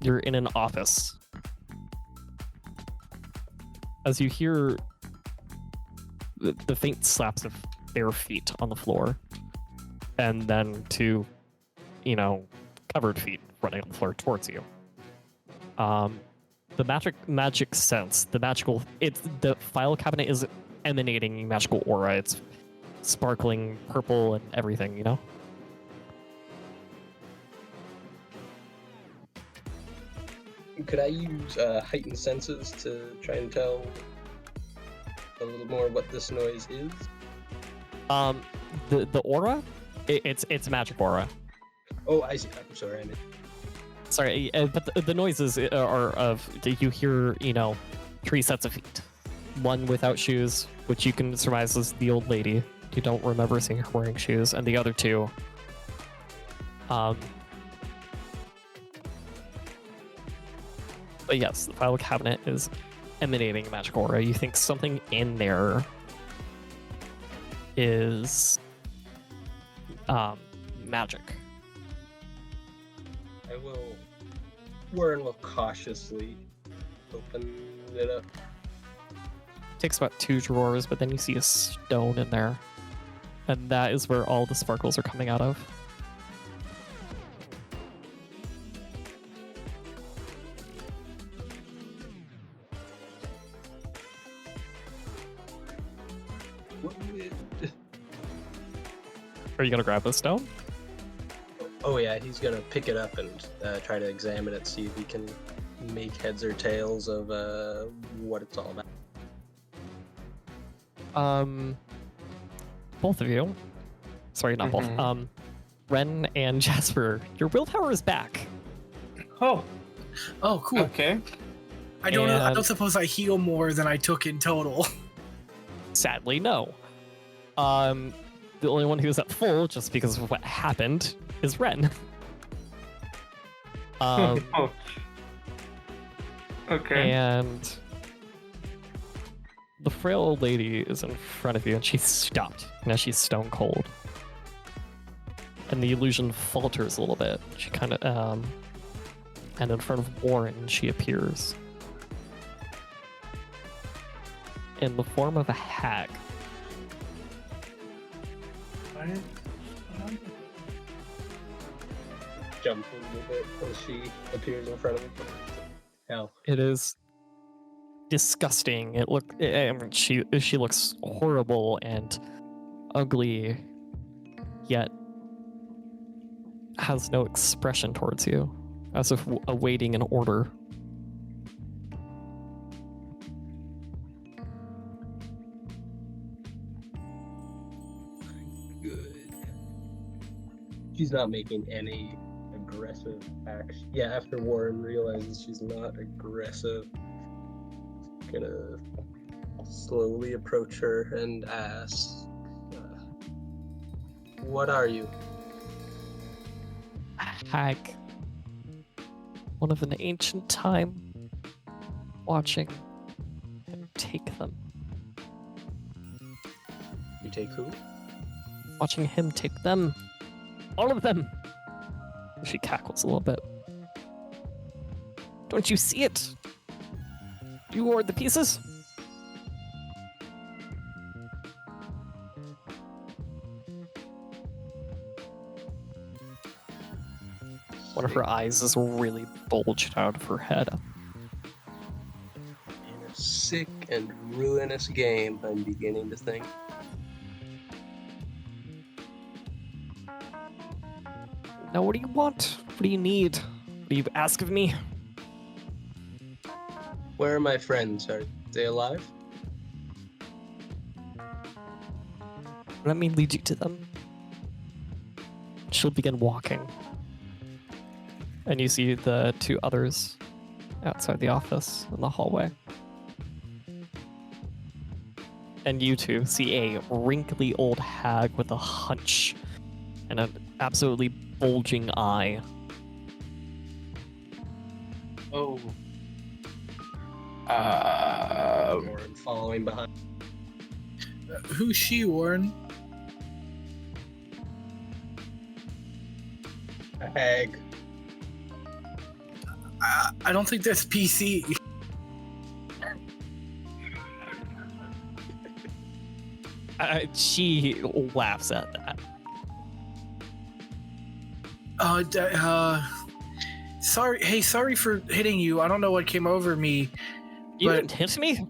you're in an office. As you hear the faint slaps of bare feet on the floor, and then two, covered feet running on the floor towards you. The magic sense, the file cabinet is emanating magical aura. It's sparkling purple and everything, Could I use heightened senses to try and tell a little more what this noise is? The aura, it's magic aura. Oh, I see. I'm sorry, I meant. Sorry, but the noises are of you hear, 3 sets of feet. One without shoes, which you can surmise is the old lady. You don't remember seeing her wearing shoes, and the other 2. But yes, the file cabinet is emanating magic aura. You think something in there is magic. Wren will cautiously open it up. Takes about 2 drawers, but then you see a stone in there. And that is where all the sparkles are coming out of. Are you gonna grab the stone? Oh yeah, he's gonna pick it up and try to examine it, see if he can make heads or tails of what it's all about. Both of you. Sorry, not both. Wren and Jasper, your willpower is back. Oh, cool. okay. I don't know. I don't suppose I heal more than I took in total. Sadly, no. The only one who's at full, just because of what happened, is Wren. Oh. Okay. And the frail old lady is in front of you, and she's stopped. Now she's stone cold. And the illusion falters a little bit. She kind of, and in front of Warren, she appears. In the form of a hag. Jump a little bit as she appears in front of him. Hell. It is disgusting. She looks horrible and ugly, yet has no expression towards you, as if awaiting an order. Good. She's not making any aggressive action. Yeah, after Warren realizes she's not aggressive, gonna slowly approach her and ask, what are you? A hag. One of an ancient time, watching him take them. You take who? Watching him take them. All of them. She cackles a little bit. Don't you see it? You hoard the pieces? One of her eyes is really bulged out of her head. In a sick and ruinous game, I'm beginning to think. Now, what do you want? What do you need? What do you ask of me? Where are my friends? Are they alive? Let me lead you to them. She'll begin walking. And you see the 2 others outside the office in the hallway. And you two see a wrinkly old hag with a hunch and an absolutely bulging eye. Oh. Warren following behind. Who's she, Warren? A hag. I don't think that's PC. She laughs at that. Sorry for hitting you. I don't know what came over me. You But- didn't hit me?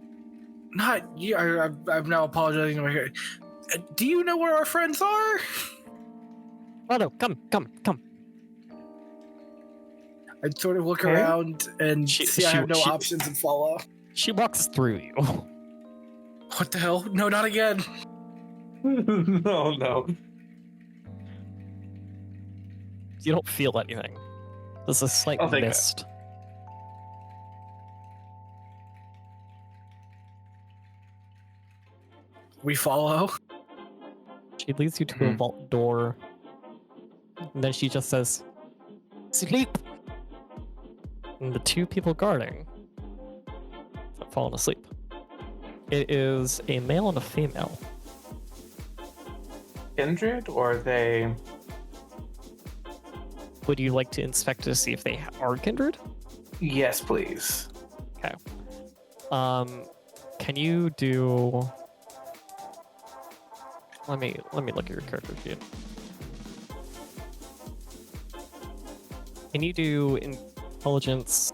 Not you. I'm now apologizing. Do you know where our friends are? Oh no, come. I sort of look Okay. around and She- see I she- have no she- options and follow. She walks through you. What the hell? No, not again. No. You don't feel anything. There's a slight Oh, thank God. mist. We follow. She leads you to a vault door. And then she just says, "Sleep!" And the two people guarding have fallen asleep. It is a male and a female. Kindred, or are they? Would you like to inspect to see if they are kindred? Yes, please. Can you do? Let me look at your character sheet. Can you do intelligence,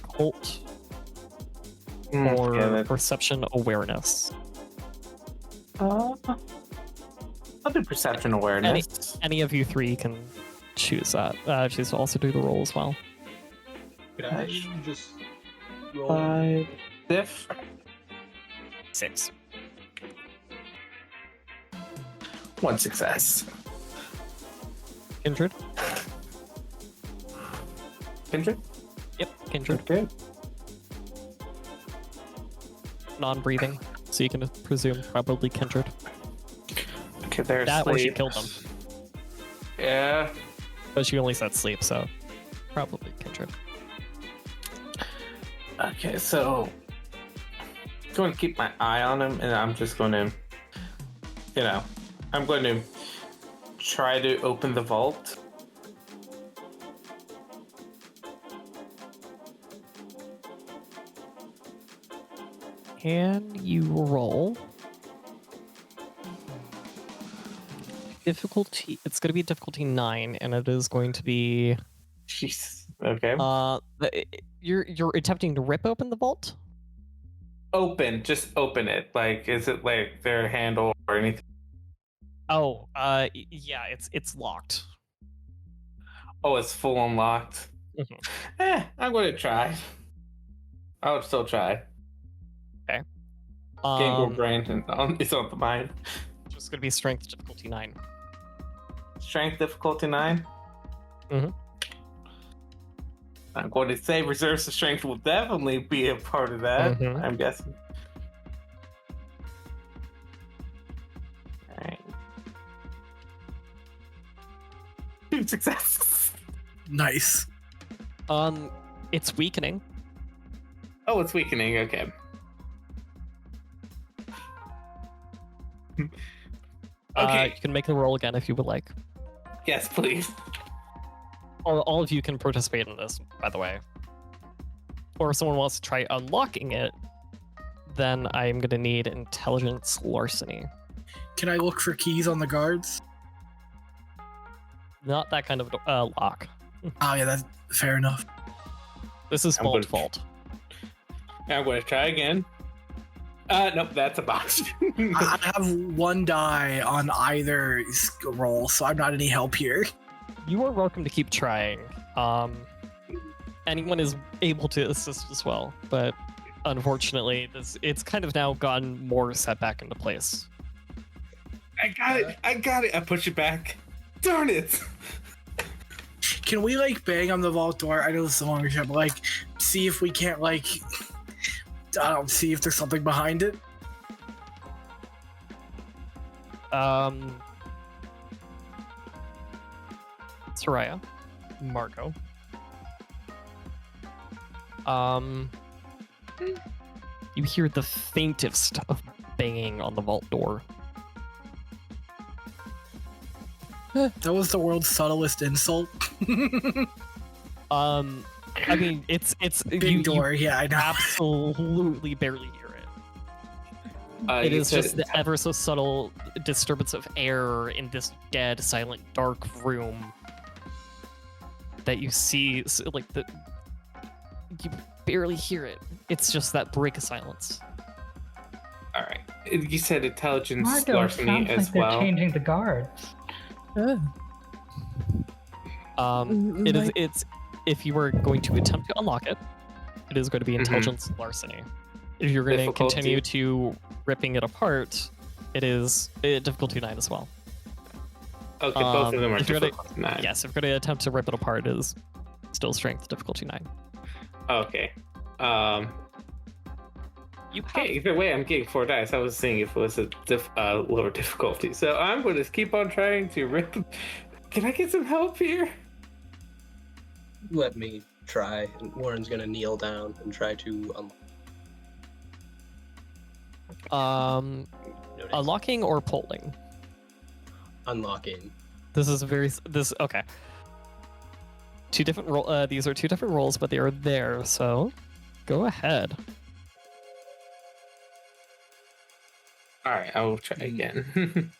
occult, or Yeah, perception awareness? I'll do perception awareness. Any of you three can choose that. Choose to also do the roll as well. Could I just roll? 5 diff. 6. 1 success. Kindred. Kindred. Yep, kindred. Okay. Non-breathing, so you can presume probably kindred. Okay, there's That or she sleep. killed them, Yeah. but she only said sleep, so probably kindred. Okay, so going to keep my eye on him, and I'm just going to, I'm going to try to open the vault. Can you roll? Difficulty. It's going to be difficulty 9, and it is going to be. Jeez. Okay. You're attempting to rip open the vault. Just open it. Like, is it like their handle or anything? Oh, yeah, it's locked. Oh, it's full unlocked. I'm going to try. I would still try. Game Boy brain, and it's on the mind. Just gonna be strength difficulty 9. Strength difficulty 9. Mhm. I'm going to say reserves of strength will definitely be a part of that. Mhm. I'm guessing. All right. 2 successes. Nice. It's weakening. Oh, it's weakening. Okay. Okay. You can make the roll again if you would like. Yes, please. All of you can participate in this, by the way. Or if someone wants to try unlocking it, then I'm gonna need intelligence larceny. Can I look for keys on the guards? Not that kind of lock. Oh yeah, that's fair enough. This is I'm vault gonna- fault. I'm going to try again. Nope, that's a box. I have one die on either roll, so I'm not any help here. You are welcome to keep trying. Anyone is able to assist as well, but unfortunately, it's kind of now gotten more set back into place. I got it. I push it back. Darn it. Can we like bang on the vault door? I know this is a longer shot, but like see if we can't, like, I don't see if there's something behind it. Soraya, Margot. You hear the faintest of banging on the vault door. That was the world's subtlest insult. I mean, it's Big door, yeah, I know. absolutely barely hear it. It is just the ever so subtle disturbance of air in this dead, silent, dark room that you see, like you barely hear it. It's just that break of silence. All right. You said intelligence Margot, larceny sounds as like they're well. changing the guards. It's if you were going to attempt to unlock it, it is going to be intelligence larceny. If you're going to Difficulty. continue to ripping it apart, it is difficulty 9 as well. Okay, both of them are if you're gonna- difficult. 9. Yes, if you're going to attempt to rip it apart, it is still strength difficulty 9. Okay. You Okay, either way, I'm getting 4 dice. I was seeing if it was a lower difficulty. So I'm going to keep on trying to rip. Can I get some help here? Let me try. And Warren's gonna kneel down and try to unlocking or pulling? unlocking. This is okay. Two different roll. These are two different rolls, but they are there. So, go ahead. All right, I will try again.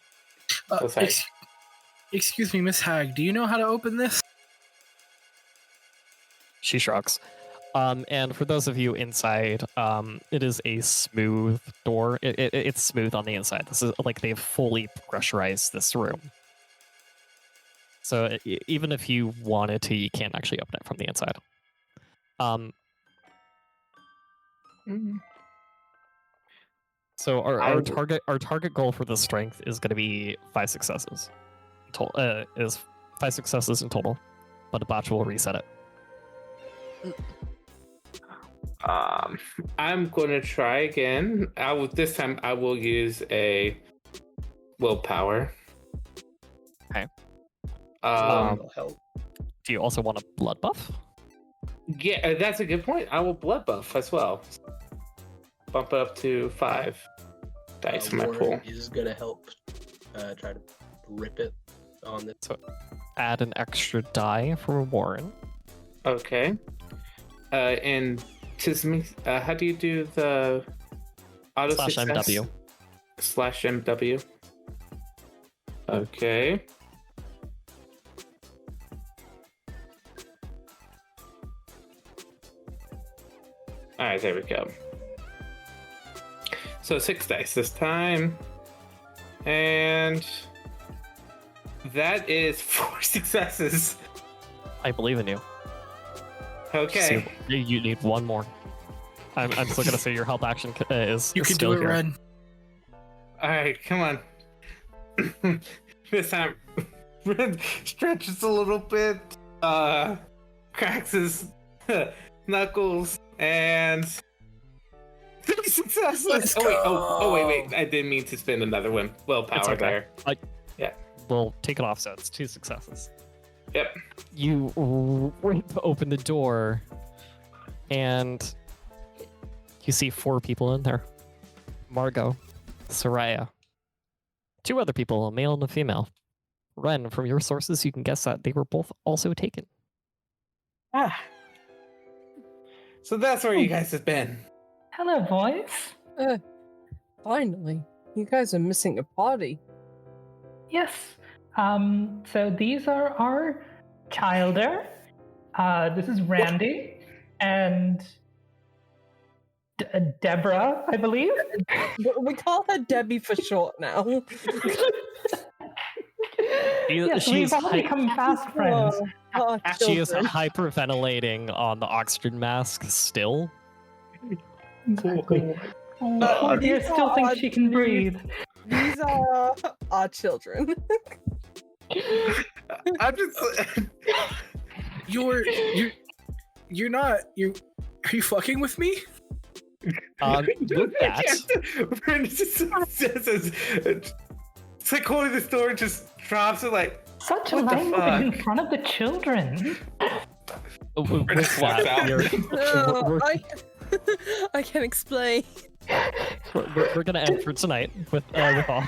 Oh, sorry. Excuse me, Miss Hag. Do you know how to open this? She shrugs. And for those of you inside, it is a smooth door. It's smooth on the inside. This is like they've fully pressurized this room. So even if you wanted to, you can't actually open it from the inside. So our target goal for the strength is going to be 5 successes. Is 5 successes in total, but a botch will reset it. I'm going to try again. This time I will use a willpower. Okay. That'll help. Do you also want a blood buff? Yeah, that's a good point. I will blood buff as well. Bump it up to 5 dice in my Warren pool. is gonna help try to rip it on the. So add an extra die for Warren. Okay. And how do you do the auto / success? MW. /MW. Okay. All right, there we go. So 6 dice this time. And that is 4 successes. I believe in you. Okay. So you need one more. I'm still gonna say your help action is You can still do it, here. Wren. All right, come on. This time, Ren stretches a little bit, cracks his knuckles, and 3 successes. Let's Wait. I didn't mean to spend another one. Willpower It's okay. there. We'll take it off, so it's 2 successes. Yep. You rip open the door, and you see 4 people in there. Margot, Soraya, 2 other people, a male and a female. Wren, from your sources, you can guess that they were both also taken. Ah. So that's where you guys have been. Hello, boys. Finally, you guys are missing a party. Yes. So these are our childer. This is Randy and Deborah, I believe. We call her Debbie for short now. Yes, we've all become fast friends. Oh, She is children. hyperventilating on the oxygen mask still. Exactly. Oh, poor dear these still are thinks our she can breathe. These are our children. I'm just. You're not. Are you fucking with me? With that, Wren just says, it's like holding the door and just drops it like, Such What the language in fuck? front of the children. with Walks that, out. Oh, I can't explain. we're gonna end for tonight with all.